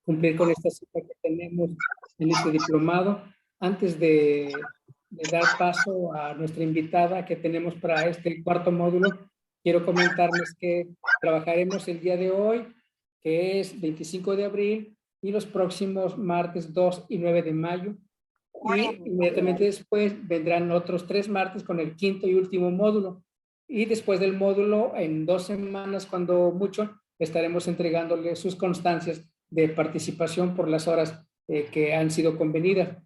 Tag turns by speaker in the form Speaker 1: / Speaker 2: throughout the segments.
Speaker 1: cumplir con esta cita que tenemos en este diplomado. Antes de dar paso a nuestra invitada que tenemos para este cuarto módulo, quiero comentarles que trabajaremos el día de hoy, que es 25 de abril, y los próximos martes 2 y 9 de mayo. Y inmediatamente después vendrán otros 3 martes con el quinto y último módulo. Y después del módulo, en 2 semanas, cuando mucho, estaremos entregándole sus constancias de participación por las horas que han sido convenidas.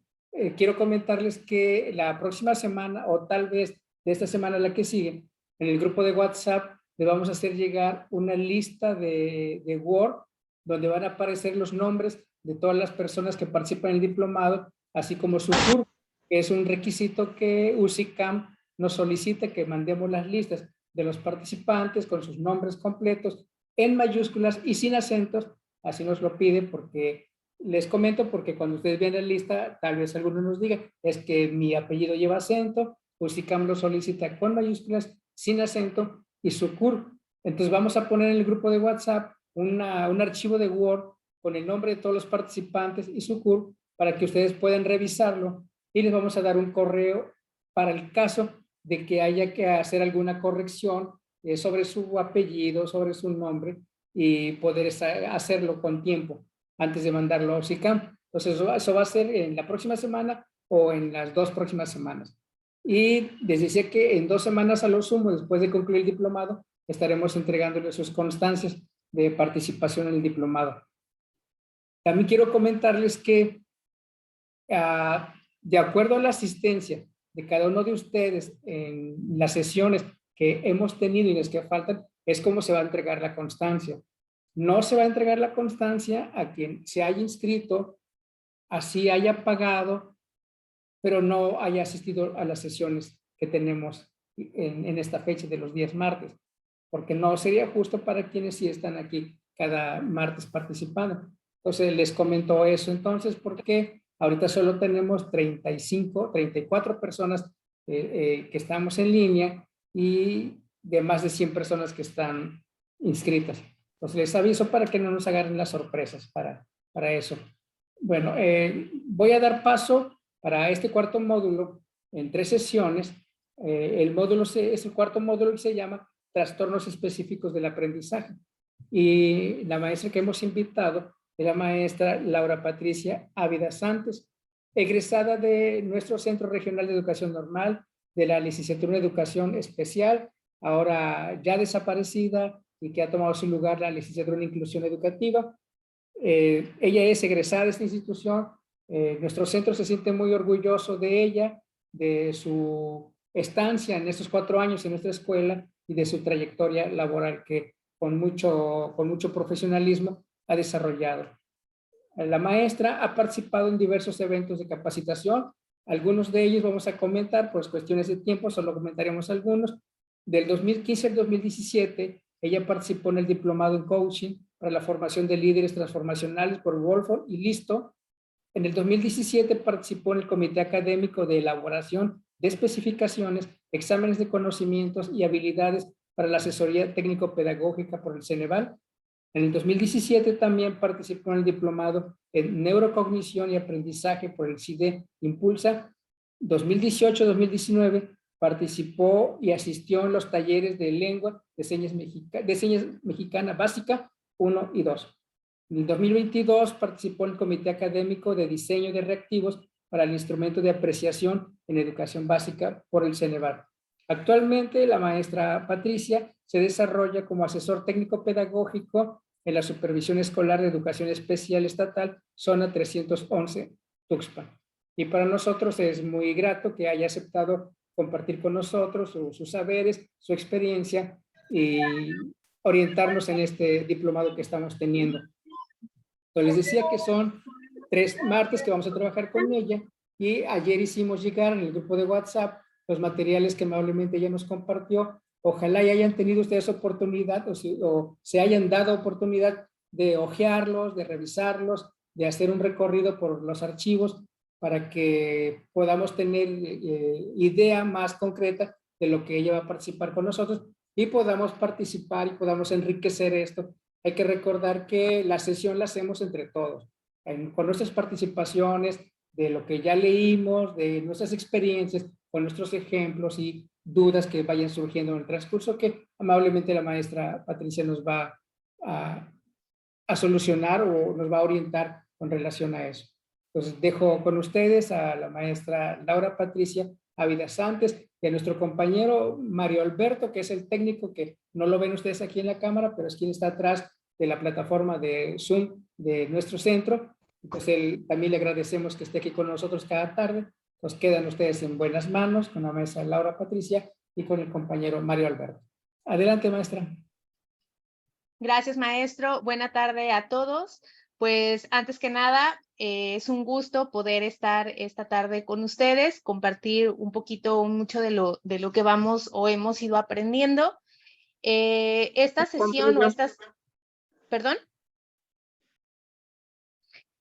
Speaker 1: Quiero comentarles que la próxima semana, o tal vez de esta semana la que sigue, en el grupo de WhatsApp le vamos a hacer llegar una lista de Word donde van a aparecer los nombres de todas las personas que participan en el diplomado, así como su CURP, que es un requisito que UCICAM nos solicita, que mandemos las listas de los participantes con sus nombres completos en mayúsculas y sin acentos. Así nos lo pide, porque les comento, porque cuando ustedes vean la lista, tal vez algunos nos digan, es que mi apellido lleva acento. UCICAM lo solicita con mayúsculas, sin acento y su CURP. Entonces vamos a poner en el grupo de WhatsApp un archivo de Word con el nombre de todos los participantes y su CURP, para que ustedes puedan revisarlo, y les vamos a dar un correo para el caso de que haya que hacer alguna corrección sobre su apellido, sobre su nombre, y poder hacerlo con tiempo antes de mandarlo a OSICAM. Entonces eso va a ser en la próxima semana o en las 2 próximas semanas. Y les decía que en 2 semanas a lo sumo, después de concluir el diplomado, estaremos entregándole sus constancias de participación en el diplomado. También quiero comentarles que de acuerdo a la asistencia de cada uno de ustedes en las sesiones que hemos tenido y las que faltan, es como se va a entregar la constancia. No se va a entregar la constancia a quien se haya inscrito, así haya pagado, pero no haya asistido a las sesiones que tenemos en esta fecha de los días martes, porque no sería justo para quienes sí están aquí cada martes participando. Entonces les comento eso entonces, porque ahorita solo tenemos 34 personas que estamos en línea, y de más de 100 personas que están inscritas. Entonces les aviso para que no nos agarren las sorpresas para eso. Bueno, voy a dar paso para este cuarto módulo en 3 sesiones. El módulo es el cuarto módulo, que se llama Trastornos Específicos del Aprendizaje. Y la maestra que hemos invitado es la maestra Laura Patricia Ávida Santos, egresada de nuestro Centro Regional de Educación Normal, de la Licenciatura en Educación Especial, ahora ya desaparecida, y que ha tomado su lugar la Licenciatura en Inclusión Educativa. Ella es egresada de esta institución. Nuestro centro se siente muy orgulloso de ella, de su estancia en estos 4 años en nuestra escuela y de su trayectoria laboral que con mucho profesionalismo ha desarrollado. La maestra ha participado en diversos eventos de capacitación. Algunos de ellos vamos a comentar, por cuestiones de tiempo, solo comentaremos algunos. Del 2015 al 2017, ella participó en el diplomado en coaching para la formación de líderes transformacionales por Wolford y Listo. En el 2017 participó en el comité académico de elaboración de especificaciones, exámenes de conocimientos y habilidades para la asesoría técnico-pedagógica por el Ceneval. En el 2017 también participó en el diplomado en neurocognición y aprendizaje por el CIDE Impulsa. 2018-2019 participó y asistió en los talleres de lengua de señas mexicana básica 1 y 2. En el 2022 participó en el comité académico de diseño de reactivos para el instrumento de apreciación en educación básica por el Ceneval. Actualmente la maestra Patricia se desarrolla como asesor técnico pedagógico en la Supervisión Escolar de Educación Especial Estatal, zona 311, Tuxpan. Y para nosotros es muy grato que haya aceptado compartir con nosotros sus saberes, su experiencia, y orientarnos en este diplomado que estamos teniendo. Entonces les decía que son 3 martes que vamos a trabajar con ella, y ayer hicimos llegar en el grupo de WhatsApp los materiales que amablemente ella nos compartió. Ojalá y hayan tenido ustedes oportunidad o se hayan dado oportunidad de hojearlos, de revisarlos, de hacer un recorrido por los archivos para que podamos tener idea más concreta de lo que ella va a participar con nosotros, y podamos participar y podamos enriquecer esto hay que recordar que la sesión la hacemos entre todos, con nuestras participaciones, de lo que ya leímos, de nuestras experiencias, con nuestros ejemplos y dudas que vayan surgiendo en el transcurso, que amablemente la maestra Patricia nos va a solucionar o nos va a orientar con relación a eso. Entonces dejo con ustedes a la maestra Laura Patricia Ávila Santos y a nuestro compañero Mario Alberto, que es el técnico que no lo ven ustedes aquí en la cámara, pero es quien está atrás de la plataforma de Zoom de nuestro centro. Entonces también le agradecemos que esté aquí con nosotros cada tarde. Nos quedan ustedes en buenas manos con la maestra Laura Patricia y con el compañero Mario Alberto. Adelante, maestra.
Speaker 2: Gracias, maestro. Buena tarde a todos. Pues antes que nada, es un gusto poder estar esta tarde con ustedes, compartir un poquito, mucho de lo que vamos o hemos ido aprendiendo. Esta sesión o estas, perdón,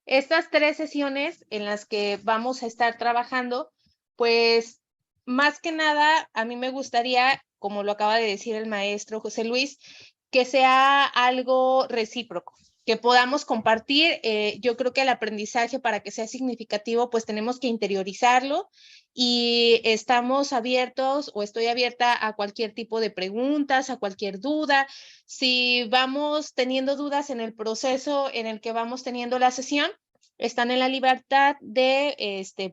Speaker 2: estas 3 sesiones en las que vamos a estar trabajando, pues más que nada, a mí me gustaría, como lo acaba de decir el maestro José Luis, que sea algo recíproco, que podamos compartir. Yo creo que el aprendizaje, para que sea significativo, pues tenemos que interiorizarlo, y estamos abiertos, o estoy abierta a cualquier tipo de preguntas, a cualquier duda. Si vamos teniendo dudas en el proceso en el que vamos teniendo la sesión, están en la libertad de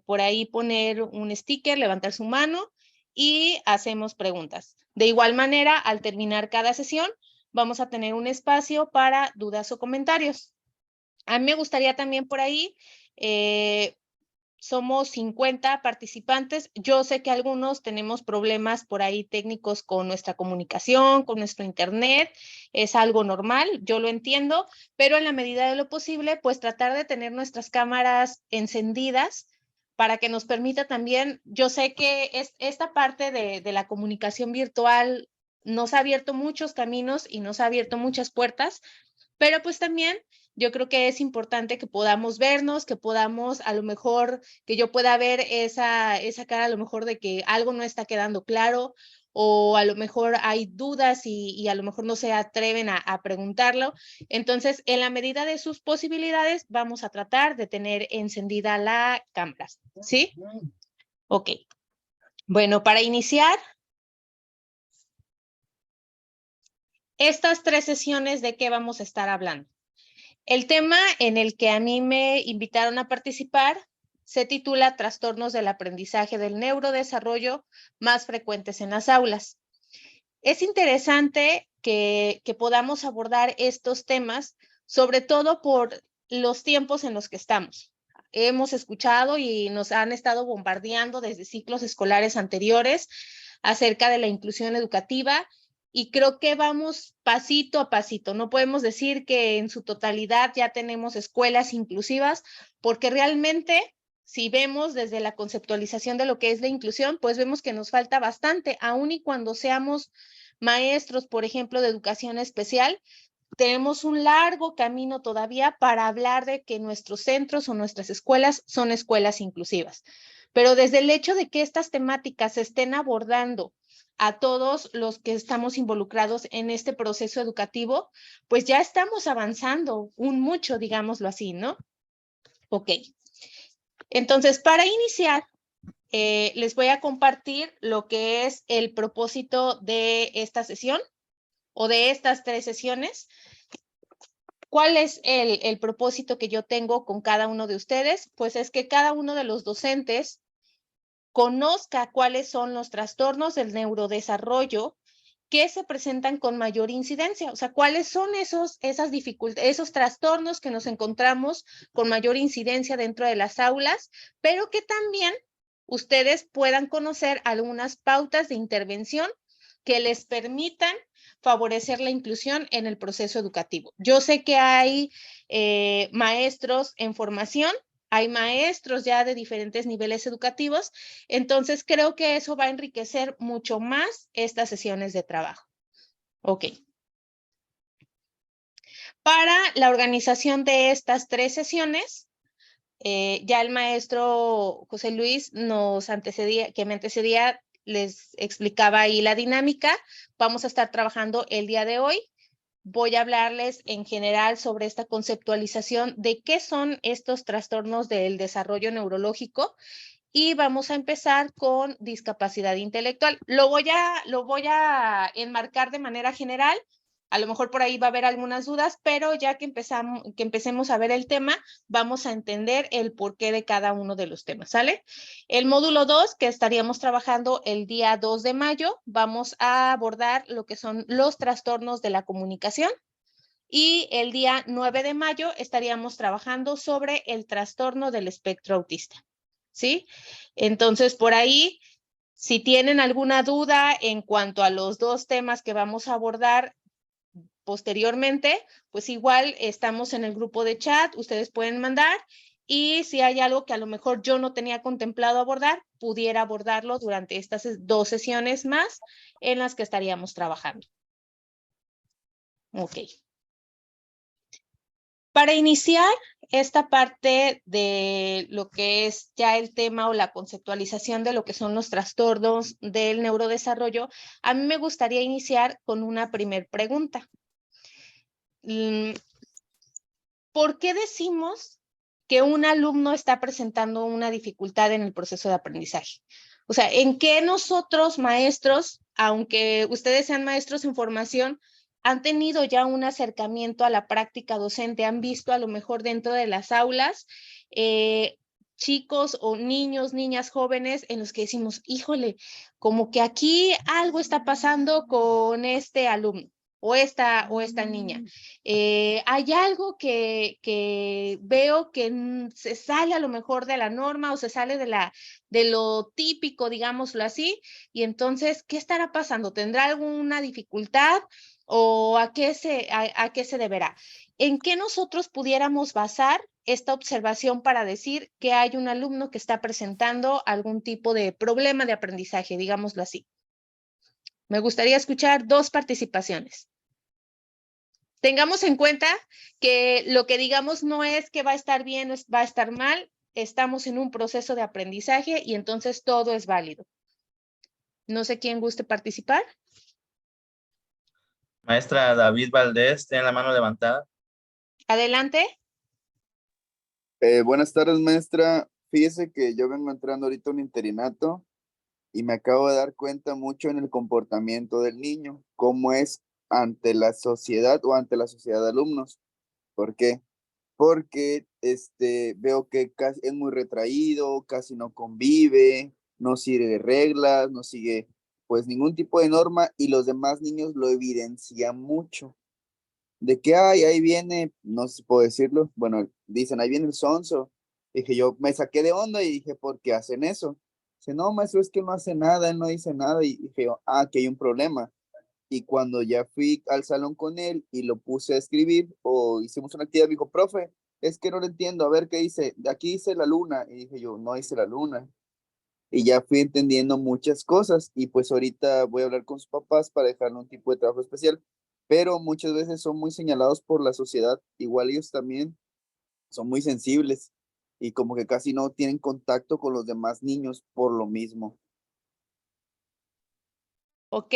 Speaker 2: por ahí poner un sticker, levantar su mano y hacemos preguntas. De igual manera, al terminar cada sesión, vamos a tener un espacio para dudas o comentarios. A mí me gustaría también por ahí, somos 50 participantes. Yo sé que algunos tenemos problemas por ahí técnicos con nuestra comunicación, con nuestro internet. Es algo normal, yo lo entiendo, pero en la medida de lo posible, pues tratar de tener nuestras cámaras encendidas para que nos permita también. Yo sé que esta parte de la comunicación virtual nos ha abierto muchos caminos y nos ha abierto muchas puertas, pero pues también yo creo que es importante que podamos vernos, que podamos, a lo mejor, que yo pueda ver esa cara, a lo mejor, de que algo no está quedando claro, o a lo mejor hay dudas y a lo mejor no se atreven a preguntarlo. Entonces, en la medida de sus posibilidades, vamos a tratar de tener encendida la cámara, ¿sí? Ok. Bueno, para iniciar estas 3 sesiones, ¿de qué vamos a estar hablando? El tema en el que a mí me invitaron a participar se titula Trastornos del aprendizaje del neurodesarrollo más frecuentes en las aulas. Es interesante que podamos abordar estos temas, sobre todo por los tiempos en los que estamos. Hemos escuchado y nos han estado bombardeando desde ciclos escolares anteriores acerca de la inclusión educativa, y creo que vamos pasito a pasito. No podemos decir que en su totalidad ya tenemos escuelas inclusivas, porque realmente, si vemos desde la conceptualización de lo que es la inclusión, pues vemos que nos falta bastante, aun y cuando seamos maestros, por ejemplo, de educación especial. Tenemos un largo camino todavía para hablar de que nuestros centros o nuestras escuelas son escuelas inclusivas. Pero desde el hecho de que estas temáticas se estén abordando a todos los que estamos involucrados en este proceso educativo, pues ya estamos avanzando un mucho, digámoslo así, ¿no? Ok. Entonces, para iniciar, les voy a compartir lo que es el propósito de esta sesión o de estas 3 sesiones. ¿Cuál es el propósito que yo tengo con cada uno de ustedes? Pues es que cada uno de los docentes conozca cuáles son los trastornos del neurodesarrollo que se presentan con mayor incidencia. O sea, cuáles son esas dificultades, esos trastornos que nos encontramos con mayor incidencia dentro de las aulas, pero que también ustedes puedan conocer algunas pautas de intervención que les permitan favorecer la inclusión en el proceso educativo. Yo sé que hay maestros en formación, hay maestros ya de diferentes niveles educativos, entonces creo que eso va a enriquecer mucho más estas sesiones de trabajo. Ok. Para la organización de estas 3 sesiones, ya el maestro José Luis que me antecedía, les explicaba ahí la dinámica. Vamos a estar trabajando el día de hoy voy a hablarles en general sobre esta conceptualización de qué son estos trastornos del desarrollo neurológico y vamos a empezar con discapacidad intelectual. Lo voy a enmarcar de manera general. A lo mejor por ahí va a haber algunas dudas, pero ya que empecemos a ver el tema, vamos a entender el porqué de cada uno de los temas, ¿sale? El módulo 2, que estaríamos trabajando el día 2 de mayo, vamos a abordar lo que son los trastornos de la comunicación. Y el día 9 de mayo estaríamos trabajando sobre el trastorno del espectro autista, ¿sí? Entonces, por ahí, si tienen alguna duda en cuanto a los dos temas que vamos a abordar posteriormente, pues igual estamos en el grupo de chat, ustedes pueden mandar y si hay algo que a lo mejor yo no tenía contemplado abordar, pudiera abordarlo durante estas 2 sesiones más en las que estaríamos trabajando. Ok. Para iniciar esta parte de lo que es ya el tema o la conceptualización de lo que son los trastornos del neurodesarrollo, a mí me gustaría iniciar con una primer pregunta. ¿Por qué decimos que un alumno está presentando una dificultad en el proceso de aprendizaje? O sea, ¿en qué nosotros maestros, aunque ustedes sean maestros en formación, han tenido ya un acercamiento a la práctica docente? ¿Han visto a lo mejor dentro de las aulas chicos o niños, niñas jóvenes en los que decimos, híjole, como que aquí algo está pasando con este alumno o esta niña? Hay algo que veo que se sale a lo mejor de la norma o se sale de lo típico, digámoslo así, y entonces, ¿qué estará pasando? ¿Tendrá alguna dificultad o a qué se deberá? ¿En qué nosotros pudiéramos basar esta observación para decir que hay un alumno que está presentando algún tipo de problema de aprendizaje, digámoslo así? Me gustaría escuchar 2 participaciones. Tengamos en cuenta que lo que digamos no es que va a estar bien o va a estar mal, estamos en un proceso de aprendizaje y entonces todo es válido. No sé quién guste participar.
Speaker 3: Maestra David Valdés, tiene la mano levantada.
Speaker 2: Adelante.
Speaker 4: Buenas tardes, maestra. Fíjese que yo vengo entrando ahorita a un interinato y me acabo de dar cuenta mucho en el comportamiento del niño, cómo es ante la sociedad o ante la sociedad de alumnos. ¿Por qué? Porque veo que casi es muy retraído, casi no convive, no sigue reglas, no sigue pues ningún tipo de norma y los demás niños lo evidencian mucho. De que ahí viene, no sé si puedo decirlo, bueno, dicen, ahí viene el sonso. Dije, yo me saqué de onda y dije, ¿por qué hacen eso? Dice, no, maestro, es que no hace nada, él no dice nada. Y dije, yo, que hay un problema. Y cuando ya fui al salón con él y lo puse a escribir o hicimos una actividad, me dijo, profe, es que no lo entiendo, a ver qué dice. De aquí dice la luna. Y dije yo, no dice la luna. Y ya fui entendiendo muchas cosas y pues ahorita voy a hablar con sus papás para dejarle un tipo de trabajo especial, pero muchas veces son muy señalados por la sociedad, igual ellos también son muy sensibles y como que casi no tienen contacto con los demás niños por lo mismo.
Speaker 2: Ok,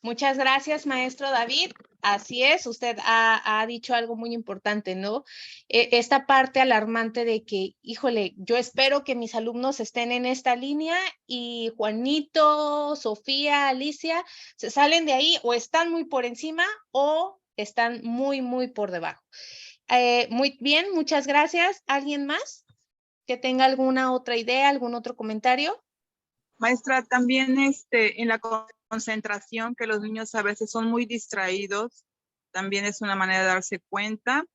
Speaker 2: muchas gracias, maestro David. Así es, usted ha dicho algo muy importante, ¿no? Esta parte alarmante de que, híjole, yo espero que mis alumnos estén en esta línea y Juanito, Sofía, Alicia, se salen de ahí o están muy por encima o están muy, muy por debajo. Muy bien, muchas gracias. ¿Alguien más que tenga alguna otra idea, algún otro comentario?
Speaker 5: Maestra, también en la concentración, que los niños a veces son muy distraídos, también es una manera de darse cuenta,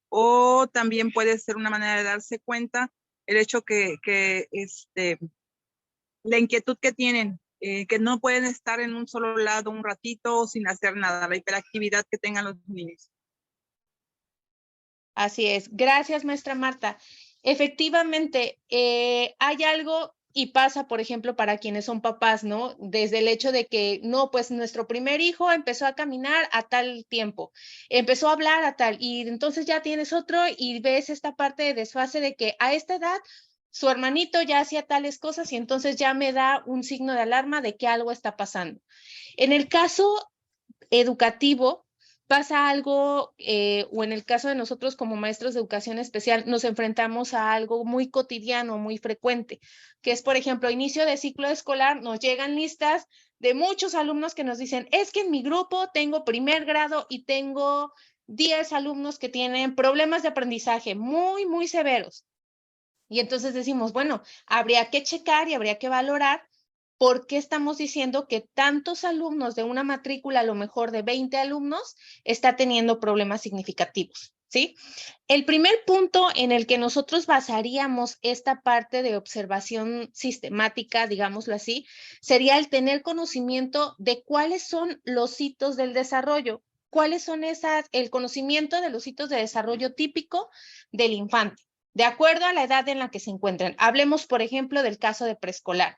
Speaker 5: o también puede ser una manera de darse cuenta el hecho que la inquietud que tienen, que no pueden estar en un solo lado un ratito sin hacer nada, la hiperactividad que tengan los niños.
Speaker 2: Así es. Gracias, maestra Marta. Efectivamente, hay algo y pasa, por ejemplo, para quienes son papás, ¿no? Desde el hecho de que, no, pues nuestro primer hijo empezó a caminar a tal tiempo, empezó a hablar a tal, y entonces ya tienes otro y ves esta parte de desfase de que a esta edad su hermanito ya hacía tales cosas y entonces ya me da un signo de alarma de que algo está pasando. En el caso educativo, pasa algo, o en el caso de nosotros como maestros de educación especial, nos enfrentamos a algo muy cotidiano, muy frecuente, que es, por ejemplo, inicio de ciclo escolar, nos llegan listas de muchos alumnos que nos dicen, es que en mi grupo tengo primer grado y tengo 10 alumnos que tienen problemas de aprendizaje muy, muy severos. Y entonces decimos, bueno, habría que checar y habría que valorar por qué estamos diciendo que tantos alumnos de una matrícula, a lo mejor de 20 alumnos, está teniendo problemas significativos, ¿sí? El primer punto en el que nosotros basaríamos esta parte de observación sistemática, digámoslo así, sería el tener conocimiento de cuáles son los hitos del desarrollo, cuáles son el conocimiento de los hitos de desarrollo típico del infante, de acuerdo a la edad en la que se encuentran. Hablemos, por ejemplo, del caso de preescolar.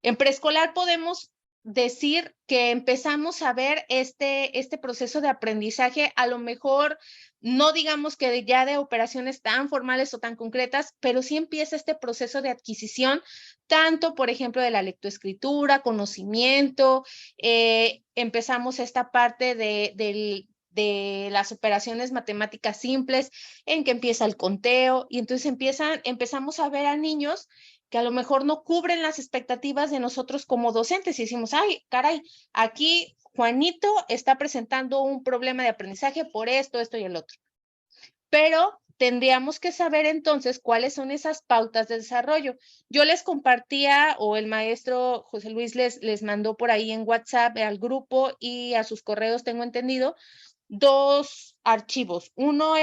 Speaker 2: En preescolar podemos decir que empezamos a ver este proceso de aprendizaje, a lo mejor no digamos que ya de operaciones tan formales o tan concretas, pero sí empieza este proceso de adquisición, tanto, por ejemplo, de la lectoescritura, conocimiento, empezamos esta parte de las operaciones matemáticas simples, en que empieza el conteo, y entonces empezamos a ver a niños que a lo mejor no cubren las expectativas de nosotros como docentes y decimos, ay, caray, aquí Juanito está presentando un problema de aprendizaje por esto, esto y el otro. Pero tendríamos que saber entonces cuáles son esas pautas de desarrollo. Yo les compartía, o el maestro José Luis les mandó por ahí en WhatsApp al grupo y a sus correos, tengo entendido, 2 archivos. Uno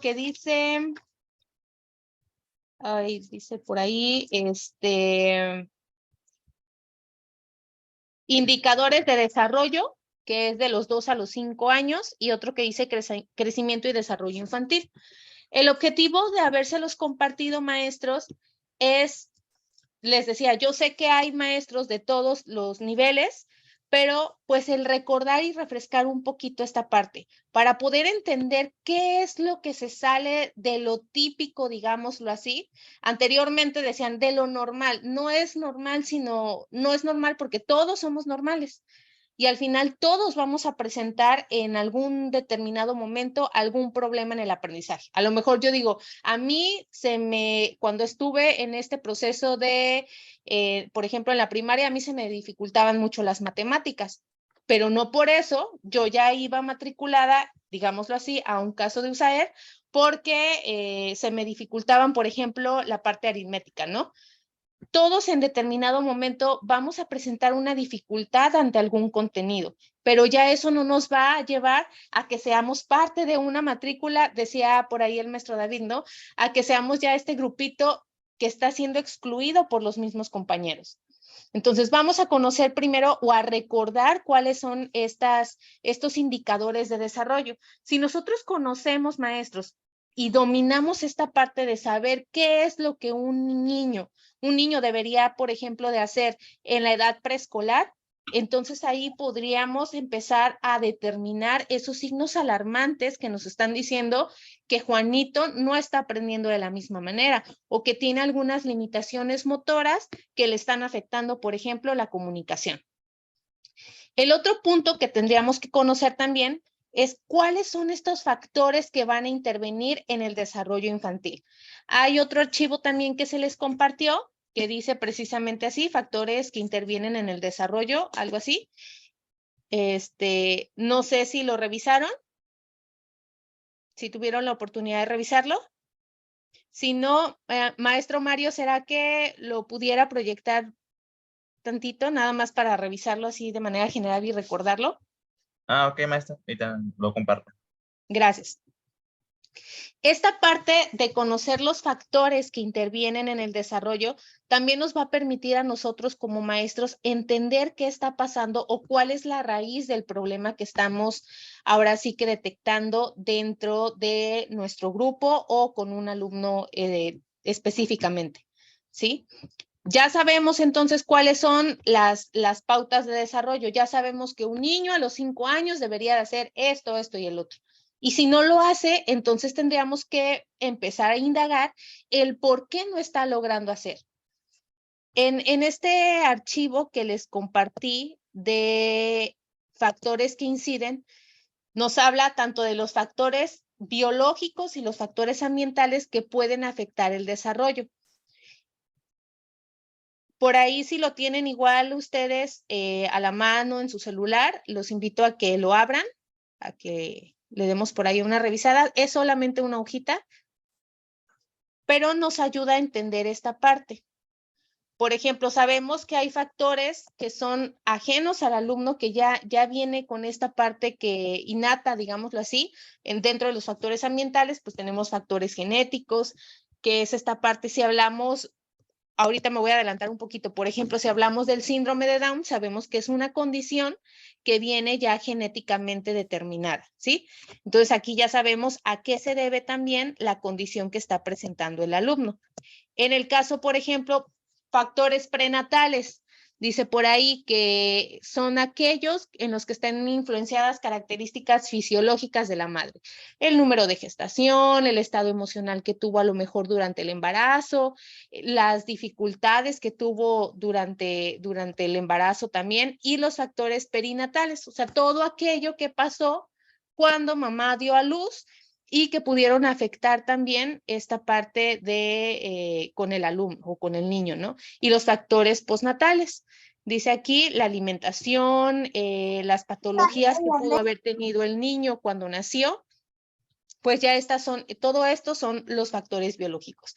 Speaker 2: que dice... Ahí dice por ahí, indicadores de desarrollo, que es de los 2 a los 5 años, y otro que dice crecimiento y desarrollo infantil. El objetivo de habérselos compartido, maestros, es, les decía, yo sé que hay maestros de todos los niveles, pero pues el recordar y refrescar un poquito esta parte para poder entender qué es lo que se sale de lo típico, digámoslo así. Anteriormente decían de lo normal, no es normal, sino no es normal porque todos somos normales. Y al final todos vamos a presentar en algún determinado momento algún problema en el aprendizaje. A lo mejor yo digo, a mí cuando estuve en este proceso de, por ejemplo, en la primaria, a mí se me dificultaban mucho las matemáticas, pero no por eso yo ya iba matriculada, digámoslo así, a un caso de USAER, porque se me dificultaban, por ejemplo, la parte aritmética, ¿no? Todos en determinado momento vamos a presentar una dificultad ante algún contenido, pero ya eso no nos va a llevar a que seamos parte de una matrícula, decía por ahí el maestro David, ¿no? A que seamos ya este grupito que está siendo excluido por los mismos compañeros. Entonces vamos a conocer primero o a recordar cuáles son estos indicadores de desarrollo. Si nosotros conocemos, maestros, y dominamos esta parte de saber qué es lo que un niño debería, por ejemplo, de hacer en la edad preescolar, entonces ahí podríamos empezar a determinar esos signos alarmantes que nos están diciendo que Juanito no está aprendiendo de la misma manera o que tiene algunas limitaciones motoras que le están afectando, por ejemplo, la comunicación. El otro punto que tendríamos que conocer también es cuáles son estos factores que van a intervenir en el desarrollo infantil. Hay otro archivo también que se les compartió que dice precisamente así, factores que intervienen en el desarrollo, algo así. No sé si lo revisaron, si tuvieron la oportunidad de revisarlo. Si no, maestro Mario, ¿será que lo pudiera proyectar tantito, nada más para revisarlo así de manera general y recordarlo?
Speaker 3: Ah, ok, maestra. Ahorita lo comparto.
Speaker 2: Gracias. Esta parte de conocer los factores que intervienen en el desarrollo también nos va a permitir a nosotros como maestros entender qué está pasando o cuál es la raíz del problema que estamos ahora sí que detectando dentro de nuestro grupo o con un alumno específicamente, ¿sí? Ya sabemos entonces cuáles son las pautas de desarrollo. Ya sabemos que un niño a los 5 años debería de hacer esto, esto y el otro. Y si no lo hace, entonces tendríamos que empezar a indagar el por qué no está logrando hacer. En este archivo que les compartí de factores que inciden, Nos habla tanto de los factores biológicos y los factores ambientales que pueden afectar el desarrollo. Por ahí, si lo tienen igual ustedes a la mano en su celular, los invito a que lo abran, a que le demos por ahí una revisada. Es solamente una hojita, pero nos ayuda a entender esta parte. Por ejemplo, sabemos que hay factores que son ajenos al alumno, que ya viene con esta parte que innata, digámoslo así. Dentro de los factores ambientales, pues tenemos factores genéticos, que es esta parte, si hablamos, ahorita me voy a adelantar un poquito, por ejemplo, si hablamos del síndrome de Down, sabemos que es una condición que viene ya genéticamente determinada, ¿sí? Entonces aquí ya sabemos a qué se debe también la condición que está presentando el alumno. En el caso, por ejemplo, factores prenatales, dice por ahí que son aquellos en los que están influenciadas características fisiológicas de la madre. El número de gestación, el estado emocional que tuvo a lo mejor durante el embarazo, las dificultades que tuvo durante el embarazo también, y los factores perinatales, o sea, todo aquello que pasó cuando mamá dio a luz y que pudieron afectar también esta parte de con el alumno o con el niño, ¿no? Y los factores postnatales. Dice aquí la alimentación, las patologías que pudo haber tenido el niño cuando nació, pues ya todo esto son los factores biológicos.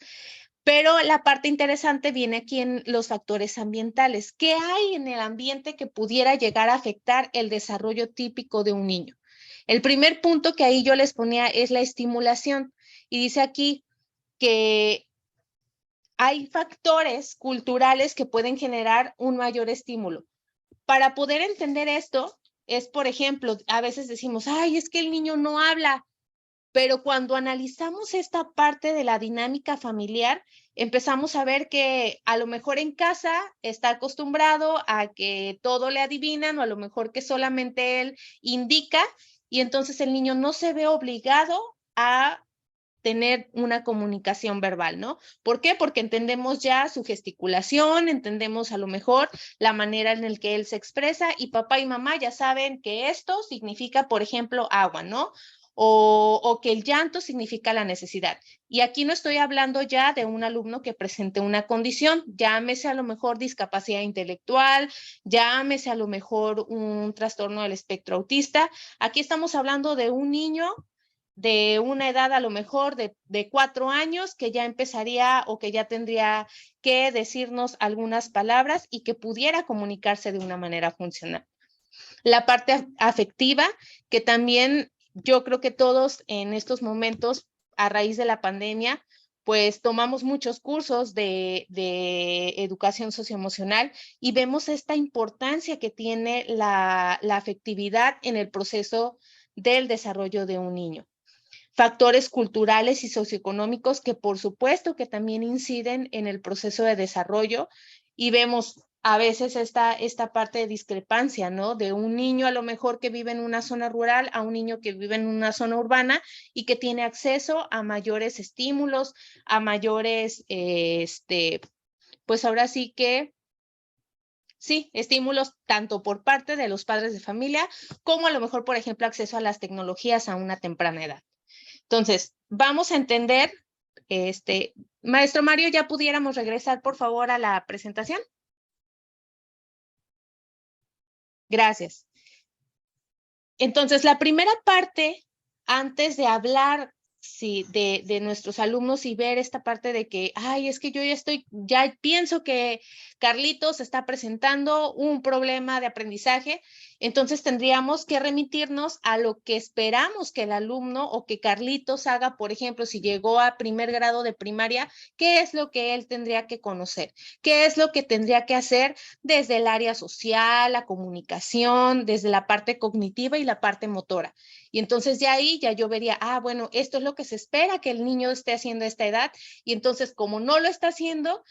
Speaker 2: Pero la parte interesante viene aquí en los factores ambientales. ¿Qué hay en el ambiente que pudiera llegar a afectar el desarrollo típico de un niño? El primer punto que ahí yo les ponía es la estimulación. Y dice aquí que hay factores culturales que pueden generar un mayor estímulo. Para poder entender esto, es, por ejemplo, a veces decimos, ay, es que el niño no habla. Pero cuando analizamos esta parte de la dinámica familiar, empezamos a ver que a lo mejor en casa está acostumbrado a que todo le adivinan, o a lo mejor que solamente él indica, y entonces el niño no se ve obligado a tener una comunicación verbal, ¿no? ¿Por qué? Porque entendemos ya su gesticulación, entendemos a lo mejor la manera en la que él se expresa, y papá y mamá ya saben que esto significa, por ejemplo, agua, ¿no? O que el llanto significa la necesidad. Y aquí no estoy hablando ya de un alumno que presente una condición, llámese a lo mejor discapacidad intelectual, llámese a lo mejor un trastorno del espectro autista. Aquí estamos hablando de un niño de una edad a lo mejor de 4 años que ya empezaría o que ya tendría que decirnos algunas palabras y que pudiera comunicarse de una manera funcional. La parte afectiva, que también yo creo que todos en estos momentos, a raíz de la pandemia, pues tomamos muchos cursos de educación socioemocional y vemos esta importancia que tiene la afectividad en el proceso del desarrollo de un niño. Factores culturales y socioeconómicos que por supuesto que también inciden en el proceso de desarrollo, y vemos a veces esta parte de discrepancia, ¿no? De un niño a lo mejor que vive en una zona rural a un niño que vive en una zona urbana y que tiene acceso a mayores estímulos, a mayores, pues ahora sí que sí, estímulos tanto por parte de los padres de familia como a lo mejor, por ejemplo, acceso a las tecnologías a una temprana edad. Entonces, vamos a entender, maestro Mario, ¿ya pudiéramos regresar, por favor, a la presentación? Gracias. Entonces, la primera parte, antes de hablar de nuestros alumnos y ver esta parte de que, ay, es que yo ya pienso que Carlitos está presentando un problema de aprendizaje, entonces tendríamos que remitirnos a lo que esperamos que el alumno o que Carlitos haga, por ejemplo, si llegó a primer grado de primaria, ¿qué es lo que él tendría que conocer? ¿Qué es lo que tendría que hacer desde el área social, la comunicación, desde la parte cognitiva y la parte motora? Y entonces de ahí ya yo vería, bueno, esto es lo que se espera que el niño esté haciendo a esta edad, y entonces como no lo está haciendo,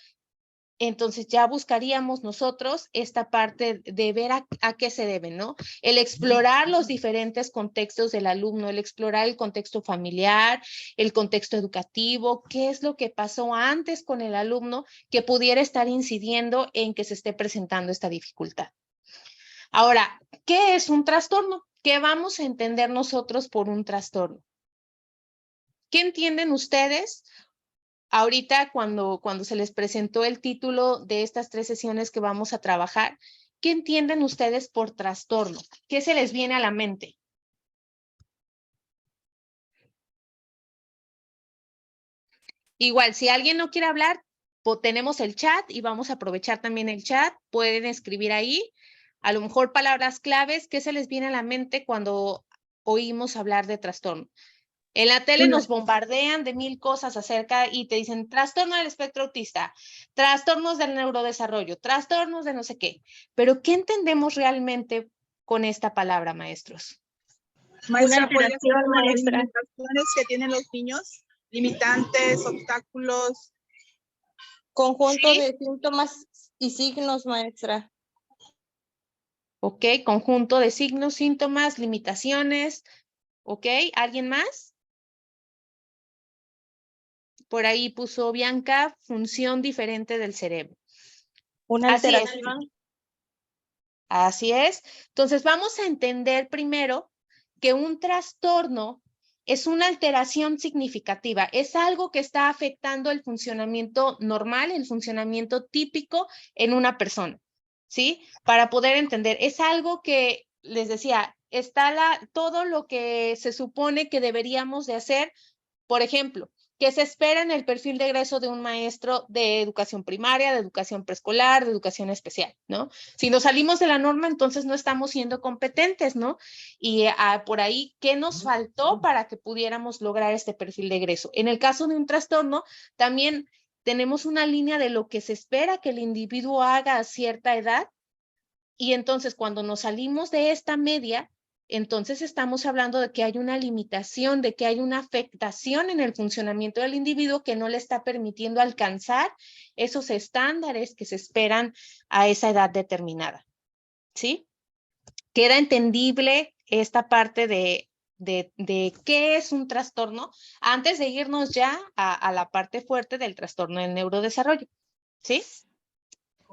Speaker 2: entonces ya buscaríamos nosotros esta parte de ver a qué se debe, ¿no? El explorar los diferentes contextos del alumno, el explorar el contexto familiar, el contexto educativo, qué es lo que pasó antes con el alumno que pudiera estar incidiendo en que se esté presentando esta dificultad. Ahora, ¿qué es un trastorno? ¿Qué vamos a entender nosotros por un trastorno? ¿Qué entienden ustedes ahorita cuando se les presentó el título de estas 3 sesiones que vamos a trabajar? ¿Qué entienden ustedes por trastorno? ¿Qué se les viene a la mente? Igual, si alguien no quiere hablar, tenemos el chat y vamos a aprovechar también el chat. Pueden escribir ahí, a lo mejor palabras claves. ¿Qué se les viene a la mente cuando oímos hablar de trastorno? En la tele nos bombardean de 1000 cosas acerca y te dicen trastorno del espectro autista, trastornos del neurodesarrollo, trastornos de no sé qué. Pero ¿qué entendemos realmente con esta palabra, maestros?
Speaker 5: Maestra, ¿podría ser
Speaker 2: alteración,
Speaker 5: como las
Speaker 2: maestra.
Speaker 5: limitaciones que tienen los niños? Limitantes, obstáculos.
Speaker 6: Conjunto
Speaker 2: Sí.
Speaker 6: de síntomas y signos, maestra.
Speaker 2: Ok, conjunto de signos, síntomas, limitaciones. Ok, ¿alguien más? Por ahí puso Bianca, función diferente del cerebro.
Speaker 6: Una
Speaker 2: Así es.
Speaker 6: alteración.
Speaker 2: Así es. Entonces vamos a entender primero que un trastorno es una alteración significativa, es algo que está afectando el funcionamiento normal, el funcionamiento típico en una persona, ¿sí? Para poder entender, es algo que, les decía, está todo lo que se supone que deberíamos de hacer. Por ejemplo, ¿qué se espera en el perfil de egreso de un maestro de educación primaria, de educación preescolar, de educación especial, ¿no? Si nos salimos de la norma, entonces no estamos siendo competentes, ¿no? Y por ahí, ¿qué nos faltó para que pudiéramos lograr este perfil de egreso? En el caso de un trastorno, también tenemos una línea de lo que se espera que el individuo haga a cierta edad, y entonces cuando nos salimos de esta media, entonces estamos hablando de que hay una limitación, de que hay una afectación en el funcionamiento del individuo que no le está permitiendo alcanzar esos estándares que se esperan a esa edad determinada. ¿Sí? ¿Queda entendible esta parte de qué es un trastorno? Antes de irnos ya a la parte fuerte del trastorno del neurodesarrollo. ¿Sí?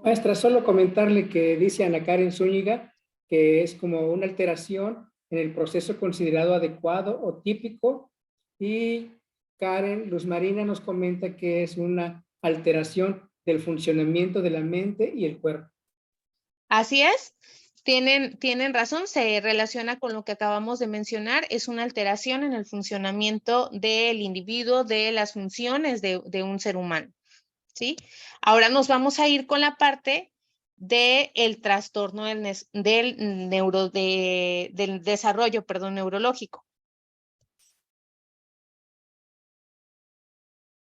Speaker 1: Maestra, solo comentarle que dice Ana Karen Zúñiga que es como una alteración en el proceso considerado adecuado o típico, y Karen Luz Marina nos comenta que es una alteración del funcionamiento de la mente y el cuerpo.
Speaker 2: Así es, tienen razón, se relaciona con lo que acabamos de mencionar, es una alteración en el funcionamiento del individuo, de las funciones de un ser humano, ¿sí? Ahora nos vamos a ir con la parte del trastorno del desarrollo, neurológico.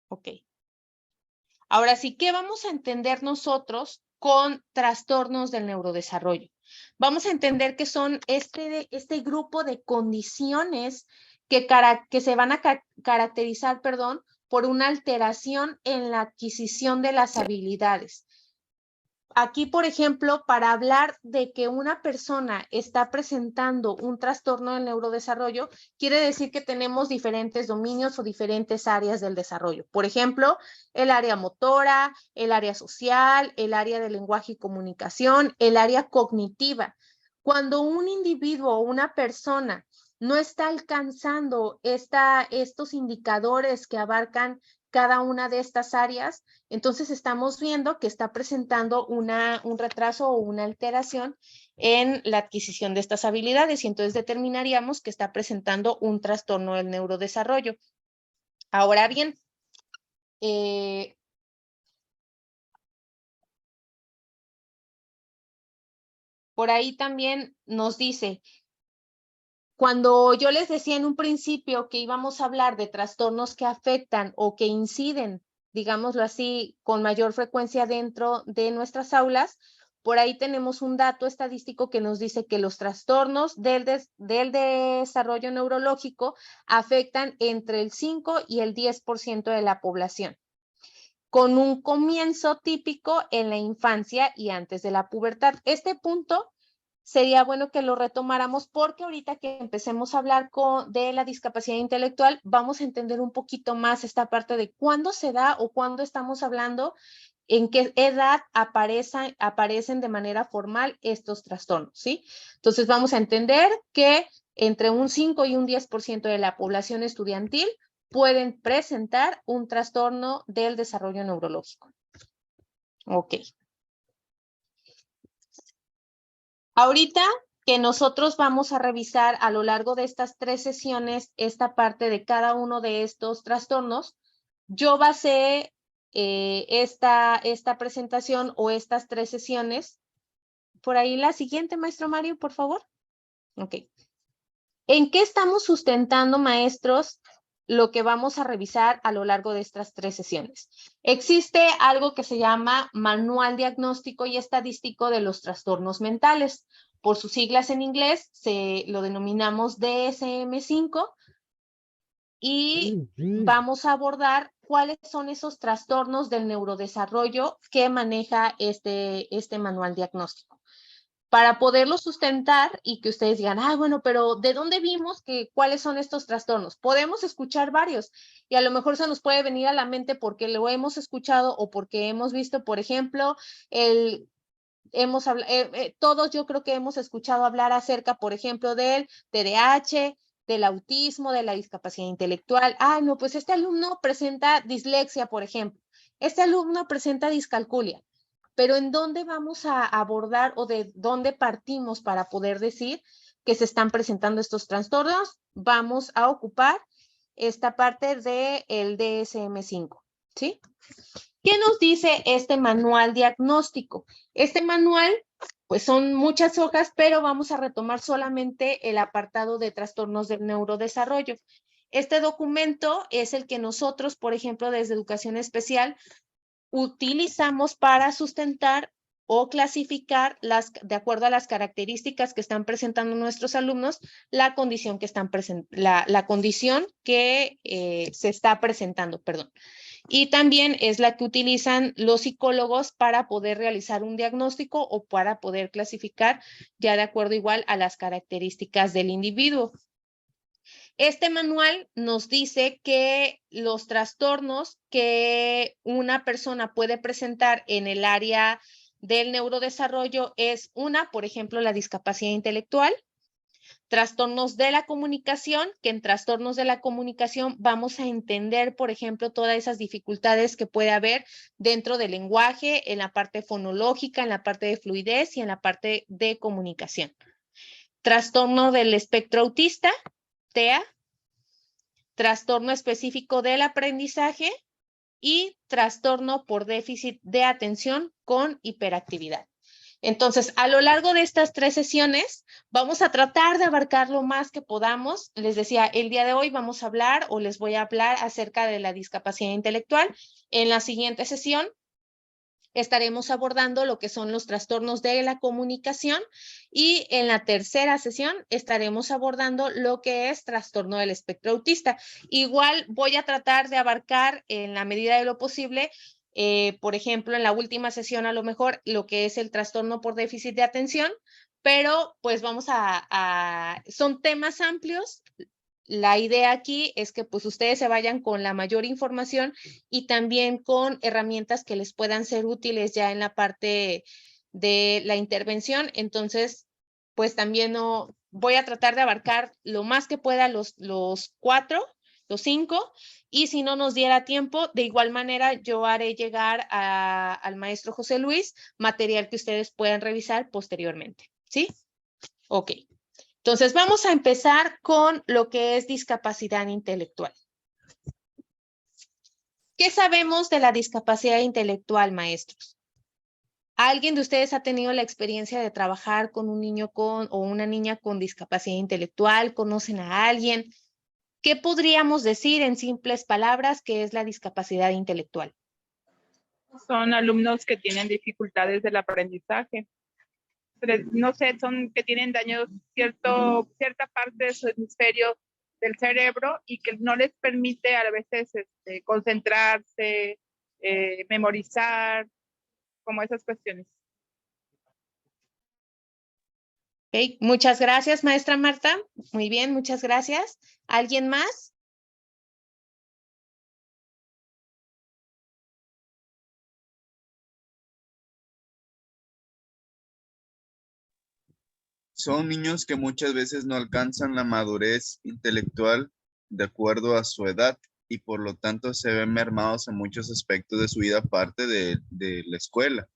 Speaker 2: Ok. Ahora sí, ¿qué vamos a entender nosotros con trastornos del neurodesarrollo? Vamos a entender que son este grupo de condiciones que se van a caracterizar, por una alteración en la adquisición de las habilidades. Aquí, por ejemplo, para hablar de que una persona está presentando un trastorno del neurodesarrollo, quiere decir que tenemos diferentes dominios o diferentes áreas del desarrollo. Por ejemplo, el área motora, el área social, el área de lenguaje y comunicación, el área cognitiva. Cuando un individuo o una persona no está alcanzando estos indicadores que abarcan cada una de estas áreas, entonces estamos viendo que está presentando un retraso o una alteración en la adquisición de estas habilidades, y entonces determinaríamos que está presentando un trastorno del neurodesarrollo. Ahora bien, por ahí también nos dice, cuando yo les decía en un principio que íbamos a hablar de trastornos que afectan o que inciden, digámoslo así, con mayor frecuencia dentro de nuestras aulas, por ahí tenemos un dato estadístico que nos dice que los trastornos del desarrollo neurológico afectan entre el 5 y el 10% de la población, con un comienzo típico en la infancia y antes de la pubertad. Este punto sería bueno que lo retomáramos, porque ahorita que empecemos a hablar de la discapacidad intelectual, vamos a entender un poquito más esta parte de cuándo se da o cuándo estamos hablando en qué edad aparecen de manera formal estos trastornos, ¿sí? Entonces vamos a entender que entre un 5 y un 10% de la población estudiantil pueden presentar un trastorno del desarrollo neurológico. Ok. Ahorita que nosotros vamos a revisar a lo largo de estas 3 sesiones esta parte de cada uno de estos trastornos, yo basé esta presentación o estas 3 sesiones. Por ahí la siguiente, maestro Mario, por favor. Ok. ¿En qué estamos sustentando, maestros, lo que vamos a revisar a lo largo de estas 3 sesiones? Existe algo que se llama Manual Diagnóstico y Estadístico de los Trastornos Mentales. Por sus siglas en inglés, lo denominamos DSM-5 y vamos a abordar cuáles son esos trastornos del neurodesarrollo que maneja este manual diagnóstico. Para poderlo sustentar y que ustedes digan, bueno, pero ¿de dónde vimos cuáles son estos trastornos? Podemos escuchar varios y a lo mejor se nos puede venir a la mente porque lo hemos escuchado o porque hemos visto, por ejemplo, todos yo creo que hemos escuchado hablar acerca, por ejemplo, del TDAH, del autismo, de la discapacidad intelectual. No, pues este alumno presenta dislexia, por ejemplo. Este alumno presenta discalculia. Pero ¿en dónde vamos a abordar o de dónde partimos para poder decir que se están presentando estos trastornos? Vamos a ocupar esta parte del DSM-5, ¿sí? ¿Qué nos dice este manual diagnóstico? Este manual, pues son muchas hojas, pero vamos a retomar solamente el apartado de trastornos del neurodesarrollo. Este documento es el que nosotros, por ejemplo, desde Educación Especial, utilizamos para sustentar o clasificar de acuerdo a las características que están presentando nuestros alumnos, la condición que se está presentando, perdón. Y también es la que utilizan los psicólogos para poder realizar un diagnóstico o para poder clasificar ya de acuerdo igual a las características del individuo. Este manual nos dice que los trastornos que una persona puede presentar en el área del neurodesarrollo es por ejemplo, la discapacidad intelectual, trastornos de la comunicación, que en trastornos de la comunicación vamos a entender, por ejemplo, todas esas dificultades que puede haber dentro del lenguaje, en la parte fonológica, en la parte de fluidez y en la parte de comunicación. Trastorno del espectro autista, TEA, trastorno específico del aprendizaje y trastorno por déficit de atención con hiperactividad. Entonces, a lo largo de estas 3 sesiones, vamos a tratar de abarcar lo más que podamos. Les decía, el día de hoy vamos a hablar o les voy a hablar acerca de la discapacidad intelectual. En la siguiente sesión estaremos abordando lo que son los trastornos de la comunicación y en la tercera sesión estaremos abordando lo que es trastorno del espectro autista. Igual voy a tratar de abarcar en la medida de lo posible, por ejemplo, en la última sesión a lo mejor lo que es el trastorno por déficit de atención, pero pues son temas amplios. La idea aquí es que pues ustedes se vayan con la mayor información y también con herramientas que les puedan ser útiles ya en la parte de la intervención. Entonces, pues también voy a tratar de abarcar lo más que pueda los 5, y si no nos diera tiempo, de igual manera yo haré llegar al maestro José Luis material que ustedes puedan revisar posteriormente. ¿Sí? Ok. Entonces, vamos a empezar con lo que es discapacidad intelectual. ¿Qué sabemos de la discapacidad intelectual, maestros? ¿Alguien de ustedes ha tenido la experiencia de trabajar con un niño o una niña con discapacidad intelectual? ¿Conocen a alguien? ¿Qué podríamos decir en simples palabras que es la discapacidad intelectual?
Speaker 5: Son alumnos que tienen dificultades del aprendizaje. No sé, son que tienen daño cierta parte de su hemisferio del cerebro y que no les permite a veces concentrarse, memorizar, como esas cuestiones.
Speaker 2: Okay. Muchas gracias, maestra Marta. Muy bien, muchas gracias. ¿Alguien más?
Speaker 4: son niños que muchas veces no alcanzan la madurez intelectual de acuerdo a su edad y por lo tanto se ven mermados en muchos aspectos de su vida aparte de la escuela.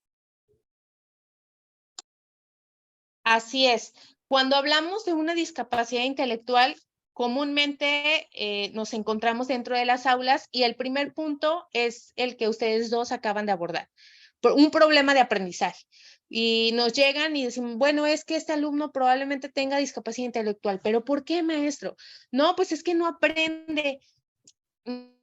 Speaker 2: Así es. Cuando hablamos de una discapacidad intelectual, comúnmente nos encontramos dentro de las aulas y el primer punto es el que ustedes dos acaban de abordar, un problema de aprendizaje. Y nos llegan y dicen, bueno, es que este alumno probablemente tenga discapacidad intelectual, pero ¿por qué, maestro? No, pues es que no aprende.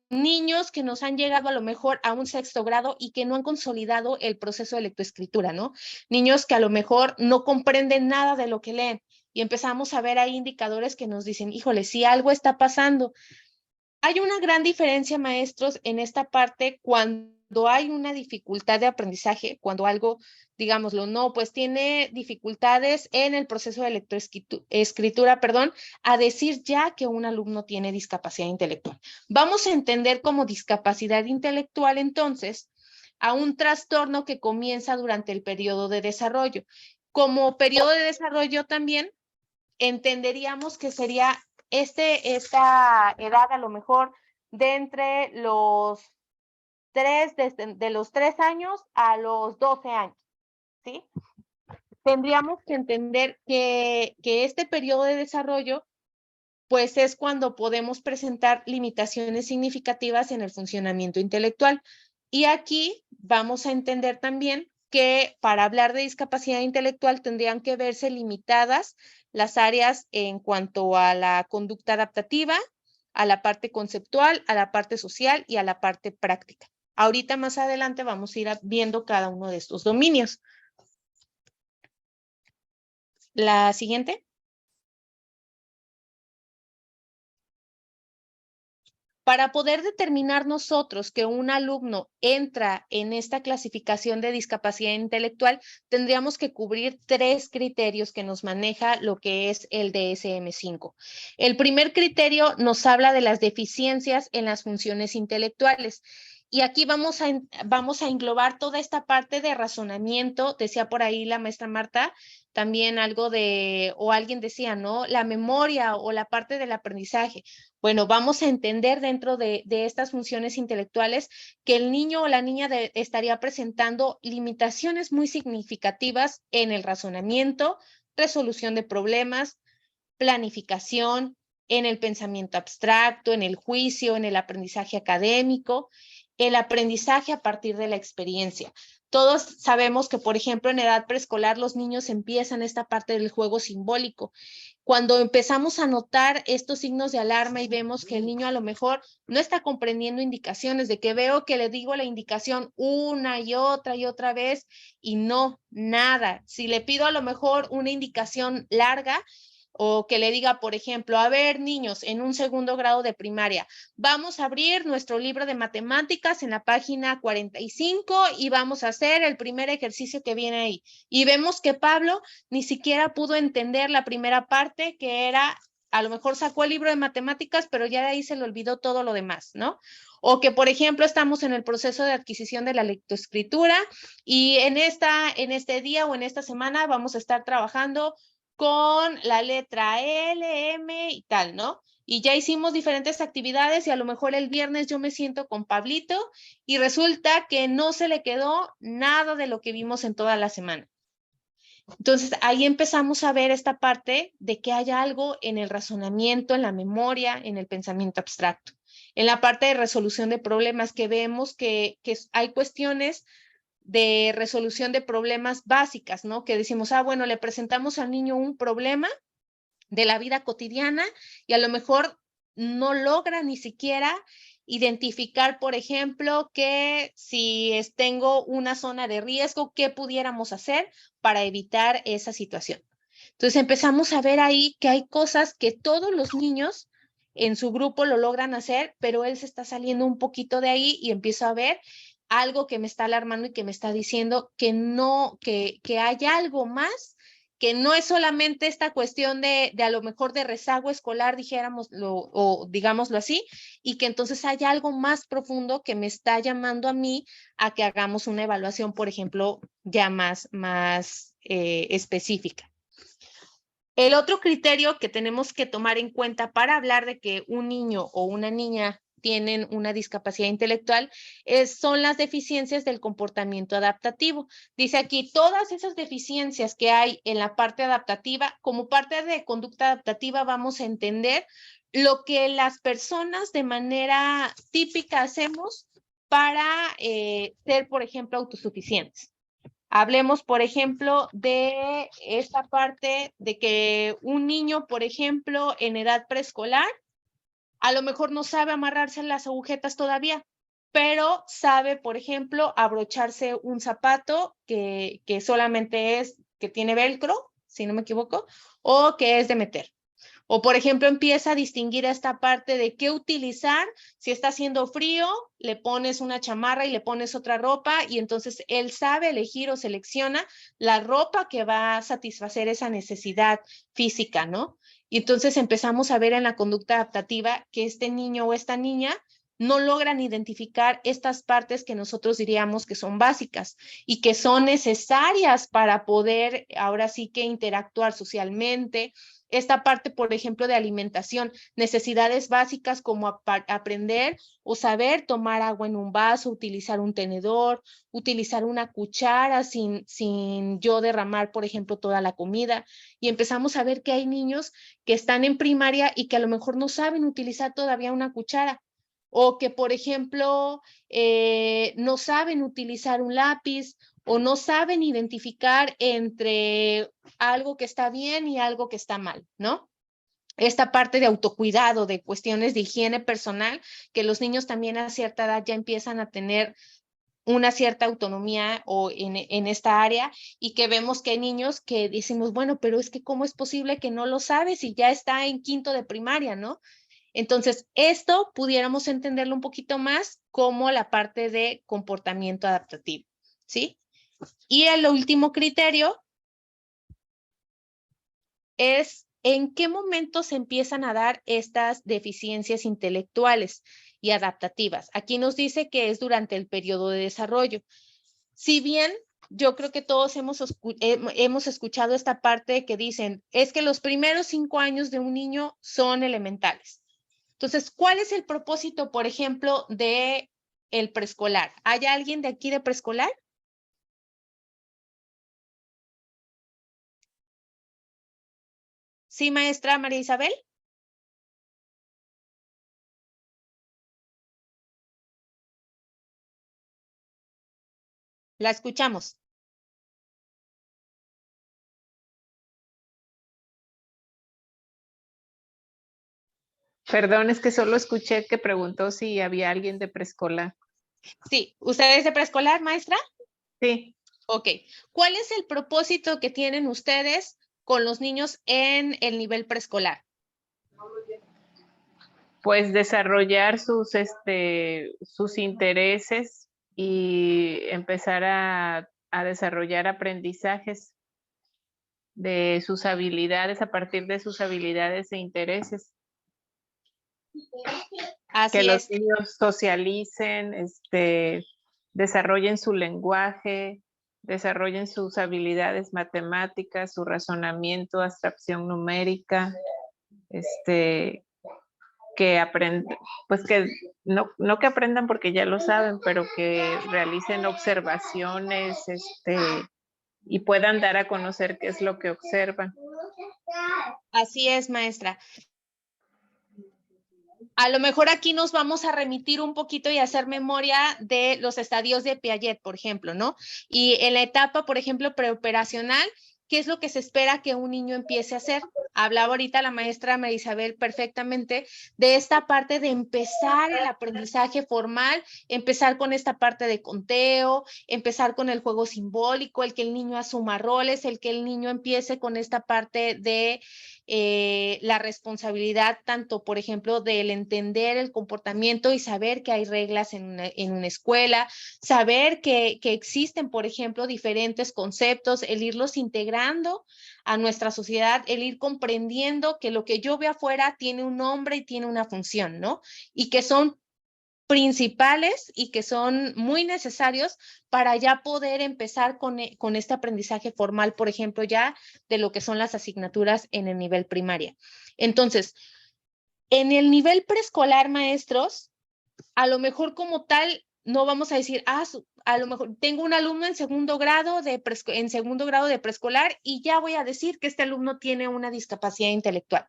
Speaker 2: Niños que nos han llegado a lo mejor a un 6º grado y que no han consolidado el proceso de lectoescritura, ¿no? Niños que a lo mejor no comprenden nada de lo que leen y empezamos a ver ahí indicadores que nos dicen, híjole, si algo está pasando. Hay una gran diferencia, maestros, en esta parte cuando hay una dificultad de aprendizaje, cuando algo, digámoslo, no, pues tiene dificultades en el proceso de lectoescritura, a decir ya que un alumno tiene discapacidad intelectual. Vamos a entender como discapacidad intelectual, entonces, a un trastorno que comienza durante el periodo de desarrollo. Como periodo de desarrollo también entenderíamos que sería esta edad a lo mejor de entre los 3, de los 3 años a los 12 años, ¿sí? Tendríamos que entender que este periodo de desarrollo, pues es cuando podemos presentar limitaciones significativas en el funcionamiento intelectual. Y aquí vamos a entender también que para hablar de discapacidad intelectual tendrían que verse limitadas las áreas en cuanto a la conducta adaptativa, a la parte conceptual, a la parte social y a la parte práctica. Ahorita más adelante vamos a ir viendo cada uno de estos dominios. La siguiente. Para poder determinar nosotros que un alumno entra en esta clasificación de discapacidad intelectual, tendríamos que cubrir 3 criterios que nos maneja lo que es el DSM-5. El primer criterio nos habla de las deficiencias en las funciones intelectuales. Y aquí vamos a englobar toda esta parte de razonamiento, decía por ahí la maestra Marta, también algo de, o alguien decía, ¿no? La memoria o la parte del aprendizaje. Bueno, vamos a entender dentro de estas funciones intelectuales que el niño o la niña estaría presentando limitaciones muy significativas en el razonamiento, resolución de problemas, planificación, en el pensamiento abstracto, en el juicio, en el aprendizaje académico, el aprendizaje a partir de la experiencia. Todos sabemos que, por ejemplo, en edad preescolar los niños empiezan esta parte del juego simbólico. Cuando empezamos a notar estos signos de alarma y vemos que el niño a lo mejor no está comprendiendo indicaciones, de que veo que le digo la indicación una y otra vez y no, nada. Si le pido a lo mejor una indicación larga, o que le diga, por ejemplo, a ver, niños, en un 2º grado de primaria, vamos a abrir nuestro libro de matemáticas en la página 45 y vamos a hacer el primer ejercicio que viene ahí. Y vemos que Pablo ni siquiera pudo entender la primera parte, que era, a lo mejor sacó el libro de matemáticas, pero ya de ahí se le olvidó todo lo demás, ¿no? O que, por ejemplo, estamos en el proceso de adquisición de la lectoescritura y en este día o en esta semana vamos a estar trabajando con la letra L, M y tal, ¿no? Y ya hicimos diferentes actividades y a lo mejor el viernes yo me siento con Pablito y resulta que no se le quedó nada de lo que vimos en toda la semana. Entonces ahí empezamos a ver esta parte de que hay algo en el razonamiento, en la memoria, en el pensamiento abstracto. En la parte de resolución de problemas que vemos que hay cuestiones de resolución de problemas básicas, ¿no? Que decimos, bueno, le presentamos al niño un problema de la vida cotidiana y a lo mejor no logra ni siquiera identificar, por ejemplo, que si tengo una zona de riesgo, ¿qué pudiéramos hacer para evitar esa situación? Entonces empezamos a ver ahí que hay cosas que todos los niños en su grupo lo logran hacer, pero él se está saliendo un poquito de ahí y empiezo a ver algo que me está alarmando y que me está diciendo que no, que hay algo más, que no es solamente esta cuestión de a lo mejor de rezago escolar, dijéramoslo, o digámoslo así, y que entonces hay algo más profundo que me está llamando a mí a que hagamos una evaluación, por ejemplo, ya más específica. El otro criterio que tenemos que tomar en cuenta para hablar de que un niño o una niña tienen una discapacidad intelectual son las deficiencias del comportamiento adaptativo. Dice aquí, todas esas deficiencias que hay en la parte adaptativa, como parte de conducta adaptativa vamos a entender lo que las personas de manera típica hacemos para ser, por ejemplo, autosuficientes. Hablemos, por ejemplo, de esta parte de que un niño, por ejemplo, en edad preescolar, a lo mejor no sabe amarrarse las agujetas todavía, pero sabe, por ejemplo, abrocharse un zapato que solamente que tiene velcro, si no me equivoco, o que es de meter. O, por ejemplo, empieza a distinguir esta parte de qué utilizar. Si está haciendo frío, le pones una chamarra y le pones otra ropa y entonces él sabe elegir o selecciona la ropa que va a satisfacer esa necesidad física, ¿no? Y entonces empezamos a ver en la conducta adaptativa que este niño o esta niña no logran identificar estas partes que nosotros diríamos que son básicas y que son necesarias para poder ahora sí que interactuar socialmente. Esta parte, por ejemplo, de alimentación, necesidades básicas como aprender o saber tomar agua en un vaso, utilizar un tenedor, utilizar una cuchara sin yo derramar, por ejemplo, toda la comida. Y empezamos a ver que hay niños que están en primaria y que a lo mejor no saben utilizar todavía una cuchara. O que, por ejemplo, no saben utilizar un lápiz o no saben identificar entre algo que está bien y algo que está mal, ¿no? Esta parte de autocuidado, de cuestiones de higiene personal, que los niños también a cierta edad ya empiezan a tener una cierta autonomía o en esta área y que vemos que hay niños que decimos, bueno, pero es que ¿cómo es posible que no lo sabes si ya está en quinto de primaria, ¿no? Entonces, esto pudiéramos entenderlo un poquito más como la parte de comportamiento adaptativo, ¿sí? Y el último criterio es en qué momento se empiezan a dar estas deficiencias intelectuales y adaptativas. Aquí nos dice que es durante el periodo de desarrollo. Si bien yo creo que todos hemos escuchado esta parte que dicen, es que los primeros 5 años de un niño son elementales. Entonces, ¿cuál es el propósito, por ejemplo, de el preescolar? ¿Hay alguien de aquí de preescolar? Sí, maestra María Isabel. La escuchamos.
Speaker 7: Perdón, es que solo escuché que preguntó si había alguien de preescolar.
Speaker 2: Sí, ¿usted es de preescolar, maestra?
Speaker 7: Sí.
Speaker 2: Ok. ¿Cuál es el propósito que tienen ustedes con los niños en el nivel preescolar?
Speaker 7: Pues desarrollar sus intereses y empezar a desarrollar aprendizajes de sus habilidades a partir de sus habilidades e intereses.
Speaker 2: Así
Speaker 7: Que los
Speaker 2: es.
Speaker 7: niños socialicen, desarrollen su lenguaje, desarrollen sus habilidades matemáticas, su razonamiento, abstracción numérica, que aprendan, pues que no que aprendan porque ya lo saben, pero que realicen observaciones, y puedan dar a conocer qué es lo que observan.
Speaker 2: Así es, maestra. A lo mejor aquí nos vamos a remitir un poquito y hacer memoria de los estadios de Piaget, por ejemplo, ¿no? Y en la etapa, por ejemplo, preoperacional, ¿qué es lo que se espera que un niño empiece a hacer? Hablaba ahorita la maestra María Isabel perfectamente de esta parte de empezar el aprendizaje formal, empezar con esta parte de conteo, empezar con el juego simbólico, el que el niño asuma roles, el que el niño empiece con esta parte de la responsabilidad tanto, por ejemplo, del entender el comportamiento y saber que hay reglas en una escuela, saber que existen, por ejemplo, diferentes conceptos, el irlos integrando a nuestra sociedad, el ir comprendiendo que lo que yo veo afuera tiene un nombre y tiene una función, ¿no? Y que son principales y que son muy necesarios para ya poder empezar con este aprendizaje formal, por ejemplo, ya de lo que son las asignaturas en el nivel primaria. Entonces, en el nivel preescolar, maestros, a lo mejor como tal, no vamos a decir, a lo mejor tengo un alumno en segundo grado de preescolar y ya voy a decir que este alumno tiene una discapacidad intelectual.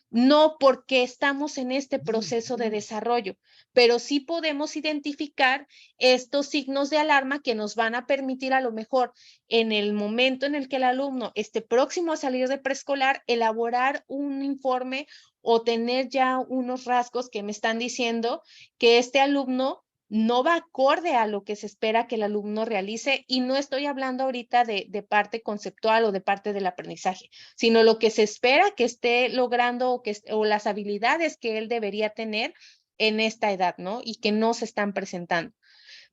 Speaker 2: No, porque estamos en este proceso de desarrollo, pero sí podemos identificar estos signos de alarma que nos van a permitir a lo mejor en el momento en el que el alumno esté próximo a salir de preescolar, elaborar un informe o tener ya unos rasgos que me están diciendo que este alumno no va acorde a lo que se espera que el alumno realice, y no estoy hablando ahorita de parte conceptual o de parte del aprendizaje, sino lo que se espera que esté logrando o las habilidades que él debería tener en esta edad, ¿no? Y que no se están presentando.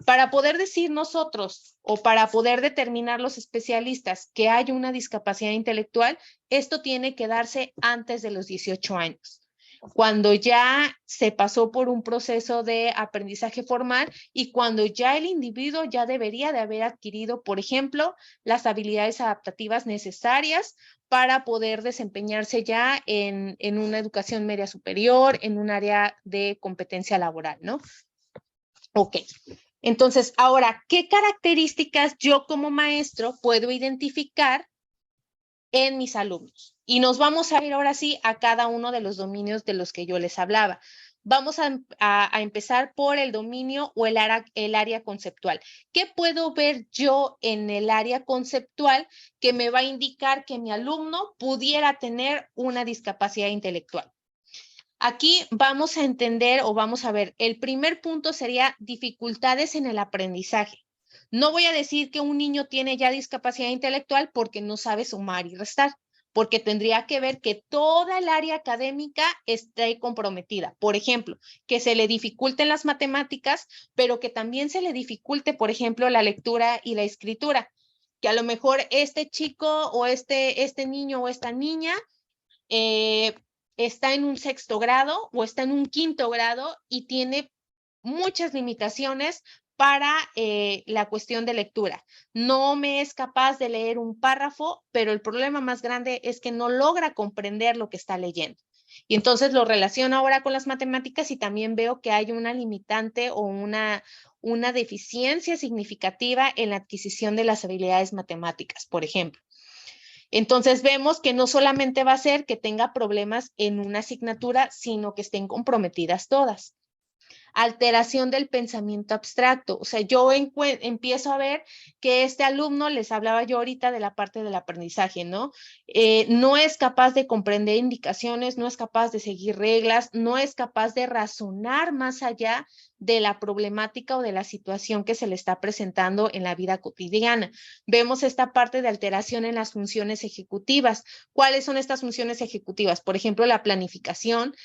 Speaker 2: Para poder decir nosotros o para poder determinar los especialistas que hay una discapacidad intelectual, esto tiene que darse antes de los 18 años. Cuando ya se pasó por un proceso de aprendizaje formal y cuando ya el individuo ya debería de haber adquirido, por ejemplo, las habilidades adaptativas necesarias para poder desempeñarse ya en una educación media superior, en un área de competencia laboral, ¿no? Ok. Entonces, ahora, ¿qué características yo como maestro puedo identificar en mis alumnos? Y nos vamos a ir ahora sí a cada uno de los dominios de los que yo les hablaba. Vamos a empezar por el dominio o el área conceptual. ¿Qué puedo ver yo en el área conceptual que me va a indicar que mi alumno pudiera tener una discapacidad intelectual? Aquí vamos a entender o vamos a ver, el primer punto sería dificultades en el aprendizaje. No voy a decir que un niño tiene ya discapacidad intelectual porque no sabe sumar y restar, porque tendría que ver que toda el área académica esté comprometida. Por ejemplo, que se le dificulten las matemáticas, pero que también se le dificulte, por ejemplo, la lectura y la escritura. Que a lo mejor este chico o este niño o esta niña está en un 6º grado o está en un 5º grado y tiene muchas limitaciones para la cuestión de lectura. No me es capaz de leer un párrafo, pero el problema más grande es que no logra comprender lo que está leyendo. Y entonces lo relaciono ahora con las matemáticas y también veo que hay una limitante o una deficiencia significativa en la adquisición de las habilidades matemáticas, por ejemplo. Entonces vemos que no solamente va a ser que tenga problemas en una asignatura, sino que estén comprometidas todas. Alteración del pensamiento abstracto. O sea, yo empiezo a ver que este alumno, les hablaba yo ahorita de la parte del aprendizaje, ¿no? No es capaz de comprender indicaciones, no es capaz de seguir reglas, no es capaz de razonar más allá de la problemática o de la situación que se le está presentando en la vida cotidiana. Vemos esta parte de alteración en las funciones ejecutivas. ¿Cuáles son estas funciones ejecutivas? Por ejemplo, la planificación,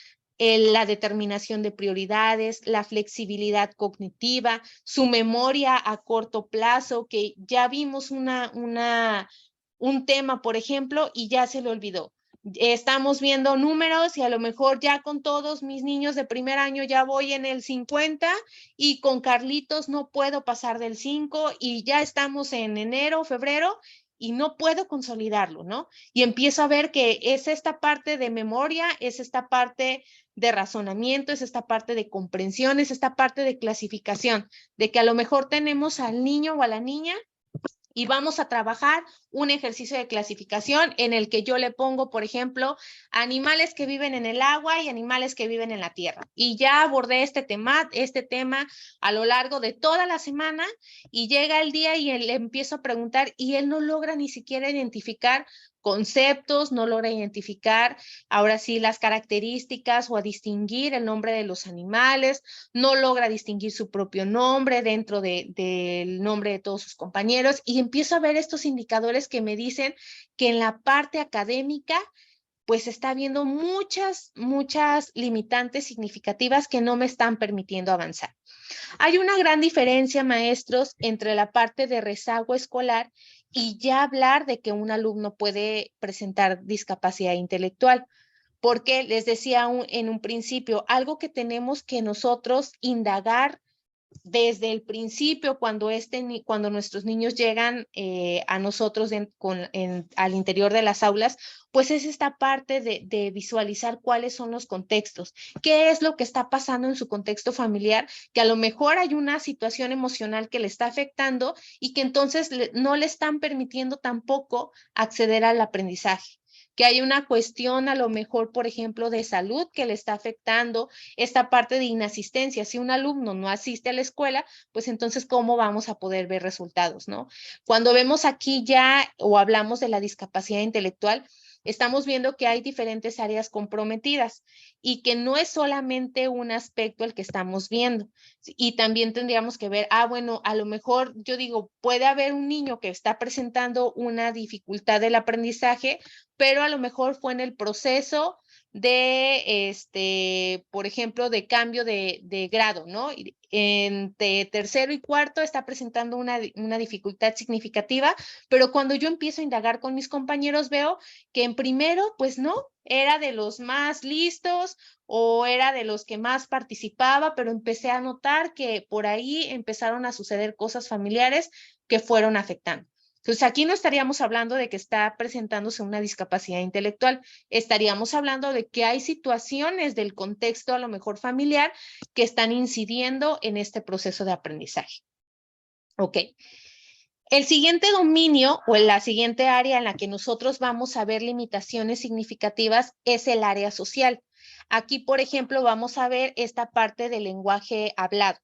Speaker 2: la determinación de prioridades, la flexibilidad cognitiva, su memoria a corto plazo, que ya vimos un tema, por ejemplo, y ya se le olvidó. Estamos viendo números y a lo mejor ya con todos mis niños de primer año ya voy en el 50 y con Carlitos no puedo pasar del 5 y ya estamos en enero, febrero y no puedo consolidarlo, ¿no? Y empiezo a ver que es esta parte de memoria, es esta parte de razonamiento, es esta parte de comprensión, es esta parte de clasificación, de que a lo mejor tenemos al niño o a la niña y vamos a trabajar un ejercicio de clasificación en el que yo le pongo, por ejemplo, animales que viven en el agua y animales que viven en la tierra. Y ya abordé este tema a lo largo de toda la semana y llega el día y le empiezo a preguntar y él no logra ni siquiera identificar conceptos, no logra identificar ahora sí las características o a distinguir el nombre de los animales, no logra distinguir su propio nombre dentro del nombre de todos sus compañeros y empiezo a ver estos indicadores que me dicen que en la parte académica pues está habiendo muchas limitantes significativas que no me están permitiendo avanzar. Hay una gran diferencia, maestros, entre la parte de rezago escolar y ya hablar de que un alumno puede presentar discapacidad intelectual. Porque les decía en un principio, algo que tenemos que nosotros indagar desde el principio, cuando nuestros niños llegan a nosotros al interior de las aulas, pues es esta parte de visualizar cuáles son los contextos, qué es lo que está pasando en su contexto familiar, que a lo mejor hay una situación emocional que le está afectando y que entonces no le están permitiendo tampoco acceder al aprendizaje. Que hay una cuestión a lo mejor, por ejemplo, de salud que le está afectando, esta parte de inasistencia. Si un alumno no asiste a la escuela, pues entonces, ¿cómo vamos a poder ver resultados, no? Cuando vemos aquí ya o hablamos de la discapacidad intelectual, estamos viendo que hay diferentes áreas comprometidas y que no es solamente un aspecto el que estamos viendo. Y también tendríamos que ver, bueno, a lo mejor yo digo, puede haber un niño que está presentando una dificultad del aprendizaje, pero a lo mejor fue en el proceso de, por ejemplo, de cambio de grado, ¿no? Entre tercero y cuarto está presentando una dificultad significativa, pero cuando yo empiezo a indagar con mis compañeros veo que en primero, pues no, era de los más listos o era de los que más participaba, pero empecé a notar que por ahí empezaron a suceder cosas familiares que fueron afectando. Entonces, aquí no estaríamos hablando de que está presentándose una discapacidad intelectual, estaríamos hablando de que hay situaciones del contexto a lo mejor familiar que están incidiendo en este proceso de aprendizaje. Ok. El siguiente dominio o la siguiente área en la que nosotros vamos a ver limitaciones significativas es el área social. Aquí, por ejemplo, vamos a ver esta parte del lenguaje hablado.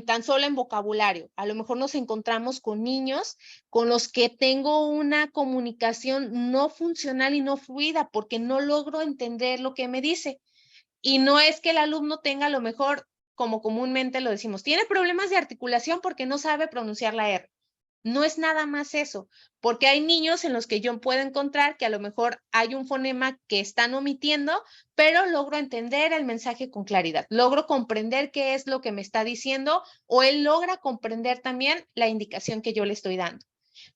Speaker 2: Tan solo en vocabulario. A lo mejor nos encontramos con niños con los que tengo una comunicación no funcional y no fluida porque no logro entender lo que me dice. Y no es que el alumno tenga a lo mejor, como comúnmente lo decimos, tiene problemas de articulación porque no sabe pronunciar la R. No es nada más eso, porque hay niños en los que yo puedo encontrar que a lo mejor hay un fonema que están omitiendo, pero logro entender el mensaje con claridad, logro comprender qué es lo que me está diciendo o él logra comprender también la indicación que yo le estoy dando.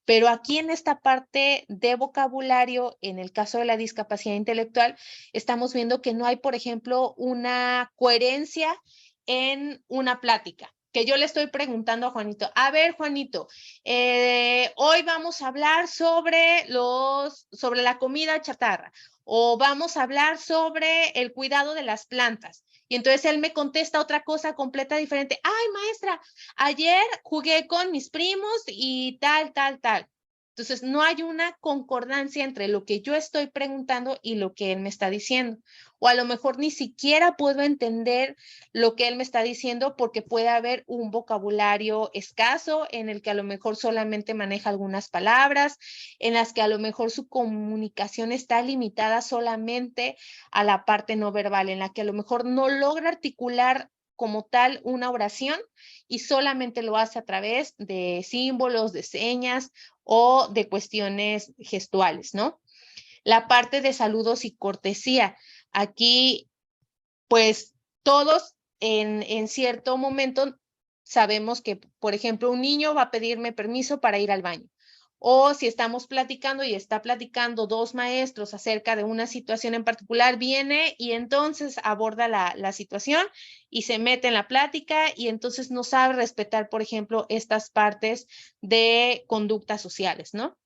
Speaker 2: Pero aquí en esta parte de vocabulario, en el caso de la discapacidad intelectual, estamos viendo que no hay, por ejemplo, una coherencia en una plática. Que yo le estoy preguntando a Juanito, a ver, Juanito, hoy vamos a hablar sobre la comida chatarra o vamos a hablar sobre el cuidado de las plantas. Y entonces él me contesta otra cosa completa diferente. Ay, maestra, ayer jugué con mis primos y tal. Entonces, no hay una concordancia entre lo que yo estoy preguntando y lo que él me está diciendo. O a lo mejor ni siquiera puedo entender lo que él me está diciendo porque puede haber un vocabulario escaso en el que a lo mejor solamente maneja algunas palabras, en las que a lo mejor su comunicación está limitada solamente a la parte no verbal, en la que a lo mejor no logra articular como tal una oración y solamente lo hace a través de símbolos, de señas o de cuestiones gestuales, ¿no? La parte de saludos y cortesía. Aquí, pues, todos en cierto momento sabemos que, por ejemplo, un niño va a pedirme permiso para ir al baño. O si estamos platicando y está platicando dos maestros acerca de una situación en particular, viene y entonces aborda la situación y se mete en la plática y entonces no sabe respetar, por ejemplo, estas partes de conductas sociales, ¿no?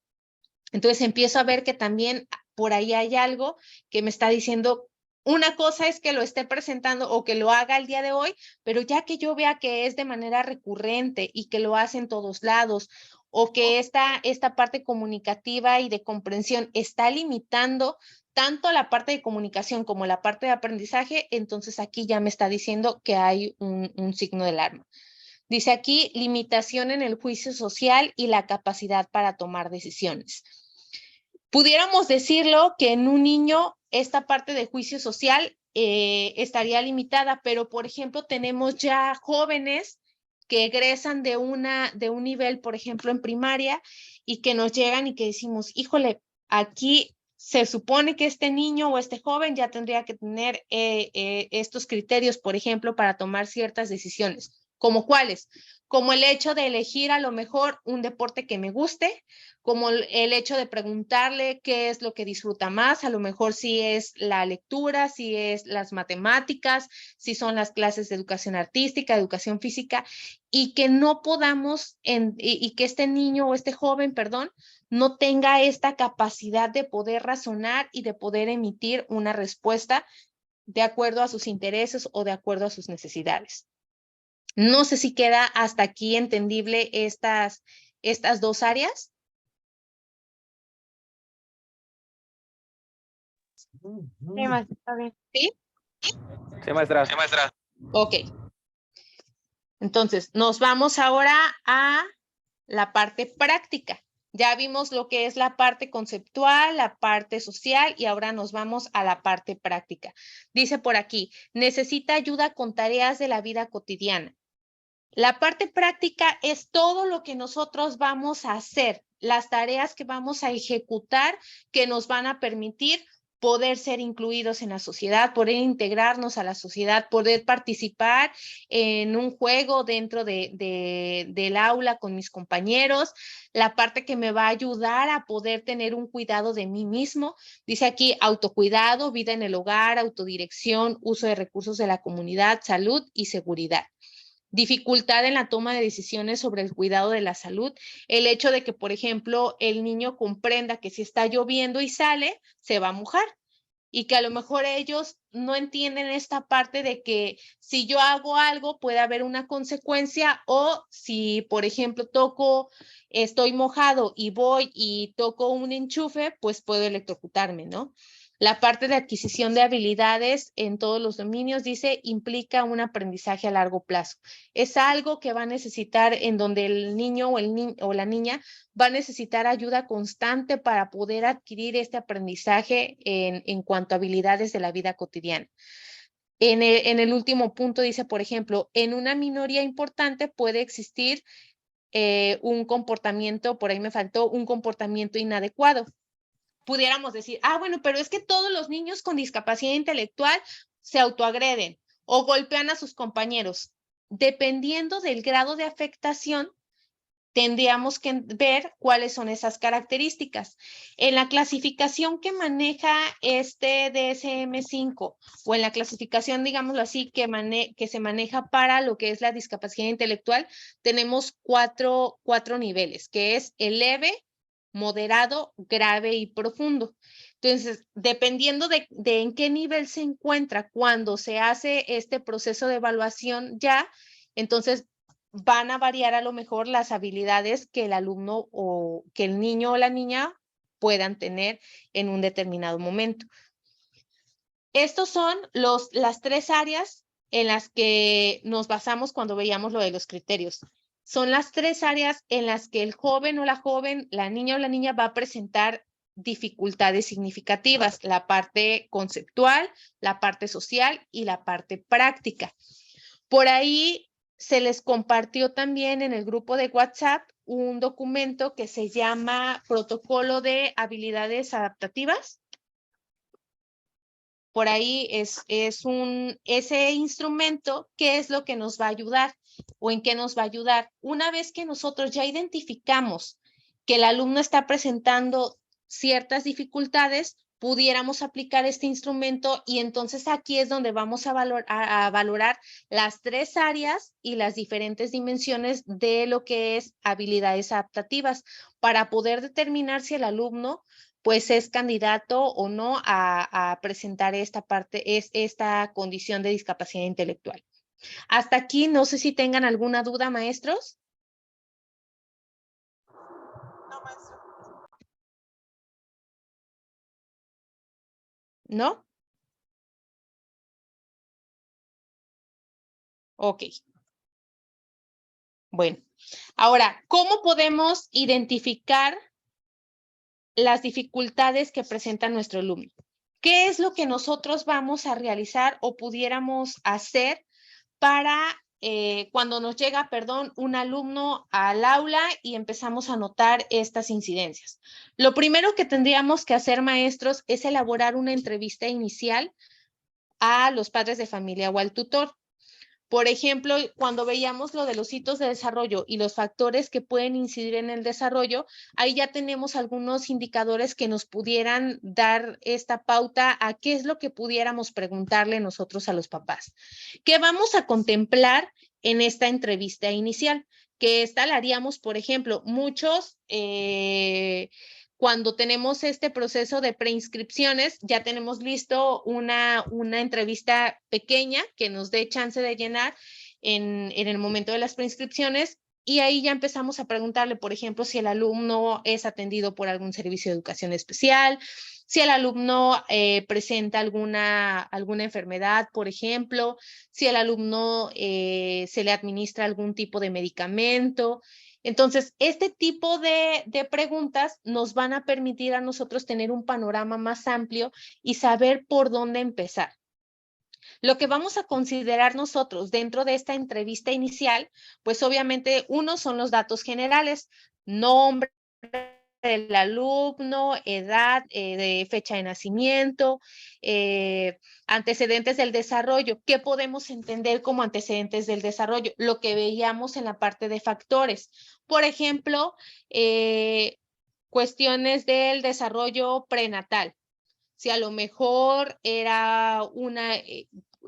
Speaker 2: Entonces empiezo a ver que también por ahí hay algo que me está diciendo, una cosa es que lo esté presentando o que lo haga el día de hoy, pero ya que yo vea que es de manera recurrente y que lo hace en todos lados, o que esta parte comunicativa y de comprensión está limitando tanto la parte de comunicación como la parte de aprendizaje, entonces aquí ya me está diciendo que hay un signo de alarma. Dice aquí, limitación en el juicio social y la capacidad para tomar decisiones. Pudiéramos decirlo que en un niño esta parte de juicio social estaría limitada, pero por ejemplo tenemos ya jóvenes que egresan de un nivel, por ejemplo, en primaria y que nos llegan y que decimos, híjole, aquí se supone que este niño o este joven ya tendría que tener estos criterios, por ejemplo, para tomar ciertas decisiones. ¿Como cuáles? como el hecho de elegir a lo mejor un deporte que me guste, como el hecho de preguntarle qué es lo que disfruta más, a lo mejor si es la lectura, si es las matemáticas, si son las clases de educación artística, educación física, y que no podamos, y que este niño o este joven, perdón, no tenga esta capacidad de poder razonar y de poder emitir una respuesta de acuerdo a sus intereses o de acuerdo a sus necesidades. No sé si queda hasta aquí entendible estas dos áreas.
Speaker 6: Sí, maestra, está bien.
Speaker 2: ¿Sí?
Speaker 8: Sí, maestra.
Speaker 2: Ok. Entonces, nos vamos ahora a la parte práctica. Ya vimos lo que es la parte conceptual, la parte social y ahora nos vamos a la parte práctica. Dice por aquí, necesita ayuda con tareas de la vida cotidiana. La parte práctica es todo lo que nosotros vamos a hacer, las tareas que vamos a ejecutar que nos van a permitir poder ser incluidos en la sociedad, poder integrarnos a la sociedad, poder participar en un juego dentro del aula con mis compañeros, la parte que me va a ayudar a poder tener un cuidado de mí mismo. Dice aquí autocuidado, vida en el hogar, autodirección, uso de recursos de la comunidad, salud y seguridad. Dificultad en la toma de decisiones sobre el cuidado de la salud, el hecho de que, por ejemplo, el niño comprenda que si está lloviendo y sale, se va a mojar y que a lo mejor ellos no entienden esta parte de que si yo hago algo puede haber una consecuencia o si, por ejemplo, estoy mojado y voy y toco un enchufe, pues puedo electrocutarme, ¿no? La parte de adquisición de habilidades en todos los dominios, dice, implica un aprendizaje a largo plazo. Es algo que va a necesitar en donde el niño o la niña va a necesitar ayuda constante para poder adquirir este aprendizaje en cuanto a habilidades de la vida cotidiana. En el último punto dice, por ejemplo, en una minoría importante puede existir un comportamiento, por ahí me faltó, un comportamiento inadecuado. Pudiéramos decir, bueno, pero es que todos los niños con discapacidad intelectual se autoagreden o golpean a sus compañeros. Dependiendo del grado de afectación, tendríamos que ver cuáles son esas características. En la clasificación que maneja este DSM-5 o en la clasificación, digámoslo así, que se maneja para lo que es la discapacidad intelectual, tenemos cuatro niveles, que es el leve, moderado, grave y profundo. Entonces, dependiendo de en qué nivel se encuentra cuando se hace este proceso de evaluación ya, entonces van a variar a lo mejor las habilidades que el alumno o que el niño o la niña puedan tener en un determinado momento. Estos son las tres áreas en las que nos basamos cuando veíamos lo de los criterios. Son las tres áreas en las que el joven o la joven, la niña o la niña va a presentar dificultades significativas, la parte conceptual, la parte social y la parte práctica. Por ahí se les compartió también en el grupo de WhatsApp un documento que se llama Protocolo de Habilidades Adaptativas. Por ahí ese instrumento, ¿qué es lo que nos va a ayudar o en qué nos va a ayudar? Una vez que nosotros ya identificamos que el alumno está presentando ciertas dificultades, pudiéramos aplicar este instrumento y entonces aquí es donde vamos a valorar las tres áreas y las diferentes dimensiones de lo que es habilidades adaptativas para poder determinar si el alumno pues es candidato o no a presentar esta condición de discapacidad intelectual. Hasta aquí, no sé si tengan alguna duda, maestros.
Speaker 5: No, maestro.
Speaker 2: ¿No? Ok. Bueno, ahora, ¿cómo podemos identificar las dificultades que presenta nuestro alumno? ¿Qué es lo que nosotros vamos a realizar o pudiéramos hacer para cuando nos llega, un alumno al aula y empezamos a notar estas incidencias? Lo primero que tendríamos que hacer, maestros, es elaborar una entrevista inicial a los padres de familia o al tutor. Por ejemplo, cuando veíamos lo de los hitos de desarrollo y los factores que pueden incidir en el desarrollo, ahí ya tenemos algunos indicadores que nos pudieran dar esta pauta a qué es lo que pudiéramos preguntarle nosotros a los papás. ¿Qué vamos a contemplar en esta entrevista inicial? Que esta la haríamos, por ejemplo, muchos, cuando tenemos este proceso de preinscripciones, ya tenemos listo una entrevista pequeña que nos dé chance de llenar en el momento de las preinscripciones, y ahí ya empezamos a preguntarle, por ejemplo, si el alumno es atendido por algún servicio de educación especial, si el alumno presenta alguna enfermedad, por ejemplo, si el alumno se le administra algún tipo de medicamento. Entonces, este tipo de preguntas nos van a permitir a nosotros tener un panorama más amplio y saber por dónde empezar. Lo que vamos a considerar nosotros dentro de esta entrevista inicial, pues obviamente uno son los datos generales, nombre del alumno, edad, de fecha de nacimiento, antecedentes del desarrollo. ¿Qué podemos entender como antecedentes del desarrollo? Lo que veíamos en la parte de factores. Por ejemplo, cuestiones del desarrollo prenatal. Si a lo mejor era una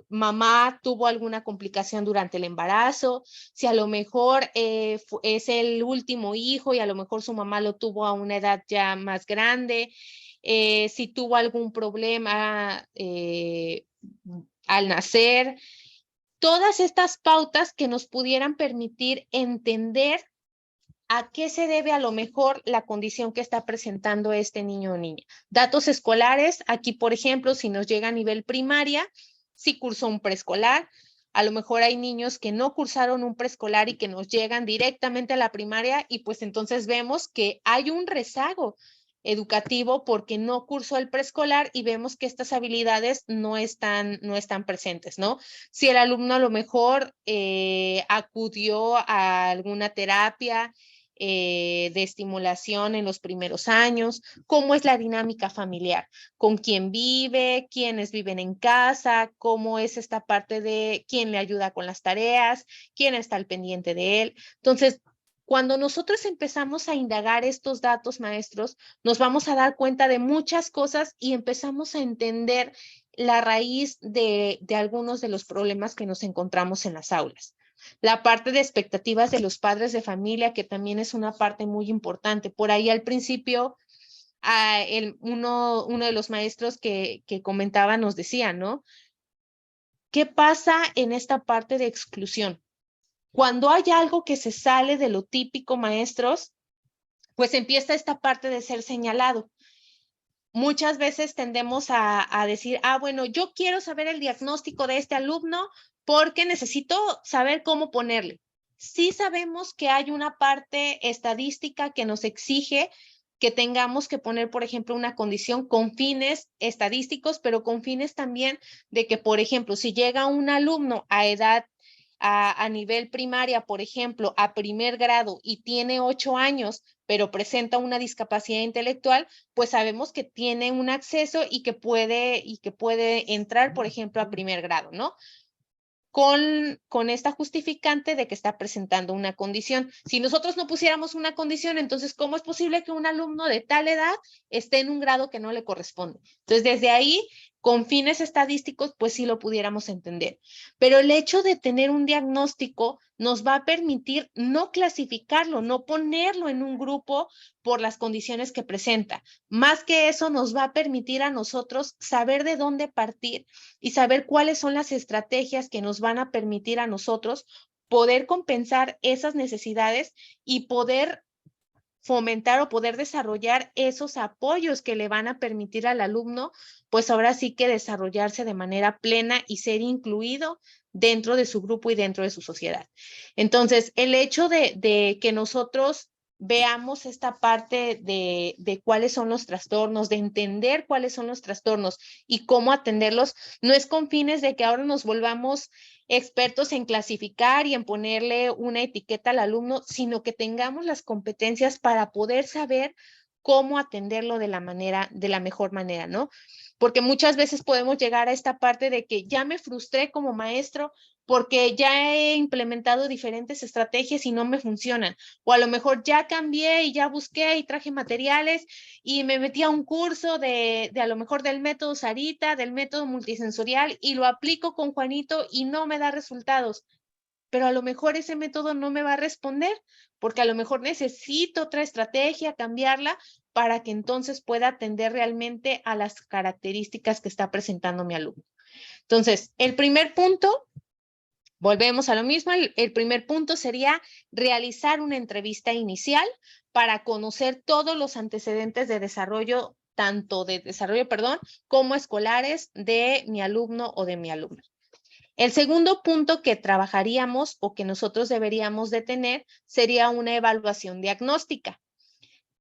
Speaker 2: mamá tuvo alguna complicación durante el embarazo, si a lo mejor es el último hijo y a lo mejor su mamá lo tuvo a una edad ya más grande, si tuvo algún problema al nacer. Todas estas pautas que nos pudieran permitir entender a qué se debe a lo mejor la condición que está presentando este niño o niña. Datos escolares, aquí por ejemplo, si nos llega a nivel primaria, si cursó un preescolar, a lo mejor hay niños que no cursaron un preescolar y que nos llegan directamente a la primaria y pues entonces vemos que hay un rezago educativo porque no cursó el preescolar y vemos que estas habilidades no están presentes, ¿no? Si el alumno a lo mejor acudió a alguna terapia de estimulación en los primeros años, cómo es la dinámica familiar, con quién vive, quiénes viven en casa, cómo es esta parte de quién le ayuda con las tareas, quién está al pendiente de él. Entonces, cuando nosotros empezamos a indagar estos datos, maestros, nos vamos a dar cuenta de muchas cosas y empezamos a entender la raíz de algunos de los problemas que nos encontramos en las aulas. La parte de expectativas de los padres de familia, que también es una parte muy importante. Por ahí al principio, uno de los maestros que comentaba nos decía, ¿no? ¿Qué pasa en esta parte de exclusión? Cuando hay algo que se sale de lo típico, maestros, pues empieza esta parte de ser señalado. Muchas veces tendemos a decir, bueno, yo quiero saber el diagnóstico de este alumno porque necesito saber cómo ponerle. Sí sabemos que hay una parte estadística que nos exige que tengamos que poner, por ejemplo, una condición con fines estadísticos, pero con fines también de que, por ejemplo, si llega un alumno a edad a nivel primaria, por ejemplo, a primer grado y tiene 8 años, pero presenta una discapacidad intelectual, pues sabemos que tiene un acceso y que puede entrar, por ejemplo, a primer grado, ¿no? Con esta justificante de que está presentando una condición. Si nosotros no pusiéramos una condición, entonces, ¿cómo es posible que un alumno de tal edad esté en un grado que no le corresponde? Entonces, desde ahí, con fines estadísticos, pues sí lo pudiéramos entender. Pero el hecho de tener un diagnóstico nos va a permitir no clasificarlo, no ponerlo en un grupo por las condiciones que presenta. Más que eso, nos va a permitir a nosotros saber de dónde partir y saber cuáles son las estrategias que nos van a permitir a nosotros poder compensar esas necesidades y poder fomentar o poder desarrollar esos apoyos que le van a permitir al alumno, pues ahora sí que desarrollarse de manera plena y ser incluido dentro de su grupo y dentro de su sociedad. Entonces, el hecho de que nosotros veamos esta parte de cuáles son los trastornos, de entender cuáles son los trastornos y cómo atenderlos, no es con fines de que ahora nos volvamos expertos en clasificar y en ponerle una etiqueta al alumno, sino que tengamos las competencias para poder saber cómo atenderlo de la mejor manera, ¿no? Porque muchas veces podemos llegar a esta parte de que ya me frustré como maestro porque ya he implementado diferentes estrategias y no me funcionan. O a lo mejor ya cambié y ya busqué y traje materiales y me metí a un curso de a lo mejor del método Sarita, del método multisensorial y lo aplico con Juanito y no me da resultados. Pero a lo mejor ese método no me va a responder porque a lo mejor necesito otra estrategia, cambiarla para que entonces pueda atender realmente a las características que está presentando mi alumno. Entonces, el primer punto, volvemos a lo mismo, el primer punto sería realizar una entrevista inicial para conocer todos los antecedentes de desarrollo, tanto de desarrollo, como escolares de mi alumno o de mi alumna. El segundo punto que trabajaríamos o que nosotros deberíamos de tener sería una evaluación diagnóstica.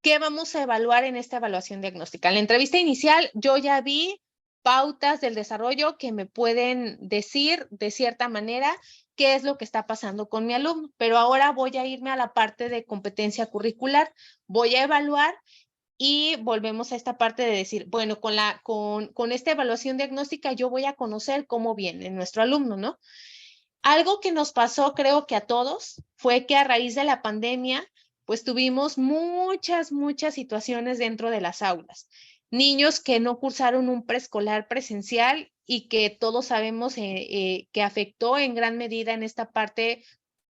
Speaker 2: ¿Qué vamos a evaluar en esta evaluación diagnóstica? En la entrevista inicial yo ya vi pautas del desarrollo que me pueden decir de cierta manera qué es lo que está pasando con mi alumno, pero ahora voy a irme a la parte de competencia curricular. Voy a evaluar y volvemos a esta parte de decir, bueno, con esta evaluación diagnóstica yo voy a conocer cómo viene nuestro alumno, ¿no? Algo que nos pasó, creo que a todos, fue que a raíz de la pandemia, pues tuvimos muchas situaciones dentro de las aulas. Niños que no cursaron un preescolar presencial y que todos sabemos que afectó en gran medida en esta parte,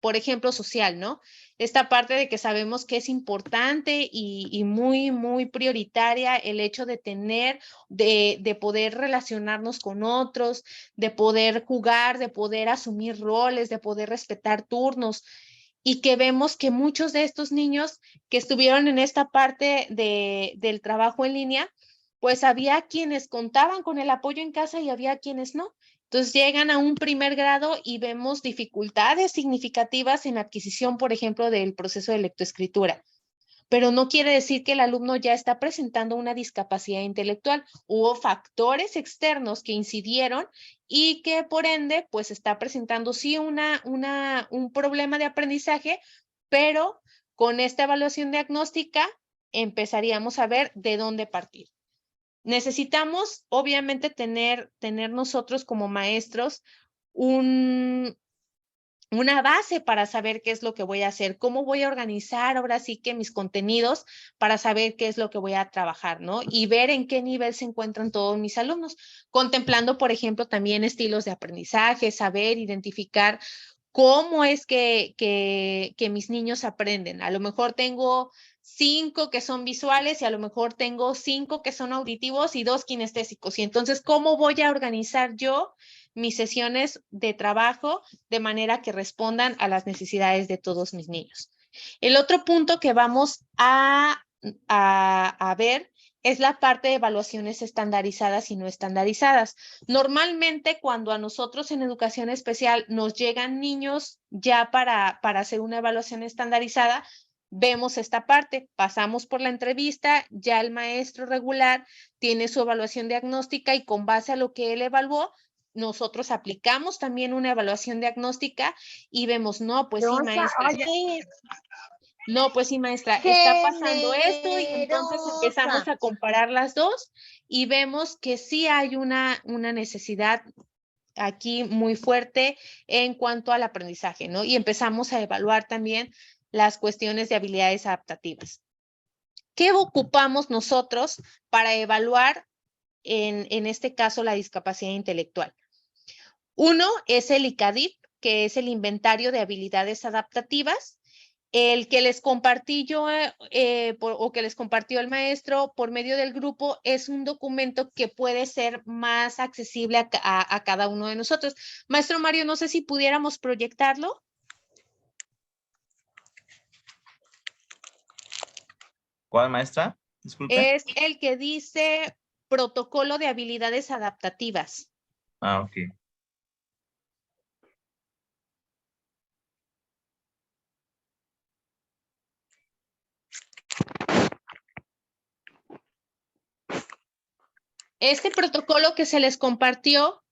Speaker 2: por ejemplo, social, ¿no? Esta parte de que sabemos que es importante y muy prioritaria el hecho de tener, de poder relacionarnos con otros, de poder jugar, de poder asumir roles, de poder respetar turnos, y que vemos que muchos de estos niños que estuvieron en esta parte del trabajo en línea, pues había quienes contaban con el apoyo en casa y había quienes no. Entonces llegan a un primer grado y vemos dificultades significativas en la adquisición, por ejemplo, del proceso de lectoescritura. Pero no quiere decir que el alumno ya está presentando una discapacidad intelectual. Hubo factores externos que incidieron y que por ende, pues está presentando sí un problema de aprendizaje, pero con esta evaluación diagnóstica empezaríamos a ver de dónde partir. Necesitamos, obviamente, tener nosotros como maestros una base para saber qué es lo que voy a hacer, cómo voy a organizar ahora sí que mis contenidos para saber qué es lo que voy a trabajar, ¿no? Y ver en qué nivel se encuentran todos mis alumnos, contemplando, por ejemplo, también estilos de aprendizaje, saber identificar cómo es que mis niños aprenden. A lo mejor tengo 5 que son visuales y a lo mejor tengo 5 que son auditivos y 2 kinestésicos. Y entonces, ¿cómo voy a organizar yo mis sesiones de trabajo de manera que respondan a las necesidades de todos mis niños? El otro punto que vamos a ver es la parte de evaluaciones estandarizadas y no estandarizadas. Normalmente, cuando a nosotros en educación especial nos llegan niños ya para hacer una evaluación estandarizada, vemos esta parte, pasamos por la entrevista, ya el maestro regular tiene su evaluación diagnóstica y con base a lo que él evaluó, nosotros aplicamos también una evaluación diagnóstica y vemos, no, pues sí, maestra. No, pues sí, maestra, está pasando esto y entonces empezamos a comparar las dos y vemos que sí hay una necesidad aquí muy fuerte en cuanto al aprendizaje, ¿no? Y empezamos a evaluar también las cuestiones de habilidades adaptativas. ¿Qué ocupamos nosotros para evaluar en este caso la discapacidad intelectual? Uno es el ICADIP, que es el Inventario de Habilidades Adaptativas. El que les compartí yo o que les compartió el maestro por medio del grupo es un documento que puede ser más accesible a cada uno de nosotros. Maestro Mario, no sé si pudiéramos proyectarlo.
Speaker 3: ¿Cuál, maestra? Disculpe.
Speaker 2: Es el que dice Protocolo de Habilidades Adaptativas.
Speaker 3: Ah, ok.
Speaker 2: Este protocolo que se les compartió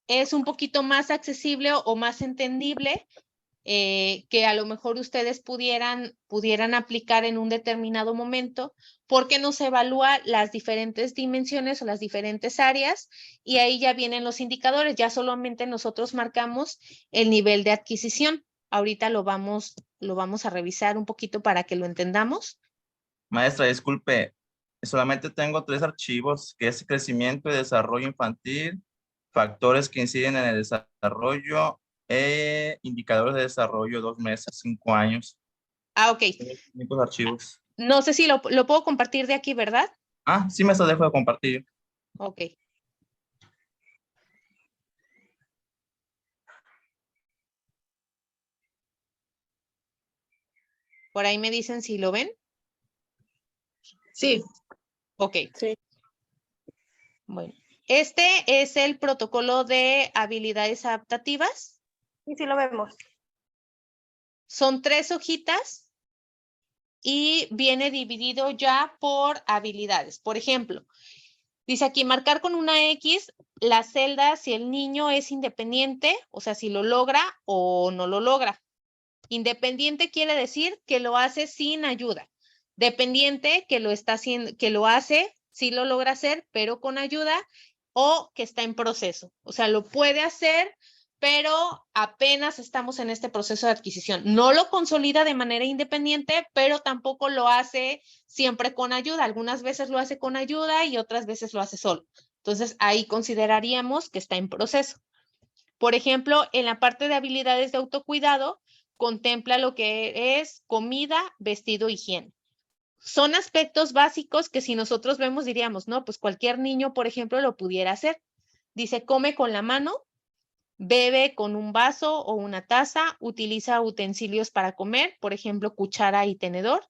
Speaker 2: es un poquito más accesible o más entendible que a lo mejor ustedes pudieran aplicar en un determinado momento, porque nos evalúa las diferentes dimensiones o las diferentes áreas y ahí ya vienen los indicadores, ya solamente nosotros marcamos el nivel de adquisición. Ahorita lo vamos a revisar un poquito para que lo entendamos.
Speaker 3: Maestra, disculpe, solamente tengo 3 archivos, que es crecimiento y desarrollo infantil, factores que inciden en el desarrollo, indicadores de desarrollo 2 meses, 5 años.
Speaker 2: Ah, ok.
Speaker 3: Únicos archivos.
Speaker 2: No sé si lo puedo compartir de aquí, ¿verdad?
Speaker 3: Ah, sí, me dejo de compartir.
Speaker 2: Ok. Por ahí me dicen si lo ven.
Speaker 6: Sí.
Speaker 2: Ok.
Speaker 6: Sí.
Speaker 2: Bueno, este es el protocolo de habilidades adaptativas.
Speaker 6: Y sí lo vemos.
Speaker 2: Son 3 hojitas y viene dividido ya por habilidades. Por ejemplo, dice aquí marcar con una X la celda si el niño es independiente, o sea, si lo logra o no lo logra. Independiente quiere decir que lo hace sin ayuda. Dependiente que lo está haciendo, que lo hace, sí lo logra hacer, pero con ayuda, o que está en proceso. O sea, lo puede hacer, pero apenas estamos en este proceso de adquisición. No lo consolida de manera independiente, pero tampoco lo hace siempre con ayuda. Algunas veces lo hace con ayuda y otras veces lo hace solo. Entonces, ahí consideraríamos que está en proceso. Por ejemplo, en la parte de habilidades de autocuidado, contempla lo que es comida, vestido, higiene. Son aspectos básicos que si nosotros vemos diríamos, no, pues cualquier niño, por ejemplo, lo pudiera hacer. Dice, come con la mano, bebe con un vaso o una taza, utiliza utensilios para comer, por ejemplo, cuchara y tenedor,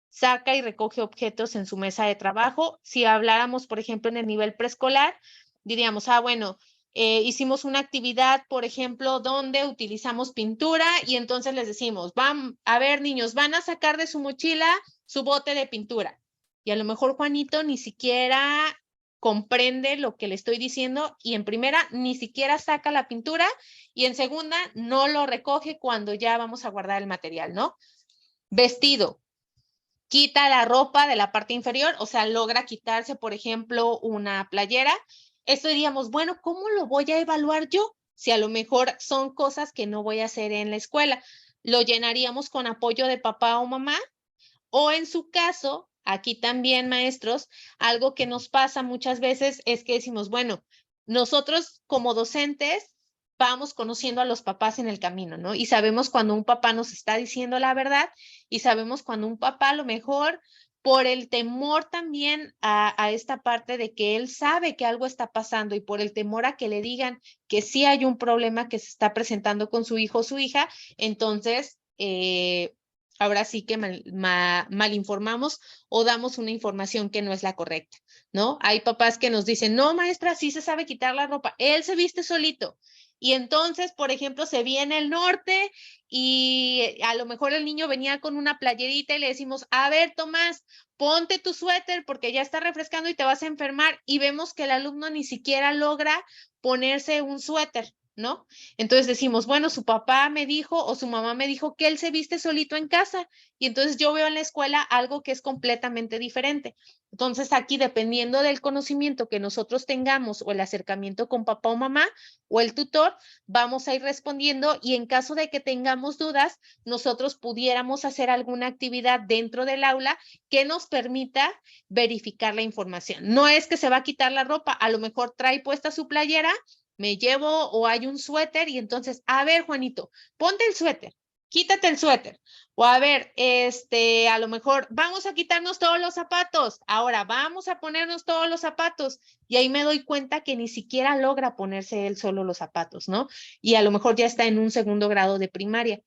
Speaker 2: saca y recoge objetos en su mesa de trabajo. Si habláramos, por ejemplo, en el nivel preescolar, diríamos, bueno, hicimos una actividad, por ejemplo, donde utilizamos pintura y entonces les decimos, van a ver, niños, van a sacar de su mochila su bote de pintura. Y a lo mejor Juanito ni siquiera comprende lo que le estoy diciendo y en primera ni siquiera saca la pintura y en segunda no lo recoge cuando ya vamos a guardar el material, ¿no? Vestido. Quita la ropa de la parte inferior, o sea, logra quitarse, por ejemplo, una playera. Esto diríamos, bueno, ¿cómo lo voy a evaluar yo? Si a lo mejor son cosas que no voy a hacer en la escuela. Lo llenaríamos con apoyo de papá o mamá, o en su caso, aquí también, maestros, algo que nos pasa muchas veces es que decimos, bueno, nosotros como docentes vamos conociendo a los papás en el camino, ¿no? Y sabemos cuando un papá nos está diciendo la verdad y sabemos cuando un papá a lo mejor por el temor también a esta parte de que él sabe que algo está pasando y por el temor a que le digan que sí hay un problema que se está presentando con su hijo o su hija, entonces ahora sí que mal informamos o damos una información que no es la correcta, ¿no? Hay papás que nos dicen, no, maestra, sí se sabe quitar la ropa, él se viste solito. Y entonces, por ejemplo, se viene el norte y a lo mejor el niño venía con una playerita y le decimos, a ver, Tomás, ponte tu suéter porque ya está refrescando y te vas a enfermar. Y vemos que el alumno ni siquiera logra ponerse un suéter, ¿no? Entonces decimos, bueno, su papá me dijo o su mamá me dijo que él se viste solito en casa y entonces yo veo en la escuela algo que es completamente diferente. Entonces aquí, dependiendo del conocimiento que nosotros tengamos o el acercamiento con papá o mamá o el tutor, vamos a ir respondiendo y en caso de que tengamos dudas, nosotros pudiéramos hacer alguna actividad dentro del aula que nos permita verificar la información. No es que se va a quitar la ropa, a lo mejor trae puesta su playera, me llevo o hay un suéter y entonces, a ver, Juanito, ponte el suéter, quítate el suéter. O a ver, a lo mejor vamos a quitarnos todos los zapatos. Ahora vamos a ponernos todos los zapatos. Y ahí me doy cuenta que ni siquiera logra ponerse él solo los zapatos, ¿no? Y a lo mejor ya está en un segundo grado de primaria.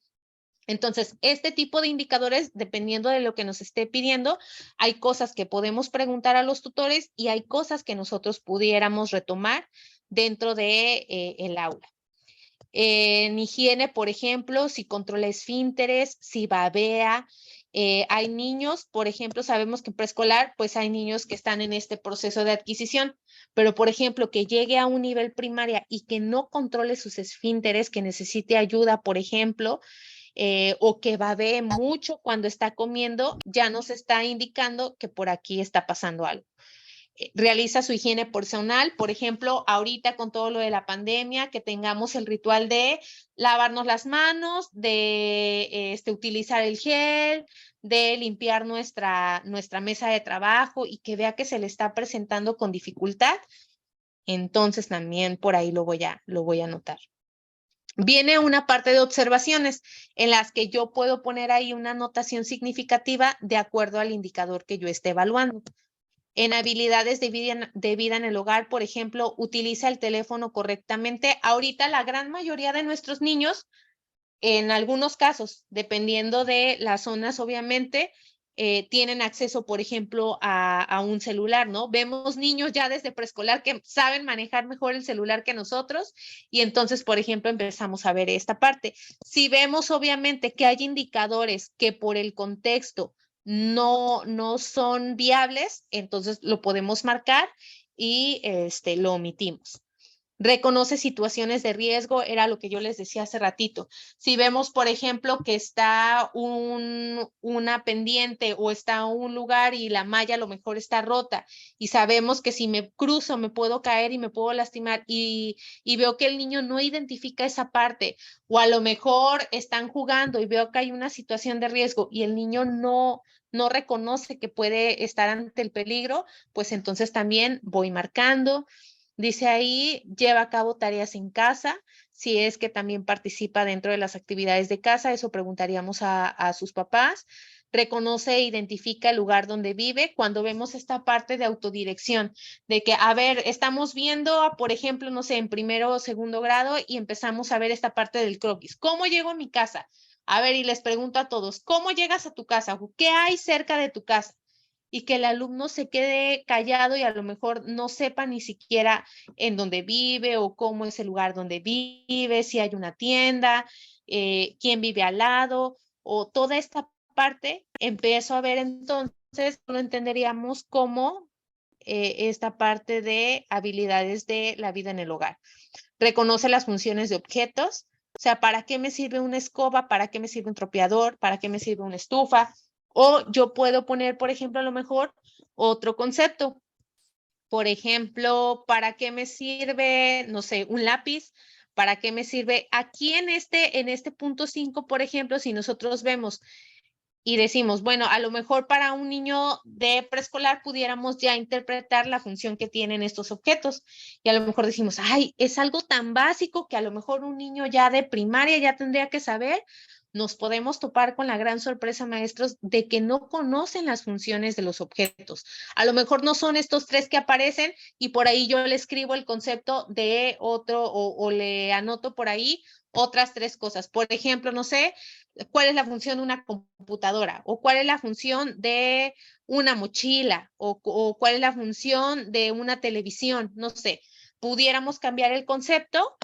Speaker 2: Entonces, este tipo de indicadores, dependiendo de lo que nos esté pidiendo, hay cosas que podemos preguntar a los tutores y hay cosas que nosotros pudiéramos retomar dentro de el aula. En higiene, por ejemplo, si controla esfínteres, si babea. Hay niños, por ejemplo, sabemos que en preescolar, pues hay niños que están en este proceso de adquisición, pero por ejemplo, que llegue a un nivel primaria y que no controle sus esfínteres, que necesite ayuda, por ejemplo, o que babee mucho cuando está comiendo, ya nos está indicando que por aquí está pasando algo. Realiza su higiene personal, por ejemplo, ahorita con todo lo de la pandemia, que tengamos el ritual de lavarnos las manos, de utilizar el gel, de limpiar nuestra mesa de trabajo y que vea que se le está presentando con dificultad, entonces también por ahí lo voy a anotar. Viene una parte de observaciones en las que yo puedo poner ahí una anotación significativa de acuerdo al indicador que yo esté evaluando. En habilidades de vida en el hogar, por ejemplo, utiliza el teléfono correctamente. Ahorita la gran mayoría de nuestros niños, en algunos casos, dependiendo de las zonas, obviamente, tienen acceso, por ejemplo, a un celular, ¿no? Vemos niños ya desde preescolar que saben manejar mejor el celular que nosotros y entonces, por ejemplo, empezamos a ver esta parte. Si vemos, obviamente, que hay indicadores que por el contexto no son viables, entonces lo podemos marcar y lo omitimos. Reconoce situaciones de riesgo, era lo que yo les decía hace ratito. Si vemos, por ejemplo, que está una pendiente o está un lugar y la malla a lo mejor está rota y sabemos que si me cruzo me puedo caer y me puedo lastimar y veo que el niño no identifica esa parte o a lo mejor están jugando y veo que hay una situación de riesgo y el niño no reconoce que puede estar ante el peligro, pues entonces también voy marcando. Dice ahí, lleva a cabo tareas en casa, si es que también participa dentro de las actividades de casa, eso preguntaríamos a sus papás. Reconoce e identifica el lugar donde vive. Cuando vemos esta parte de autodirección, de que, a ver, estamos viendo, por ejemplo, no sé, en primero o segundo grado y empezamos a ver esta parte del croquis. ¿Cómo llego a mi casa? A ver, y les pregunto a todos, ¿cómo llegas a tu casa? ¿Qué hay cerca de tu casa? Y que el alumno se quede callado y a lo mejor no sepa ni siquiera en dónde vive o cómo es el lugar donde vive, si hay una tienda, quién vive al lado o toda esta parte, empiezo a ver entonces, lo entenderíamos como esta parte de habilidades de la vida en el hogar. Reconoce las funciones de objetos, o sea, ¿para qué me sirve una escoba? ¿Para qué me sirve un tropeador? ¿Para qué me sirve una estufa? O yo puedo poner, por ejemplo, a lo mejor otro concepto. Por ejemplo, ¿para qué me sirve, no sé, un lápiz? ¿Para qué me sirve? Aquí en este punto 5, por ejemplo, si nosotros vemos y decimos, bueno, a lo mejor para un niño de preescolar pudiéramos ya interpretar la función que tienen estos objetos. Y a lo mejor decimos, ay, es algo tan básico que a lo mejor un niño ya de primaria ya tendría que saber. Nos podemos topar con la gran sorpresa, maestros, de que no conocen las funciones de los objetos. A lo mejor no son estos 3 que aparecen y por ahí yo le escribo el concepto de otro o le anoto por ahí otras 3 cosas. Por ejemplo, no sé, ¿cuál es la función de una computadora? ¿O cuál es la función de una mochila? ¿O cuál es la función de una televisión? No sé, pudiéramos cambiar el concepto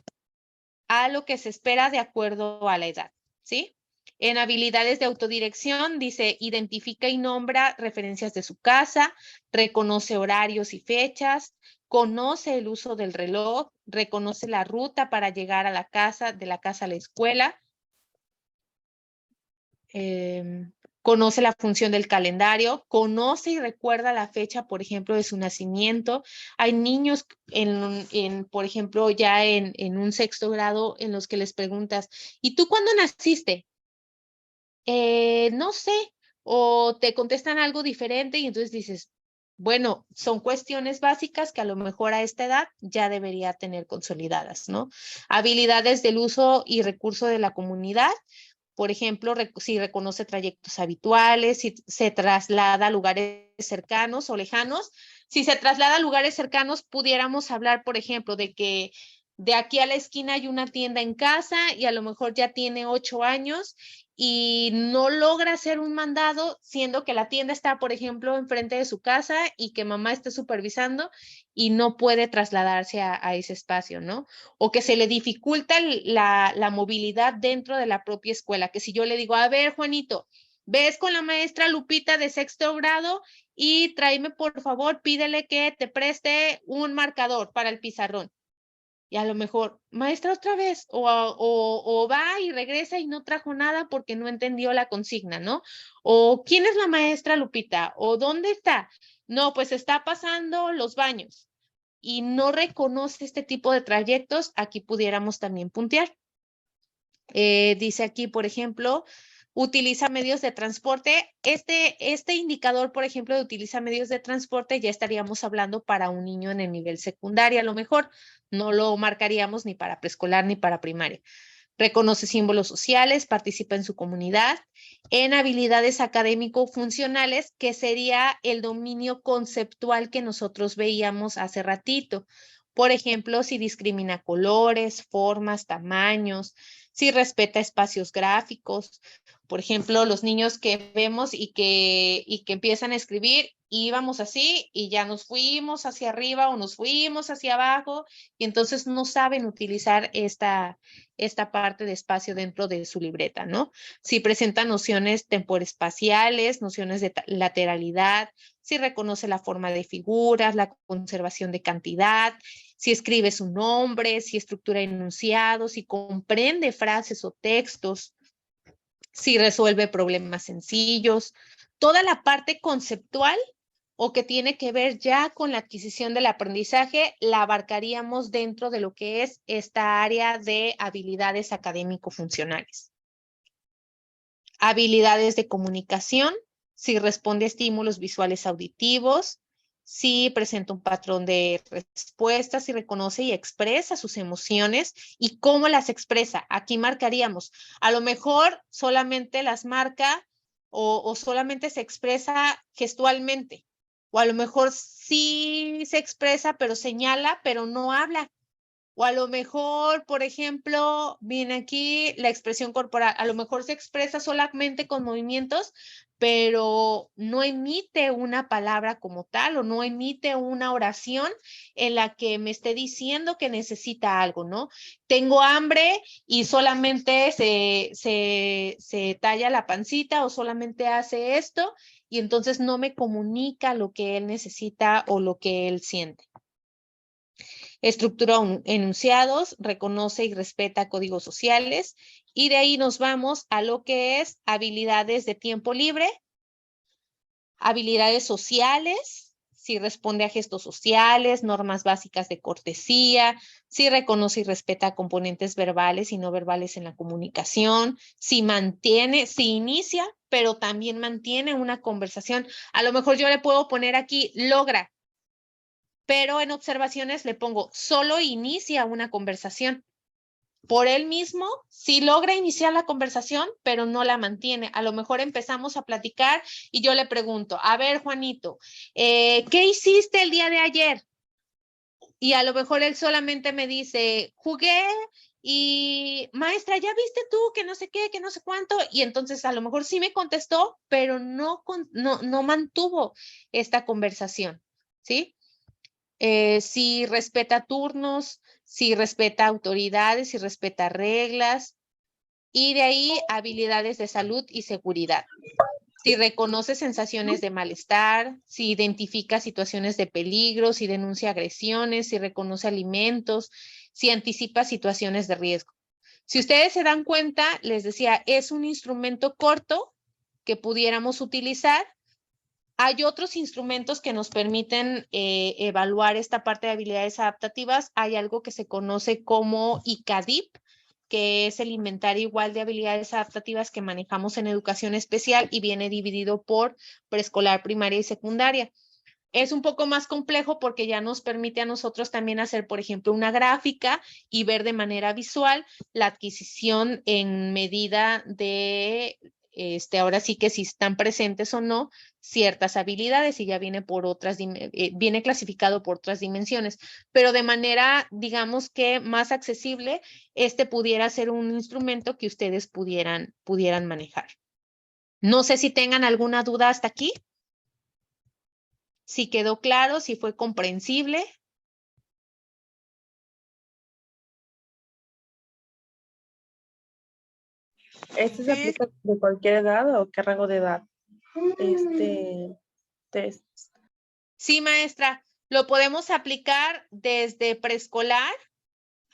Speaker 2: a lo que se espera de acuerdo a la edad, ¿sí? En habilidades de autodirección dice, identifica y nombra referencias de su casa, reconoce horarios y fechas, conoce el uso del reloj, reconoce la ruta para llegar a la casa, de la casa a la escuela, conoce la función del calendario, conoce y recuerda la fecha, por ejemplo, de su nacimiento. Hay niños, por ejemplo, ya en un 6º grado, en los que les preguntas, ¿y tú cuándo naciste? No sé, o te contestan algo diferente y entonces dices, bueno, son cuestiones básicas que a lo mejor a esta edad ya debería tener consolidadas, ¿no? Habilidades del uso y recurso de la comunidad. Por ejemplo, si reconoce trayectos habituales, si se traslada a lugares cercanos o lejanos. Si se traslada a lugares cercanos, pudiéramos hablar, por ejemplo, de que de aquí a la esquina hay una tienda en casa y a lo mejor ya tiene 8 años y no logra hacer un mandado, siendo que la tienda está, por ejemplo, enfrente de su casa y que mamá esté supervisando y no puede trasladarse a ese espacio, ¿no? O que se le dificulta la movilidad dentro de la propia escuela, que si yo le digo, a ver, Juanito, ves con la maestra Lupita de 6º grado y tráeme, por favor, pídele que te preste un marcador para el pizarrón. Y a lo mejor, maestra, otra vez, o va y regresa y no trajo nada porque no entendió la consigna, ¿no? O ¿quién es la maestra Lupita? O ¿dónde está? No, pues está pasando los baños y no reconoce este tipo de trayectos, aquí pudiéramos también puntear. Dice aquí, por ejemplo, utiliza medios de transporte. Este indicador, por ejemplo, de utiliza medios de transporte, ya estaríamos hablando para un niño en el nivel secundario, a lo mejor no lo marcaríamos ni para preescolar ni para primaria. Reconoce símbolos sociales, participa en su comunidad, en habilidades académico-funcionales, que sería el dominio conceptual que nosotros veíamos hace ratito. Por ejemplo, si discrimina colores, formas, tamaños, si respeta espacios gráficos. Por ejemplo, los niños que vemos y que empiezan a escribir, íbamos así y ya nos fuimos hacia arriba o nos fuimos hacia abajo y entonces no saben utilizar esta parte de espacio dentro de su libreta, ¿no? Si presenta nociones temporespaciales, nociones de lateralidad, si reconoce la forma de figuras, la conservación de cantidad, si escribe su nombre, si estructura enunciados, si comprende frases o textos, si resuelve problemas sencillos, toda la parte conceptual o que tiene que ver ya con la adquisición del aprendizaje, la abarcaríamos dentro de lo que es esta área de habilidades académico-funcionales. Habilidades de comunicación, si responde a estímulos visuales auditivos, si presenta un patrón de respuestas, si reconoce y expresa sus emociones y cómo las expresa. Aquí marcaríamos, a lo mejor solamente las marca o solamente se expresa gestualmente, o a lo mejor sí se expresa, pero señala, pero no habla. O a lo mejor, por ejemplo, viene aquí la expresión corporal. A lo mejor se expresa solamente con movimientos, pero no emite una palabra como tal o no emite una oración en la que me esté diciendo que necesita algo, ¿no? Tengo hambre y solamente se talla la pancita o solamente hace esto y entonces no me comunica lo que él necesita o lo que él siente. Estructura enunciados, reconoce y respeta códigos sociales y de ahí nos vamos a lo que es habilidades de tiempo libre, habilidades sociales, si responde a gestos sociales, normas básicas de cortesía, si reconoce y respeta componentes verbales y no verbales en la comunicación, si inicia, pero también mantiene una conversación. A lo mejor yo le puedo poner aquí, logra, pero en observaciones le pongo, solo inicia una conversación. Por él mismo, sí logra iniciar la conversación, pero no la mantiene. A lo mejor empezamos a platicar y yo le pregunto, a ver, Juanito, ¿qué hiciste el día de ayer? Y a lo mejor él solamente me dice, jugué y maestra, ¿ya viste tú que no sé qué, que no sé cuánto? Y entonces a lo mejor sí me contestó, pero no mantuvo esta conversación, ¿sí? Si respeta turnos, si respeta autoridades, si respeta reglas, y de ahí habilidades de salud y seguridad. Si reconoce sensaciones de malestar, si identifica situaciones de peligro, si denuncia agresiones, si reconoce alimentos, si anticipa situaciones de riesgo. Si ustedes se dan cuenta, les decía, es un instrumento corto que pudiéramos utilizar. Hay otros instrumentos que nos permiten evaluar esta parte de habilidades adaptativas. Hay algo que se conoce como ICADIP, que es el inventario igual de habilidades adaptativas que manejamos en educación especial y viene dividido por preescolar, primaria y secundaria. Es un poco más complejo porque ya nos permite a nosotros también hacer, por ejemplo, una gráfica y ver de manera visual la adquisición en medida de, ahora sí que si están presentes o no ciertas habilidades y ya viene por otras, viene clasificado por otras dimensiones, pero de manera, digamos que más accesible, pudiera ser un instrumento que ustedes pudieran manejar. No sé si tengan alguna duda hasta aquí. Si quedó claro, si fue comprensible.
Speaker 6: ¿Este se aplica de cualquier edad o qué rango de edad? Test.
Speaker 2: Sí, maestra, lo podemos aplicar desde preescolar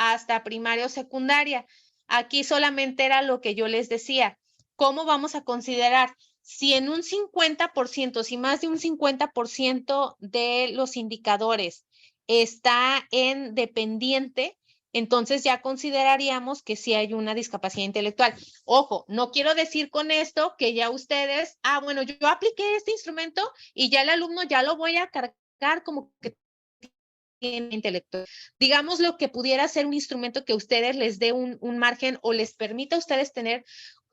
Speaker 2: hasta primaria o secundaria. Aquí solamente era lo que yo les decía. ¿Cómo vamos a considerar? Si en un 50%, si más de un 50% de los indicadores está en dependiente, entonces ya consideraríamos que sí hay una discapacidad intelectual. Ojo, no quiero decir con esto que ya ustedes, bueno, yo apliqué este instrumento y ya el alumno ya lo voy a cargar como que tiene intelectual. Digamos lo que pudiera ser un instrumento que ustedes les dé un margen o les permita a ustedes tener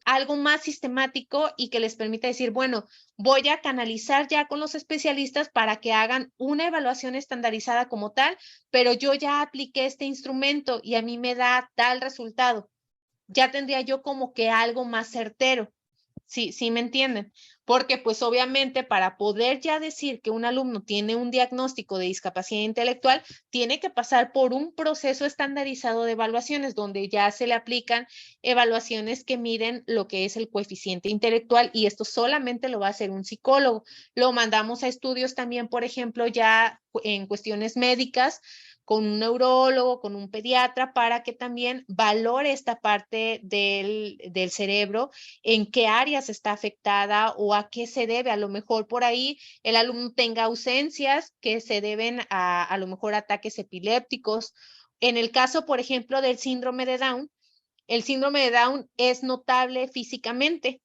Speaker 2: algo más sistemático y que les permita decir, bueno, voy a canalizar ya con los especialistas para que hagan una evaluación estandarizada como tal, pero yo ya apliqué este instrumento y a mí me da tal resultado. Ya tendría yo como que algo más certero. Sí me entienden, porque pues obviamente para poder ya decir que un alumno tiene un diagnóstico de discapacidad intelectual, tiene que pasar por un proceso estandarizado de evaluaciones donde ya se le aplican evaluaciones que miden lo que es el coeficiente intelectual y esto solamente lo va a hacer un psicólogo. Lo mandamos a estudios también, por ejemplo, ya en cuestiones médicas, con un neurólogo, con un pediatra, para que también valore esta parte del cerebro, en qué áreas está afectada o a qué se debe. A lo mejor por ahí el alumno tenga ausencias que se deben a lo mejor ataques epilépticos. En el caso, por ejemplo, del síndrome de Down, el síndrome de Down es notable físicamente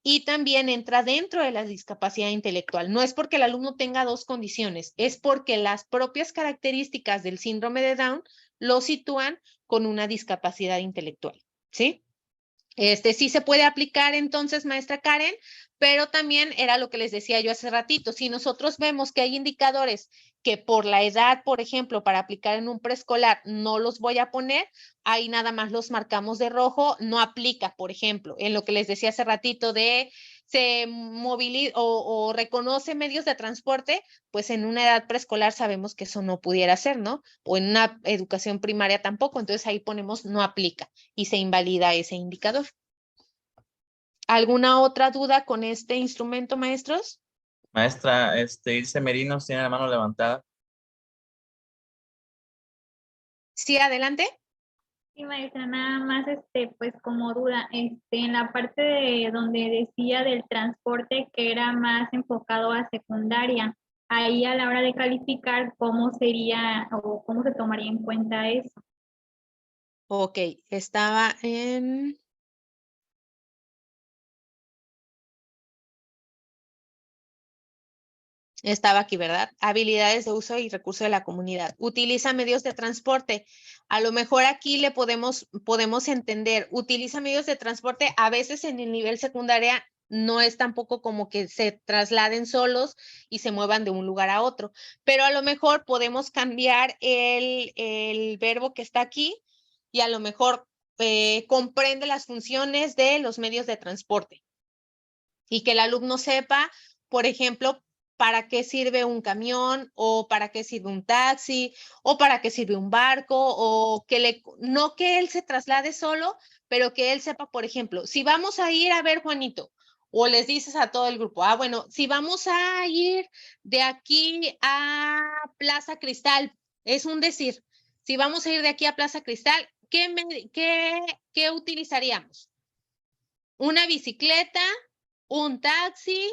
Speaker 2: y también entra dentro de la discapacidad intelectual. No es porque el alumno tenga dos condiciones, es porque las propias características del síndrome de Down lo sitúan con una discapacidad intelectual, ¿sí? Sí se puede aplicar entonces, maestra Karen, pero también era lo que les decía yo hace ratito. Si nosotros vemos que hay indicadores que por la edad, por ejemplo, para aplicar en un preescolar no los voy a poner, ahí nada más los marcamos de rojo, no aplica, por ejemplo, en lo que les decía hace ratito de se moviliza o reconoce medios de transporte, pues en una edad preescolar sabemos que eso no pudiera ser, ¿no? O en una educación primaria tampoco, entonces ahí ponemos no aplica y se invalida ese indicador. ¿Alguna otra duda con este instrumento, maestros?
Speaker 3: Maestra, Ilse Merinos tiene la mano levantada.
Speaker 2: Sí, adelante.
Speaker 9: Sí, maestra, nada más, pues como duda, en la parte de donde decía del transporte que era más enfocado a secundaria, ahí a la hora de calificar, ¿cómo sería o cómo se tomaría en cuenta eso?
Speaker 2: Ok, estaba en... Estaba aquí, ¿verdad? Habilidades de uso y recurso de la comunidad. Utiliza medios de transporte. A lo mejor aquí le podemos entender. Utiliza medios de transporte. A veces en el nivel secundaria no es tampoco como que se trasladen solos y se muevan de un lugar a otro. Pero a lo mejor podemos cambiar el verbo que está aquí y a lo mejor comprende las funciones de los medios de transporte. Y que el alumno sepa, por ejemplo, para qué sirve un camión o para qué sirve un taxi o para qué sirve un barco o no que él se traslade solo, pero que él sepa, por ejemplo, si vamos a ir a ver Juanito o les dices a todo el grupo, bueno, si vamos a ir de aquí a Plaza Cristal, es un decir, si vamos a ir de aquí a Plaza Cristal, ¿qué utilizaríamos? Una bicicleta, un taxi,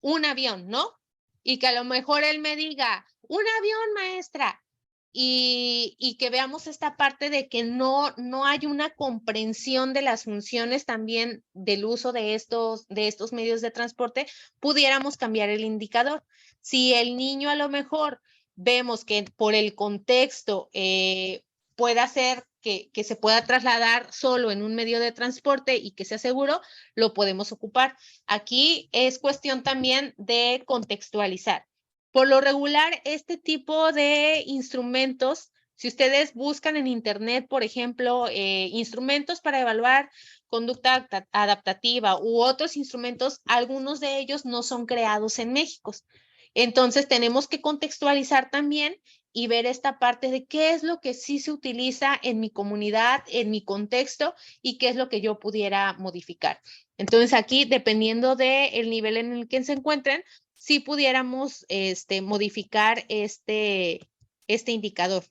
Speaker 2: un avión, ¿no? Y que a lo mejor él me diga, un avión, maestra, y que veamos esta parte de que no hay una comprensión de las funciones también del uso de estos medios de transporte, pudiéramos cambiar el indicador. Si el niño a lo mejor vemos que por el contexto puede hacer que se pueda trasladar solo en un medio de transporte y que sea seguro, lo podemos ocupar. Aquí es cuestión también de contextualizar. Por lo regular, este tipo de instrumentos, si ustedes buscan en internet, por ejemplo, instrumentos para evaluar conducta adaptativa u otros instrumentos, algunos de ellos no son creados en México. Entonces, tenemos que contextualizar también y ver esta parte de qué es lo que sí se utiliza en mi comunidad, en mi contexto y qué es lo que yo pudiera modificar. Entonces, aquí, dependiendo del nivel en el que se encuentren, sí pudiéramos modificar este indicador.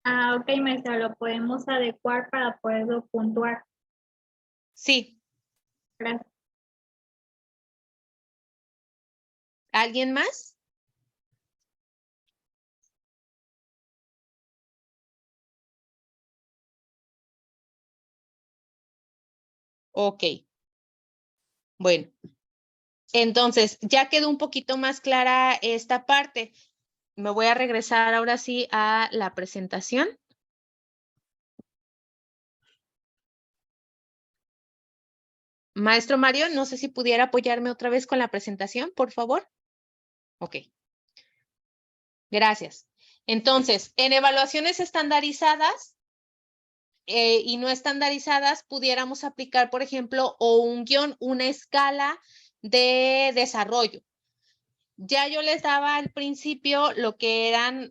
Speaker 9: Ah, ok, maestra, lo podemos adecuar para poderlo puntuar.
Speaker 2: Sí.
Speaker 9: Gracias.
Speaker 2: ¿Alguien más? Ok. Bueno, entonces ya quedó un poquito más clara esta parte. Me voy a regresar ahora sí a la presentación. Maestro Mario, no sé si pudiera apoyarme otra vez con la presentación, por favor. Ok. Gracias. Entonces, en evaluaciones estandarizadas y no estandarizadas, pudiéramos aplicar, por ejemplo, o un guión, una escala de desarrollo. Ya yo les daba al principio lo que eran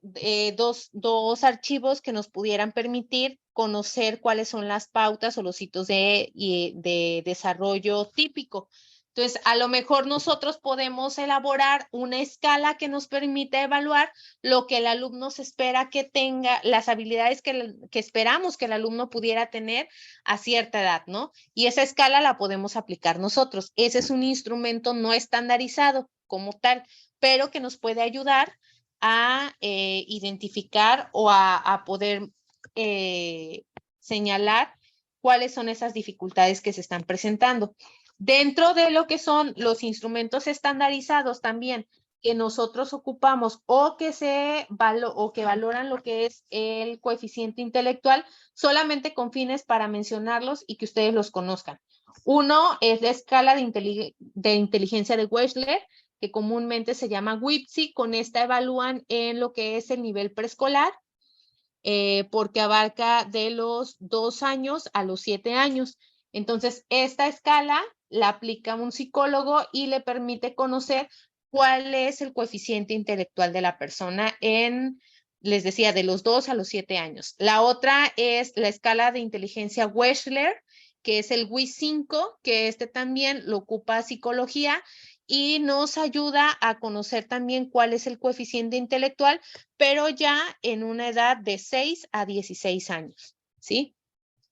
Speaker 2: dos archivos que nos pudieran permitir conocer cuáles son las pautas o los hitos de desarrollo típico. Entonces, a lo mejor nosotros podemos elaborar una escala que nos permita evaluar lo que el alumno se espera que tenga, las habilidades que esperamos que el alumno pudiera tener a cierta edad, ¿no? Y esa escala la podemos aplicar nosotros. Ese es un instrumento no estandarizado como tal, pero que nos puede ayudar a identificar o a poder señalar cuáles son esas dificultades que se están presentando. Dentro de lo que son los instrumentos estandarizados también que nosotros ocupamos o que valoran lo que es el coeficiente intelectual, solamente con fines para mencionarlos y que ustedes los conozcan. Uno es la escala de inteligencia de Wechsler, que comúnmente se llama WIPSI. Con esta evalúan en lo que es el nivel preescolar, porque abarca de los 2 años a los 7 años. Entonces, esta escala la aplica un psicólogo y le permite conocer cuál es el coeficiente intelectual de la persona les decía, de los 2 a los 7 años. La otra es la escala de inteligencia Wechsler, que es el WIS-5, que este también lo ocupa psicología y nos ayuda a conocer también cuál es el coeficiente intelectual, pero ya en una edad de 6 a 16 años, ¿sí?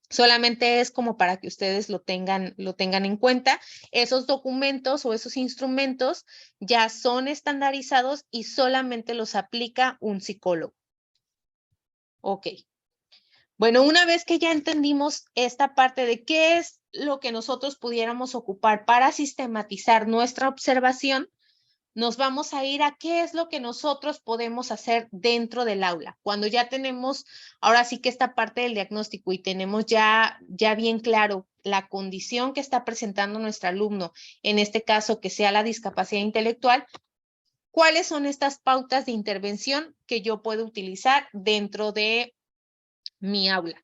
Speaker 2: Solamente es como para que ustedes lo tengan en cuenta. Esos documentos o esos instrumentos ya son estandarizados y solamente los aplica un psicólogo. Ok. Bueno, una vez que ya entendimos esta parte de qué es lo que nosotros pudiéramos ocupar para sistematizar nuestra observación, nos vamos a ir a qué es lo que nosotros podemos hacer dentro del aula. Cuando ya tenemos, ahora sí que esta parte del diagnóstico y tenemos ya bien claro la condición que está presentando nuestro alumno, en este caso que sea la discapacidad intelectual, ¿cuáles son estas pautas de intervención que yo puedo utilizar dentro de mi aula?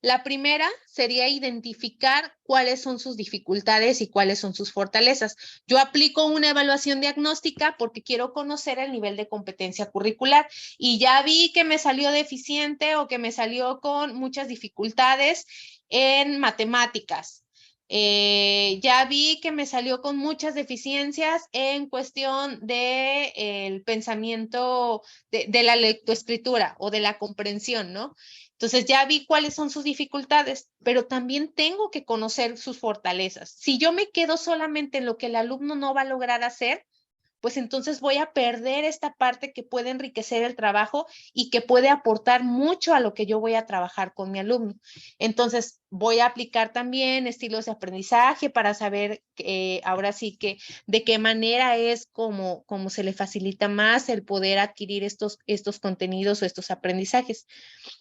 Speaker 2: La primera sería identificar cuáles son sus dificultades y cuáles son sus fortalezas. Yo aplico una evaluación diagnóstica porque quiero conocer el nivel de competencia curricular y ya vi que me salió deficiente o que me salió con muchas dificultades en matemáticas. Ya vi que me salió con muchas deficiencias en cuestión de el pensamiento de la lectoescritura o de la comprensión, ¿no? Entonces ya vi cuáles son sus dificultades, pero también tengo que conocer sus fortalezas. Si yo me quedo solamente en lo que el alumno no va a lograr hacer, pues entonces voy a perder esta parte que puede enriquecer el trabajo y que puede aportar mucho a lo que yo voy a trabajar con mi alumno. Entonces voy a aplicar también estilos de aprendizaje para saber ahora sí que de qué manera es como se le facilita más el poder adquirir estos contenidos o estos aprendizajes.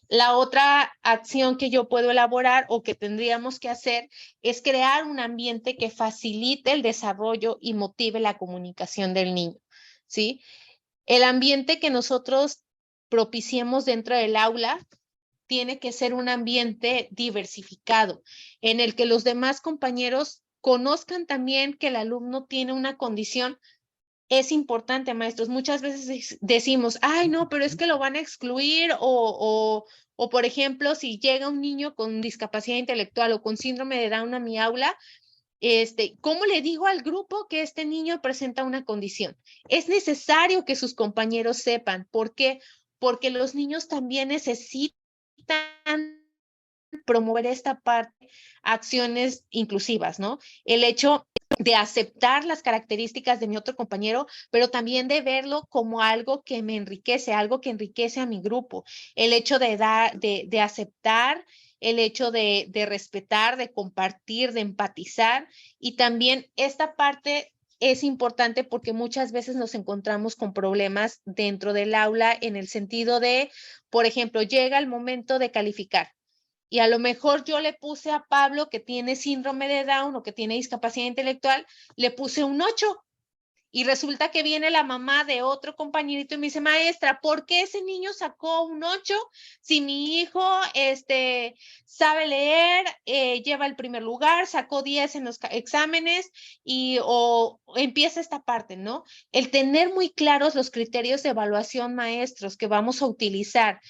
Speaker 2: La otra acción que yo puedo elaborar o que tendríamos que hacer es crear un ambiente que facilite el desarrollo y motive la comunicación del niño, ¿sí? El ambiente que nosotros propiciemos dentro del aula tiene que ser un ambiente diversificado, en el que los demás compañeros conozcan también que el alumno tiene una condición. Es importante, maestros. Muchas veces decimos, ay, no, pero es que lo van a excluir o por ejemplo, si llega un niño con discapacidad intelectual o con síndrome de Down a mi aula, ¿cómo le digo al grupo que este niño presenta una condición? Es necesario que sus compañeros sepan. ¿Por qué? porque los niños también necesitan promover esta parte, acciones inclusivas, ¿no? El hecho de aceptar las características de mi otro compañero, pero también de verlo como algo que me enriquece, algo que enriquece a mi grupo. El hecho de aceptar, el hecho de respetar, de compartir, de empatizar, y también esta parte es importante porque muchas veces nos encontramos con problemas dentro del aula en el sentido de, por ejemplo, llega el momento de calificar. Y a lo mejor yo le puse a Pablo, que tiene síndrome de Down o que tiene discapacidad intelectual, le puse un 8. Y resulta que viene la mamá de otro compañerito y me dice, maestra, ¿por qué ese niño sacó un 8 si mi hijo sabe leer, lleva el primer lugar, sacó 10 en los exámenes o empieza esta parte, ¿no? El tener muy claros los criterios de evaluación maestros que vamos a utilizar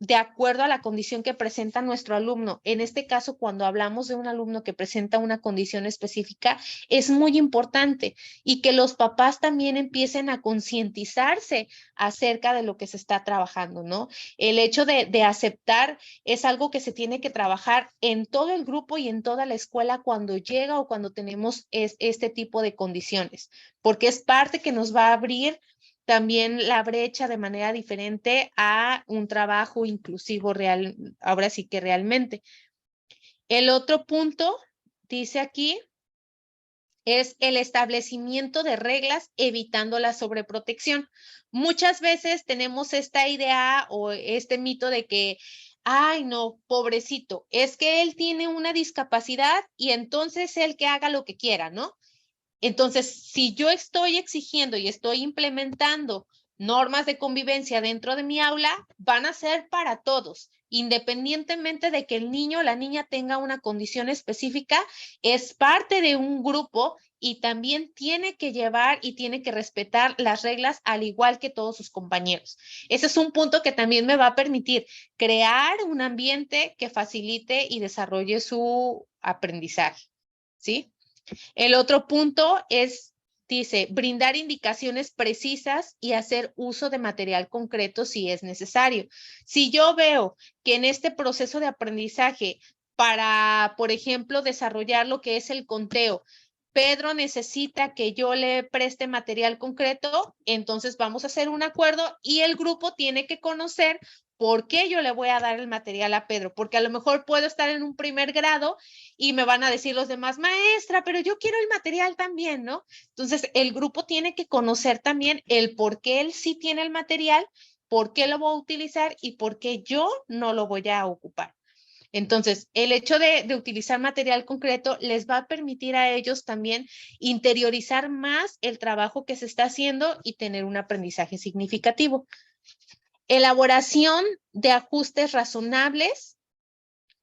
Speaker 2: de acuerdo a la condición que presenta nuestro alumno. En este caso, cuando hablamos de un alumno que presenta una condición específica, es muy importante y que los papás también empiecen a concientizarse acerca de lo que se está trabajando, ¿no? El hecho de aceptar es algo que se tiene que trabajar en todo el grupo y en toda la escuela cuando llega o cuando tenemos este tipo de condiciones, porque es parte que nos va a abrir también la brecha de manera diferente a un trabajo inclusivo real, ahora sí que realmente. El otro punto, dice aquí, es el establecimiento de reglas evitando la sobreprotección. Muchas veces tenemos esta idea o este mito de que, ay no, pobrecito, es que él tiene una discapacidad y entonces él que haga lo que quiera, ¿no? Entonces, si yo estoy exigiendo y estoy implementando normas de convivencia dentro de mi aula, van a ser para todos, independientemente de que el niño o la niña tenga una condición específica, es parte de un grupo y también tiene que llevar y tiene que respetar las reglas al igual que todos sus compañeros. Ese es un punto que también me va a permitir crear un ambiente que facilite y desarrolle su aprendizaje, ¿sí? El otro punto es, dice, brindar indicaciones precisas y hacer uso de material concreto si es necesario. Si yo veo que en este proceso de aprendizaje, para, por ejemplo, desarrollar lo que es el conteo, Pedro necesita que yo le preste material concreto, entonces vamos a hacer un acuerdo y el grupo tiene que conocer por qué yo le voy a dar el material a Pedro, porque a lo mejor puedo estar en un primer grado y me van a decir los demás, maestra, pero yo quiero el material también, ¿no? Entonces, el grupo tiene que conocer también el por qué él sí tiene el material, por qué lo voy a utilizar y por qué yo no lo voy a ocupar. Entonces, el hecho de utilizar material concreto les va a permitir a ellos también interiorizar más el trabajo que se está haciendo y tener un aprendizaje significativo. Elaboración de ajustes razonables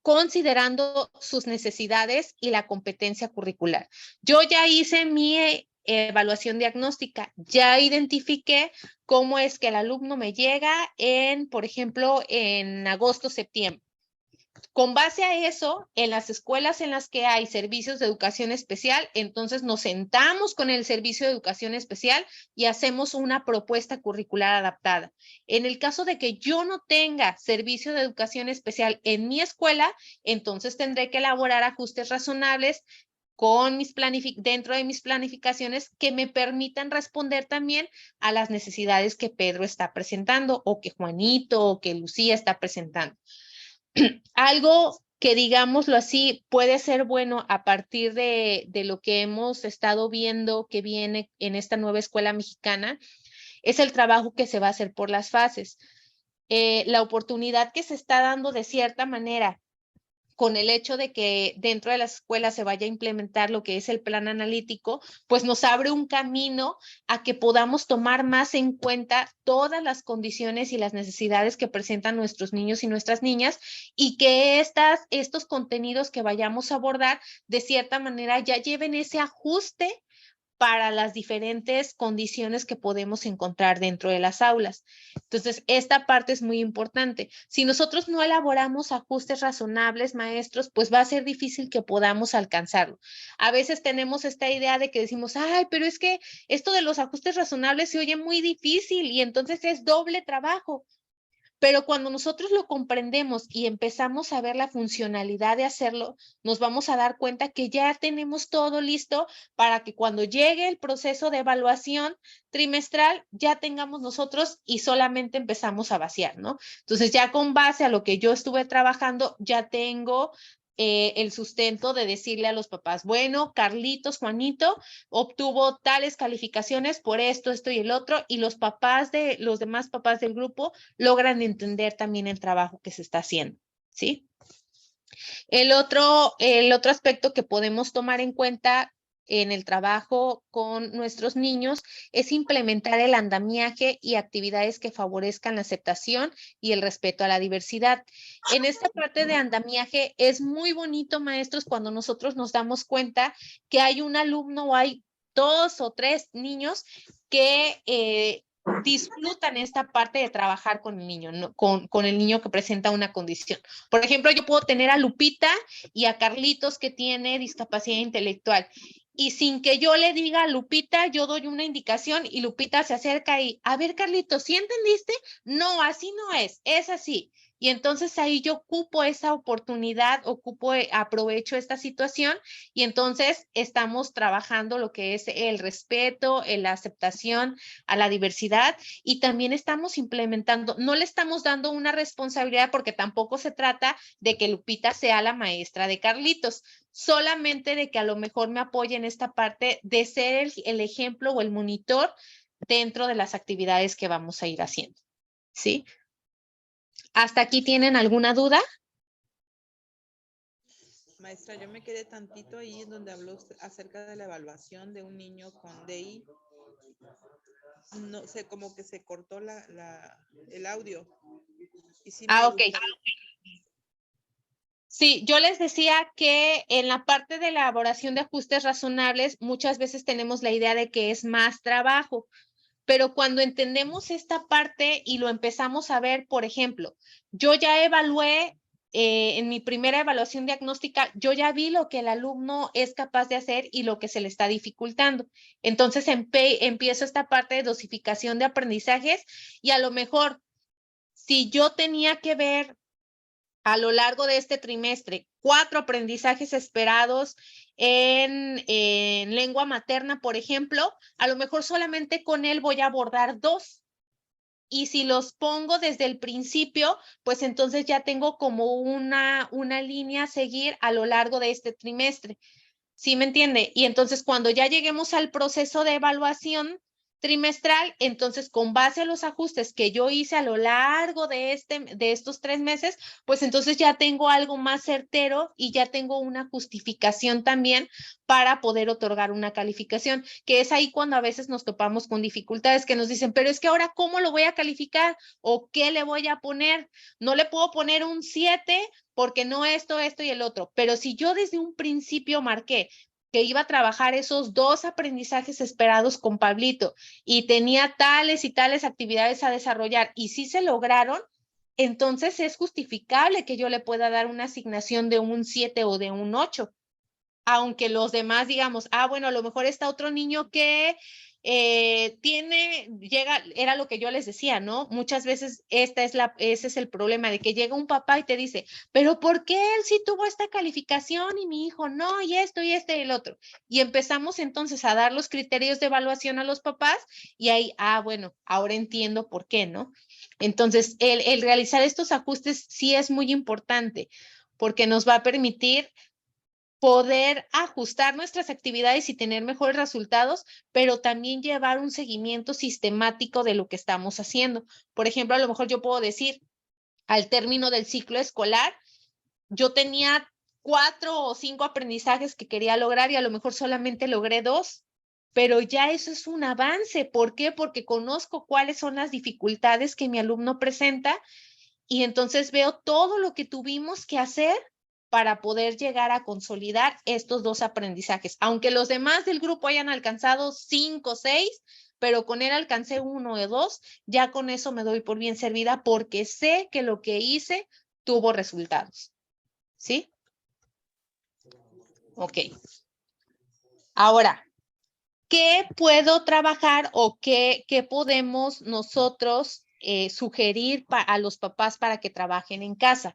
Speaker 2: considerando sus necesidades y la competencia curricular. Yo ya hice mi evaluación diagnóstica, ya identifiqué cómo es que el alumno me llega por ejemplo, en agosto, septiembre. Con base a eso, en las escuelas en las que hay servicios de educación especial, entonces nos sentamos con el servicio de educación especial y hacemos una propuesta curricular adaptada. En el caso de que yo no tenga servicio de educación especial en mi escuela, entonces tendré que elaborar ajustes razonables dentro de mis planificaciones que me permitan responder también a las necesidades que Pedro está presentando o que Juanito o que Lucía está presentando. Algo que, digámoslo así, puede ser bueno a partir de lo que hemos estado viendo que viene en esta nueva escuela mexicana, es el trabajo que se va a hacer por las fases. La oportunidad que se está dando de cierta manera con el hecho de que dentro de las escuelas se vaya a implementar lo que es el plan analítico, pues nos abre un camino a que podamos tomar más en cuenta todas las condiciones y las necesidades que presentan nuestros niños y nuestras niñas y que estos contenidos que vayamos a abordar de cierta manera ya lleven ese ajuste para las diferentes condiciones que podemos encontrar dentro de las aulas. Entonces, esta parte es muy importante. Si nosotros no elaboramos ajustes razonables, maestros, pues va a ser difícil que podamos alcanzarlo. A veces tenemos esta idea de que decimos, ay, pero es que esto de los ajustes razonables se oye muy difícil y entonces es doble trabajo. Pero cuando nosotros lo comprendemos y empezamos a ver la funcionalidad de hacerlo, nos vamos a dar cuenta que ya tenemos todo listo para que cuando llegue el proceso de evaluación trimestral, ya tengamos nosotros y solamente empezamos a vaciar, ¿no? Entonces ya con base a lo que yo estuve trabajando, ya tengo el sustento de decirle a los papás, bueno, Carlitos, Juanito, obtuvo tales calificaciones por esto, esto y el otro, y los demás papás del grupo logran entender también el trabajo que se está haciendo, ¿sí? El otro aspecto que podemos tomar en cuenta en el trabajo con nuestros niños es implementar el andamiaje y actividades que favorezcan la aceptación y el respeto a la diversidad. En esta parte de andamiaje es muy bonito, maestros, cuando nosotros nos damos cuenta que hay un alumno o hay 2 o 3 niños que disfrutan esta parte de trabajar con el niño, ¿no? con el niño que presenta una condición. Por ejemplo, yo puedo tener a Lupita y a Carlitos que tiene discapacidad intelectual. Y sin que yo le diga a Lupita, yo doy una indicación y Lupita se acerca y, a ver, Carlitos, ¿sí entendiste? No, así no es así. Y entonces ahí yo ocupo esa oportunidad, aprovecho esta situación y entonces estamos trabajando lo que es el respeto, la aceptación a la diversidad y también estamos implementando, no le estamos dando una responsabilidad porque tampoco se trata de que Lupita sea la maestra de Carlitos, solamente de que a lo mejor me apoye en esta parte de ser el ejemplo o el monitor dentro de las actividades que vamos a ir haciendo, ¿sí? ¿Hasta aquí tienen alguna duda?
Speaker 5: Maestra, yo me quedé tantito ahí en donde habló usted acerca de la evaluación de un niño con DI. No sé, como que se cortó el audio. Y sí
Speaker 2: Ok. Sí, yo les decía que en la parte de elaboración de ajustes razonables, muchas veces tenemos la idea de que es más trabajo, pero cuando entendemos esta parte y lo empezamos a ver, por ejemplo, yo ya evalué en mi primera evaluación diagnóstica, yo ya vi lo que el alumno es capaz de hacer y lo que se le está dificultando. Entonces empiezo esta parte de dosificación de aprendizajes y a lo mejor, si yo tenía que ver a lo largo de este trimestre 4 aprendizajes esperados en lengua materna, por ejemplo, a lo mejor solamente con él voy a abordar 2. Y si los pongo desde el principio, pues entonces ya tengo como una línea a seguir a lo largo de este trimestre. ¿Sí me entiende? Y entonces cuando ya lleguemos al proceso de evaluación trimestral, entonces con base a los ajustes que yo hice a lo largo de estos 3 meses, pues entonces ya tengo algo más certero y ya tengo una justificación también para poder otorgar una calificación, que es ahí cuando a veces nos topamos con dificultades que nos dicen, pero es que ahora ¿cómo lo voy a calificar? ¿O qué le voy a poner? No le puedo poner un 7 porque no esto y el otro, pero si yo desde un principio marqué que iba a trabajar esos 2 aprendizajes esperados con Pablito y tenía tales y tales actividades a desarrollar y sí se lograron, entonces es justificable que yo le pueda dar una asignación de un 7 o de un 8. Aunque los demás digamos, bueno, a lo mejor está otro niño que era lo que yo les decía, ¿no? Muchas veces ese es el problema de que llega un papá y te dice, pero ¿por qué él sí tuvo esta calificación y mi hijo no? Y esto y este y el otro. Y empezamos entonces a dar los criterios de evaluación a los papás y ahí, bueno, ahora entiendo por qué, ¿no? Entonces, el realizar estos ajustes sí es muy importante porque nos va a permitir poder ajustar nuestras actividades y tener mejores resultados, pero también llevar un seguimiento sistemático de lo que estamos haciendo. Por ejemplo, a lo mejor yo puedo decir, al término del ciclo escolar, yo tenía 4 o 5 aprendizajes que quería lograr y a lo mejor solamente logré 2, pero ya eso es un avance. ¿Por qué? Porque conozco cuáles son las dificultades que mi alumno presenta y entonces veo todo lo que tuvimos que hacer para poder llegar a consolidar estos 2 aprendizajes. Aunque los demás del grupo hayan alcanzado 5 o 6, pero con él alcancé 1 o 2, ya con eso me doy por bien servida porque sé que lo que hice tuvo resultados. ¿Sí? Ok. Ahora, ¿qué puedo trabajar o qué podemos nosotros sugerir a los papás para que trabajen en casa?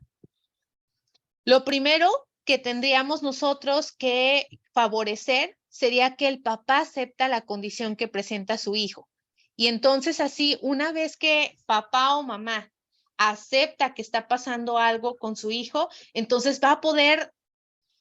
Speaker 2: Lo primero que tendríamos nosotros que favorecer sería que el papá acepta la condición que presenta su hijo. Y entonces así, una vez que papá o mamá acepta que está pasando algo con su hijo, entonces va a poder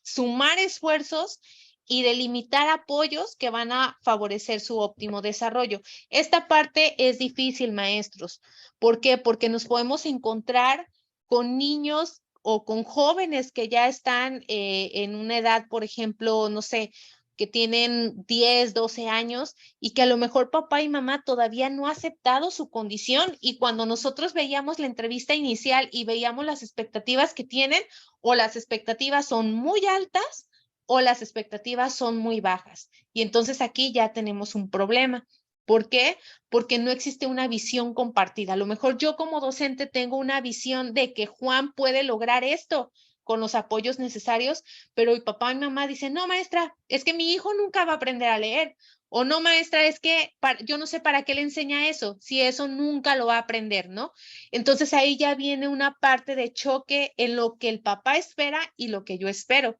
Speaker 2: sumar esfuerzos y delimitar apoyos que van a favorecer su óptimo desarrollo. Esta parte es difícil, maestros. ¿Por qué? Porque nos podemos encontrar con niños o con jóvenes que ya están en una edad, por ejemplo, no sé, que tienen 10, 12 años y que a lo mejor papá y mamá todavía no ha aceptado su condición, y cuando nosotros veíamos la entrevista inicial y veíamos las expectativas que tienen, o las expectativas son muy altas o las expectativas son muy bajas. Y entonces aquí ya tenemos un problema. ¿Por qué? Porque no existe una visión compartida. A lo mejor yo como docente tengo una visión de que Juan puede lograr esto con los apoyos necesarios, pero mi papá y mamá dicen, no, maestra, es que mi hijo nunca va a aprender a leer. O no, maestra, es que yo no sé para qué le enseña eso, si eso nunca lo va a aprender, ¿no? Entonces ahí ya viene una parte de choque en lo que el papá espera y lo que yo espero.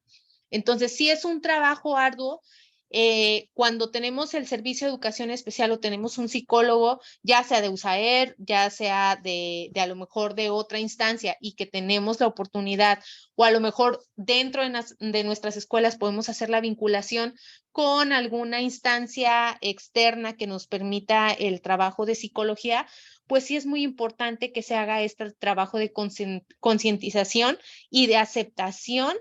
Speaker 2: Entonces sí es un trabajo arduo. Cuando tenemos el servicio de educación especial o tenemos un psicólogo, ya sea de USAER, ya sea de a lo mejor de otra instancia, y que tenemos la oportunidad, o a lo mejor dentro de nuestras escuelas podemos hacer la vinculación con alguna instancia externa que nos permita el trabajo de psicología, pues sí es muy importante que se haga este trabajo de concientización y de aceptación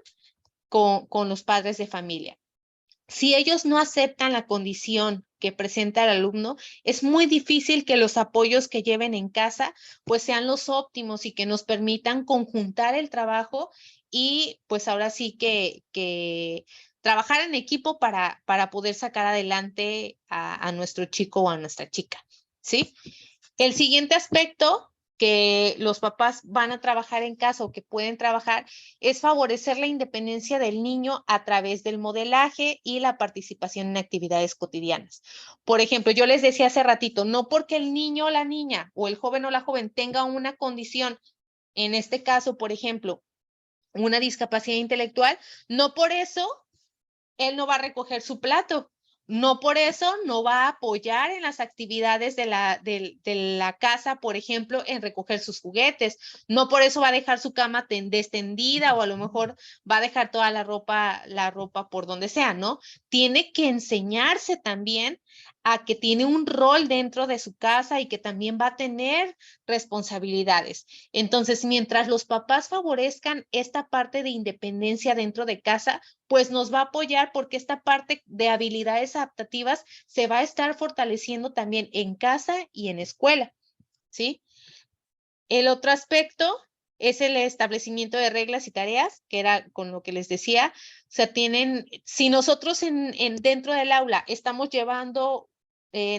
Speaker 2: con los padres de familia. Si ellos no aceptan la condición que presenta el alumno, es muy difícil que los apoyos que lleven en casa pues sean los óptimos y que nos permitan conjuntar el trabajo y pues ahora sí que trabajar en equipo para poder sacar adelante a nuestro chico o a nuestra chica, ¿sí? El siguiente aspecto que los papás van a trabajar en casa o que pueden trabajar es favorecer la independencia del niño a través del modelaje y la participación en actividades cotidianas. Por ejemplo, yo les decía hace ratito, no porque el niño o la niña o el joven o la joven tenga una condición, en este caso, por ejemplo, una discapacidad intelectual, no por eso él no va a recoger su plato. No por eso no va a apoyar en las actividades de la casa, por ejemplo, en recoger sus juguetes. No por eso va a dejar su cama descendida, o a lo mejor va a dejar toda la ropa por donde sea, ¿no? Tiene que enseñarse también a que tiene un rol dentro de su casa y que también va a tener responsabilidades. Entonces, mientras los papás favorezcan esta parte de independencia dentro de casa, pues nos va a apoyar, porque esta parte de habilidades adaptativas se va a estar fortaleciendo también en casa y en escuela, ¿sí? El otro aspecto es el establecimiento de reglas y tareas, que era con lo que les decía. O sea, si nosotros dentro del aula estamos llevando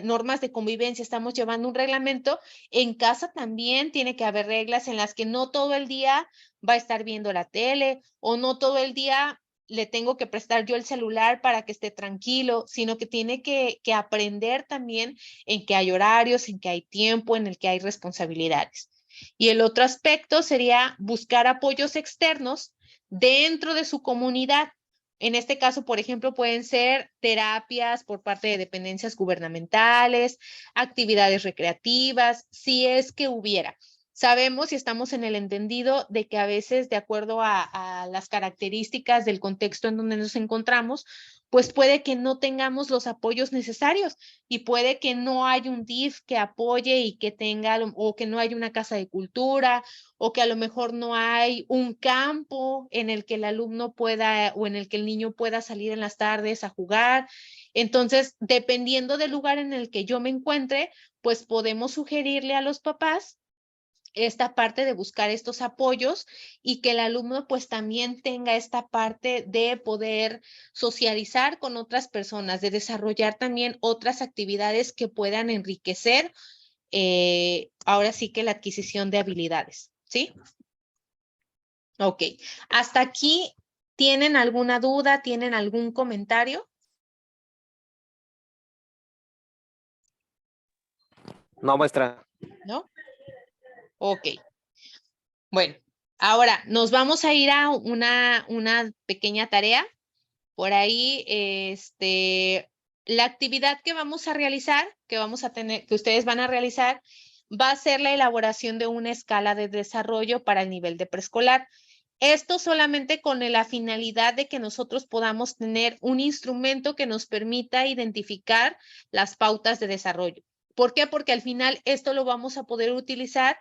Speaker 2: normas de convivencia, estamos llevando un reglamento, en casa también tiene que haber reglas en las que no todo el día va a estar viendo la tele, o no todo el día le tengo que prestar yo el celular para que esté tranquilo, sino que tiene que aprender también en que hay horarios, en que hay tiempo, en el que hay responsabilidades. Y el otro aspecto sería buscar apoyos externos dentro de su comunidad. En este caso, por ejemplo, pueden ser terapias por parte de dependencias gubernamentales, actividades recreativas, si es que hubiera. Sabemos y estamos en el entendido de que a veces, de acuerdo a las características del contexto en donde nos encontramos, pues puede que no tengamos los apoyos necesarios, y puede que no haya un DIF que apoye y que tenga, o que no haya una casa de cultura, o que a lo mejor no hay un campo en el que el alumno pueda, o en el que el niño pueda salir en las tardes a jugar. Entonces, dependiendo del lugar en el que yo me encuentre, pues podemos sugerirle a los papás esta parte de buscar estos apoyos, y que el alumno pues también tenga esta parte de poder socializar con otras personas, de desarrollar también otras actividades que puedan enriquecer ahora sí que la adquisición de habilidades, ¿sí? Ok, hasta aquí, ¿tienen alguna duda? ¿Tienen algún comentario?
Speaker 8: No, maestra.
Speaker 2: ¿No? Ok. Bueno, ahora nos vamos a ir a una pequeña tarea. Por ahí, la actividad que vamos a realizar, que ustedes van a realizar, va a ser la elaboración de una escala de desarrollo para el nivel de preescolar. Esto solamente con la finalidad de que nosotros podamos tener un instrumento que nos permita identificar las pautas de desarrollo. ¿Por qué? Porque al final esto lo vamos a poder utilizar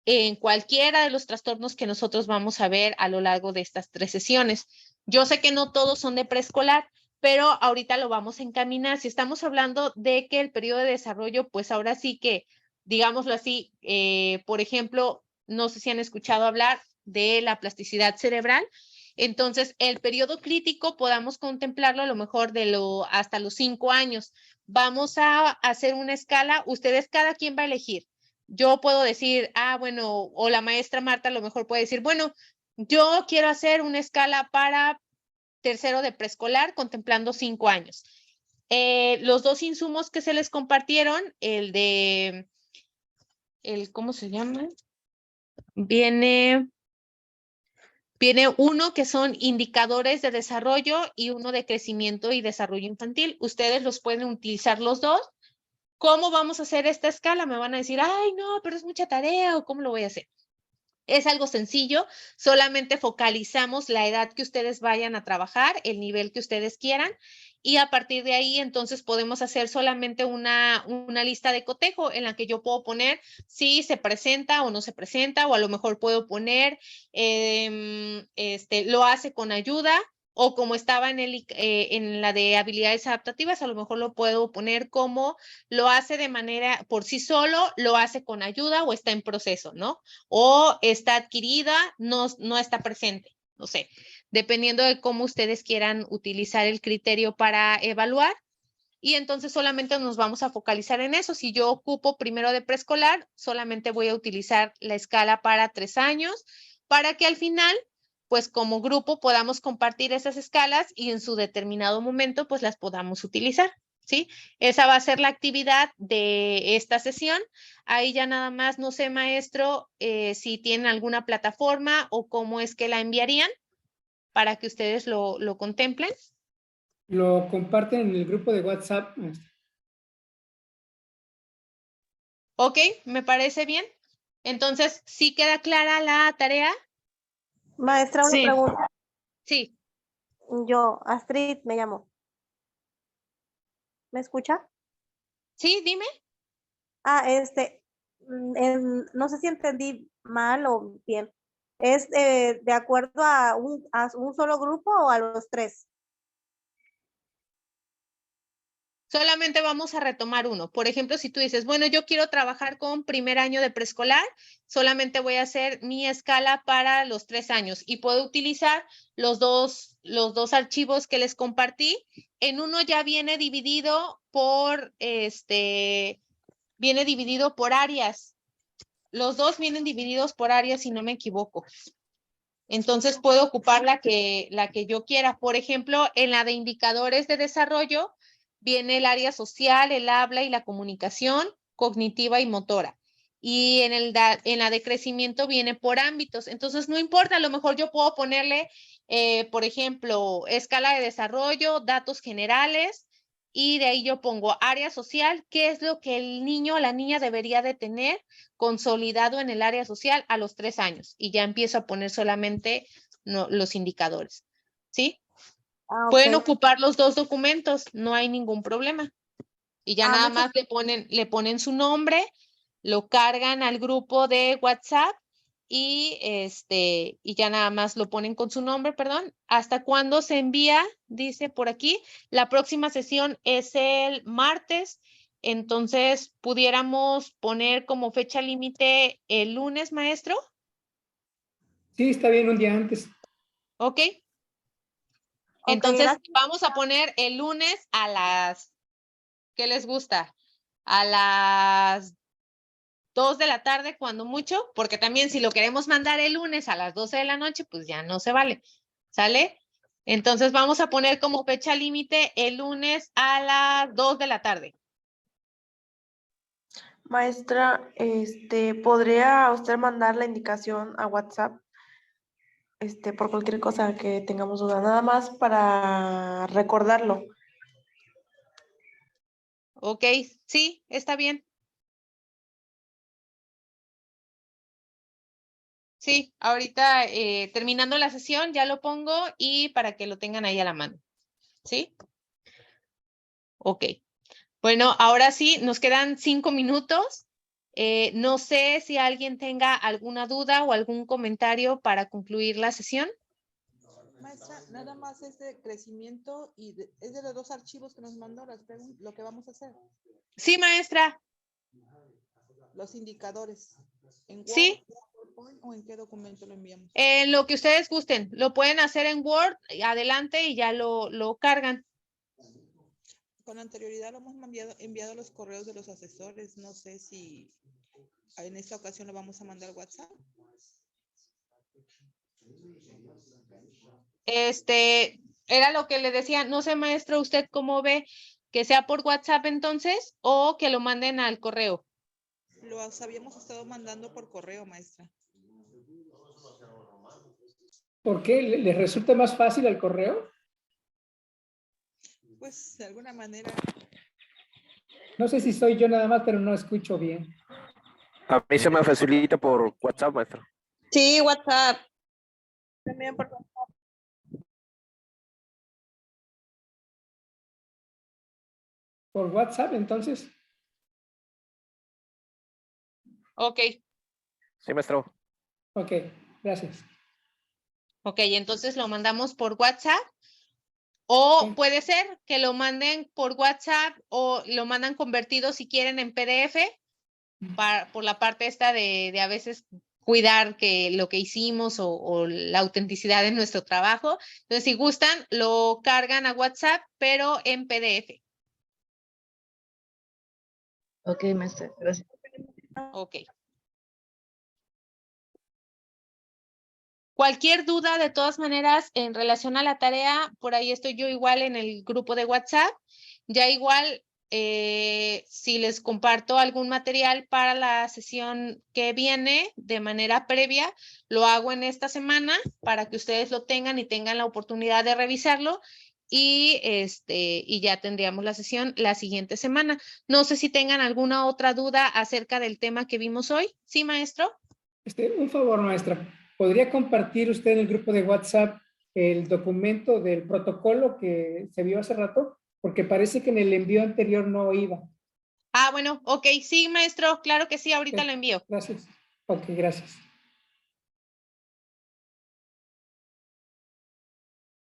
Speaker 2: en cualquiera de los trastornos que nosotros vamos a ver a lo largo de estas 3 sesiones. Yo sé que no todos son de preescolar, pero ahorita lo vamos a encaminar. Si estamos hablando de que el periodo de desarrollo, pues ahora sí que, digámoslo así, por ejemplo, no sé si han escuchado hablar de la plasticidad cerebral. Entonces, el periodo crítico podamos contemplarlo a lo mejor hasta los 5 años. Vamos a hacer una escala, ustedes cada quien va a elegir. Yo puedo decir, bueno, o la maestra Marta a lo mejor puede decir, bueno, yo quiero hacer una escala para tercero de preescolar contemplando 5 años. Los 2 insumos que se les compartieron, ¿cómo se llama? Viene uno que son indicadores de desarrollo y uno de crecimiento y desarrollo infantil. Ustedes los pueden utilizar los 2. ¿Cómo vamos a hacer esta escala? Me van a decir, ay, no, pero es mucha tarea, o ¿cómo lo voy a hacer? Es algo sencillo, solamente focalizamos la edad que ustedes vayan a trabajar, el nivel que ustedes quieran, y a partir de ahí entonces podemos hacer solamente una lista de cotejo en la que yo puedo poner si se presenta o no se presenta, o a lo mejor puedo poner lo hace con ayuda, o como estaba en la de habilidades adaptativas, a lo mejor lo puedo poner como lo hace de manera por sí solo, lo hace con ayuda o está en proceso, ¿no? O está adquirida, no está presente, no sé, dependiendo de cómo ustedes quieran utilizar el criterio para evaluar. Y entonces solamente nos vamos a focalizar en eso. Si yo ocupo primero de preescolar, solamente voy a utilizar la escala para 3 años, para que al final, pues como grupo podamos compartir esas escalas y en su determinado momento, pues las podamos utilizar. ¿Sí? Esa va a ser la actividad de esta sesión. Ahí ya nada más, no sé, maestro, si tienen alguna plataforma o cómo es que la enviarían para que ustedes lo contemplen.
Speaker 1: Lo comparten en el grupo de WhatsApp.
Speaker 2: Ok, me parece bien. Entonces, ¿sí queda clara la tarea?
Speaker 10: Maestra, una pregunta.
Speaker 2: Sí.
Speaker 10: Yo, Astrid, me llamo. ¿Me escucha?
Speaker 2: Sí, dime.
Speaker 10: No sé si entendí mal o bien. ¿Es de acuerdo a un solo grupo o a los 3?
Speaker 2: Solamente vamos a retomar uno. Por ejemplo, si tú dices, bueno, yo quiero trabajar con primer año de preescolar, solamente voy a hacer mi escala para los 3 años y puedo utilizar los dos archivos que les compartí. En uno ya viene dividido por áreas. Los dos vienen divididos por áreas, si no me equivoco. Entonces puedo ocupar la que yo quiera. Por ejemplo, en la de indicadores de desarrollo viene el área social, el habla y la comunicación cognitiva y motora. Y en la de crecimiento viene por ámbitos. Entonces no importa, a lo mejor yo puedo ponerle, por ejemplo, escala de desarrollo, datos generales, y de ahí yo pongo área social, qué es lo que el niño o la niña debería de tener consolidado en el área social a los 3 años. Y ya empiezo a poner solamente los indicadores. ¿Sí?
Speaker 10: Okay.
Speaker 2: Pueden ocupar los 2 documentos, no hay ningún problema. Y ya nada más le ponen su nombre, lo cargan al grupo de WhatsApp y ya nada más lo ponen con su nombre, perdón. ¿Hasta cuándo se envía? Dice por aquí. La próxima sesión es el martes. Entonces, ¿pudiéramos poner como fecha límite el lunes, maestro?
Speaker 1: Sí, está bien, un día antes.
Speaker 2: Ok. Entonces, vamos a poner el lunes a las, ¿qué les gusta? A las 2 de la tarde, cuando mucho, porque también si lo queremos mandar el lunes a las 12 de la noche, pues ya no se vale. ¿Sale? Entonces vamos a poner como fecha límite el lunes a las 2 de la tarde.
Speaker 6: Maestra, ¿podría usted mandar la indicación a WhatsApp? Por cualquier cosa que tengamos duda, nada más para recordarlo.
Speaker 2: Ok, sí, está bien. Sí, ahorita terminando la sesión ya lo pongo y para que lo tengan ahí a la mano. ¿Sí? Ok. Bueno, ahora sí, nos quedan 5 minutos. No sé si alguien tenga alguna duda o algún comentario para concluir la sesión.
Speaker 5: Maestra, nada más es de crecimiento y es de los 2 archivos que nos mandó lo que vamos a hacer.
Speaker 2: Sí, maestra.
Speaker 5: Los indicadores. ¿En Word,
Speaker 2: Sí.
Speaker 5: PowerPoint o en qué documento lo enviamos?
Speaker 2: Lo que ustedes gusten. Lo pueden hacer en Word, adelante y ya lo cargan.
Speaker 5: Con anterioridad lo hemos enviado los correos de los asesores. No sé si en esta ocasión lo vamos a mandar WhatsApp.
Speaker 2: Era lo que le decía, no sé, maestro, ¿usted cómo ve? ¿Que sea por WhatsApp entonces o que lo manden al correo?
Speaker 5: Los habíamos estado mandando por correo, maestra.
Speaker 1: ¿Por qué? ¿Les resulta más fácil el correo?
Speaker 5: Pues de alguna manera.
Speaker 1: No sé si soy yo nada más, pero no escucho bien.
Speaker 8: A mí se me facilita por WhatsApp, maestro.
Speaker 10: Sí, WhatsApp. También por WhatsApp.
Speaker 1: ¿Por WhatsApp entonces?
Speaker 2: Ok.
Speaker 8: Sí, maestro.
Speaker 1: Ok, gracias.
Speaker 2: Ok, entonces lo mandamos por WhatsApp. O
Speaker 1: Sí.
Speaker 2: puede ser que lo manden por WhatsApp o lo mandan convertido si quieren en PDF por la parte esta de a veces cuidar que lo que hicimos o la autenticidad de nuestro trabajo. Entonces, si gustan, lo cargan a WhatsApp, pero en PDF.
Speaker 6: Ok, maestra, gracias.
Speaker 2: Ok. Cualquier duda, de todas maneras, en relación a la tarea, por ahí estoy yo igual en el grupo de WhatsApp. Ya igual, si les comparto algún material para la sesión que viene de manera previa, lo hago en esta semana para que ustedes lo tengan y tengan la oportunidad de revisarlo. Y ya tendríamos la sesión la siguiente semana. No sé si tengan alguna otra duda acerca del tema que vimos hoy. ¿Sí, maestro?
Speaker 1: Un favor, maestra. ¿Podría compartir usted en el grupo de WhatsApp el documento del protocolo que se vio hace rato? Porque parece que en el envío anterior no iba.
Speaker 2: Ah, bueno, ok, sí, maestro, claro que sí, ahorita
Speaker 1: Ok,
Speaker 2: lo envío.
Speaker 1: Gracias. Ok, gracias.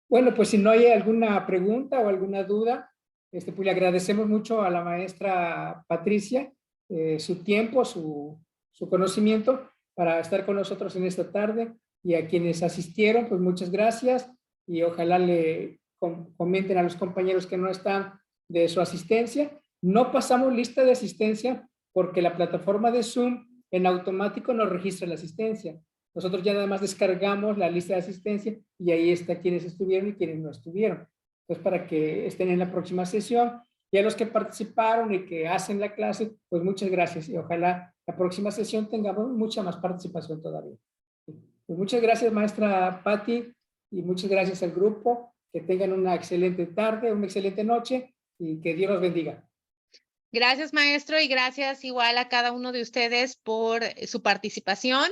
Speaker 1: Bueno, pues si no hay alguna pregunta o alguna duda, pues le agradecemos mucho a la maestra Patricia su tiempo, su conocimiento para estar con nosotros en esta tarde, y a quienes asistieron, pues muchas gracias, y ojalá le comenten a los compañeros que no están de su asistencia. No pasamos lista de asistencia porque la plataforma de Zoom en automático nos registra la asistencia. Nosotros ya nada más descargamos la lista de asistencia y ahí está quienes estuvieron y quienes no estuvieron. Entonces, para que estén en la próxima sesión, y a los que participaron y que hacen la clase, pues muchas gracias, y ojalá la próxima sesión tengamos mucha más participación todavía. Pues muchas gracias, maestra Patti, y muchas gracias al grupo. Que tengan una excelente tarde, una excelente noche, y que Dios los bendiga.
Speaker 2: Gracias, maestro, y gracias igual a cada uno de ustedes por su participación.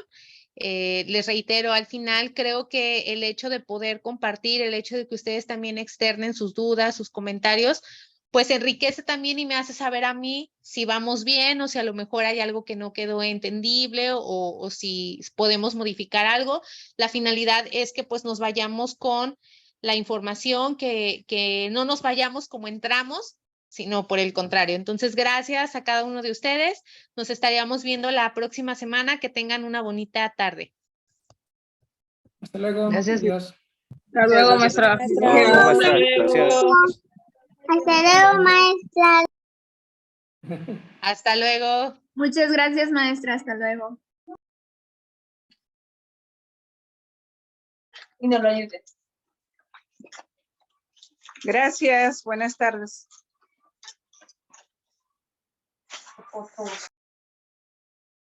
Speaker 2: Les reitero, al final creo que el hecho de poder compartir, el hecho de que ustedes también externen sus dudas, sus comentarios, pues enriquece también y me hace saber a mí si vamos bien o si a lo mejor hay algo que no quedó entendible o si podemos modificar algo. La finalidad es que pues nos vayamos con la información, que no nos vayamos como entramos, sino por el contrario. Entonces, gracias a cada uno de ustedes. Nos estaríamos viendo la próxima semana. Que tengan una bonita tarde.
Speaker 1: Hasta luego.
Speaker 6: Gracias.
Speaker 1: Adiós.
Speaker 6: Hasta luego, maestra.
Speaker 8: Hasta luego, maestra. Gracias.
Speaker 11: Hasta luego, maestra.
Speaker 2: Hasta luego.
Speaker 11: Muchas gracias, maestra. Hasta luego.
Speaker 6: Y no lo ayudes.
Speaker 5: Gracias, buenas tardes.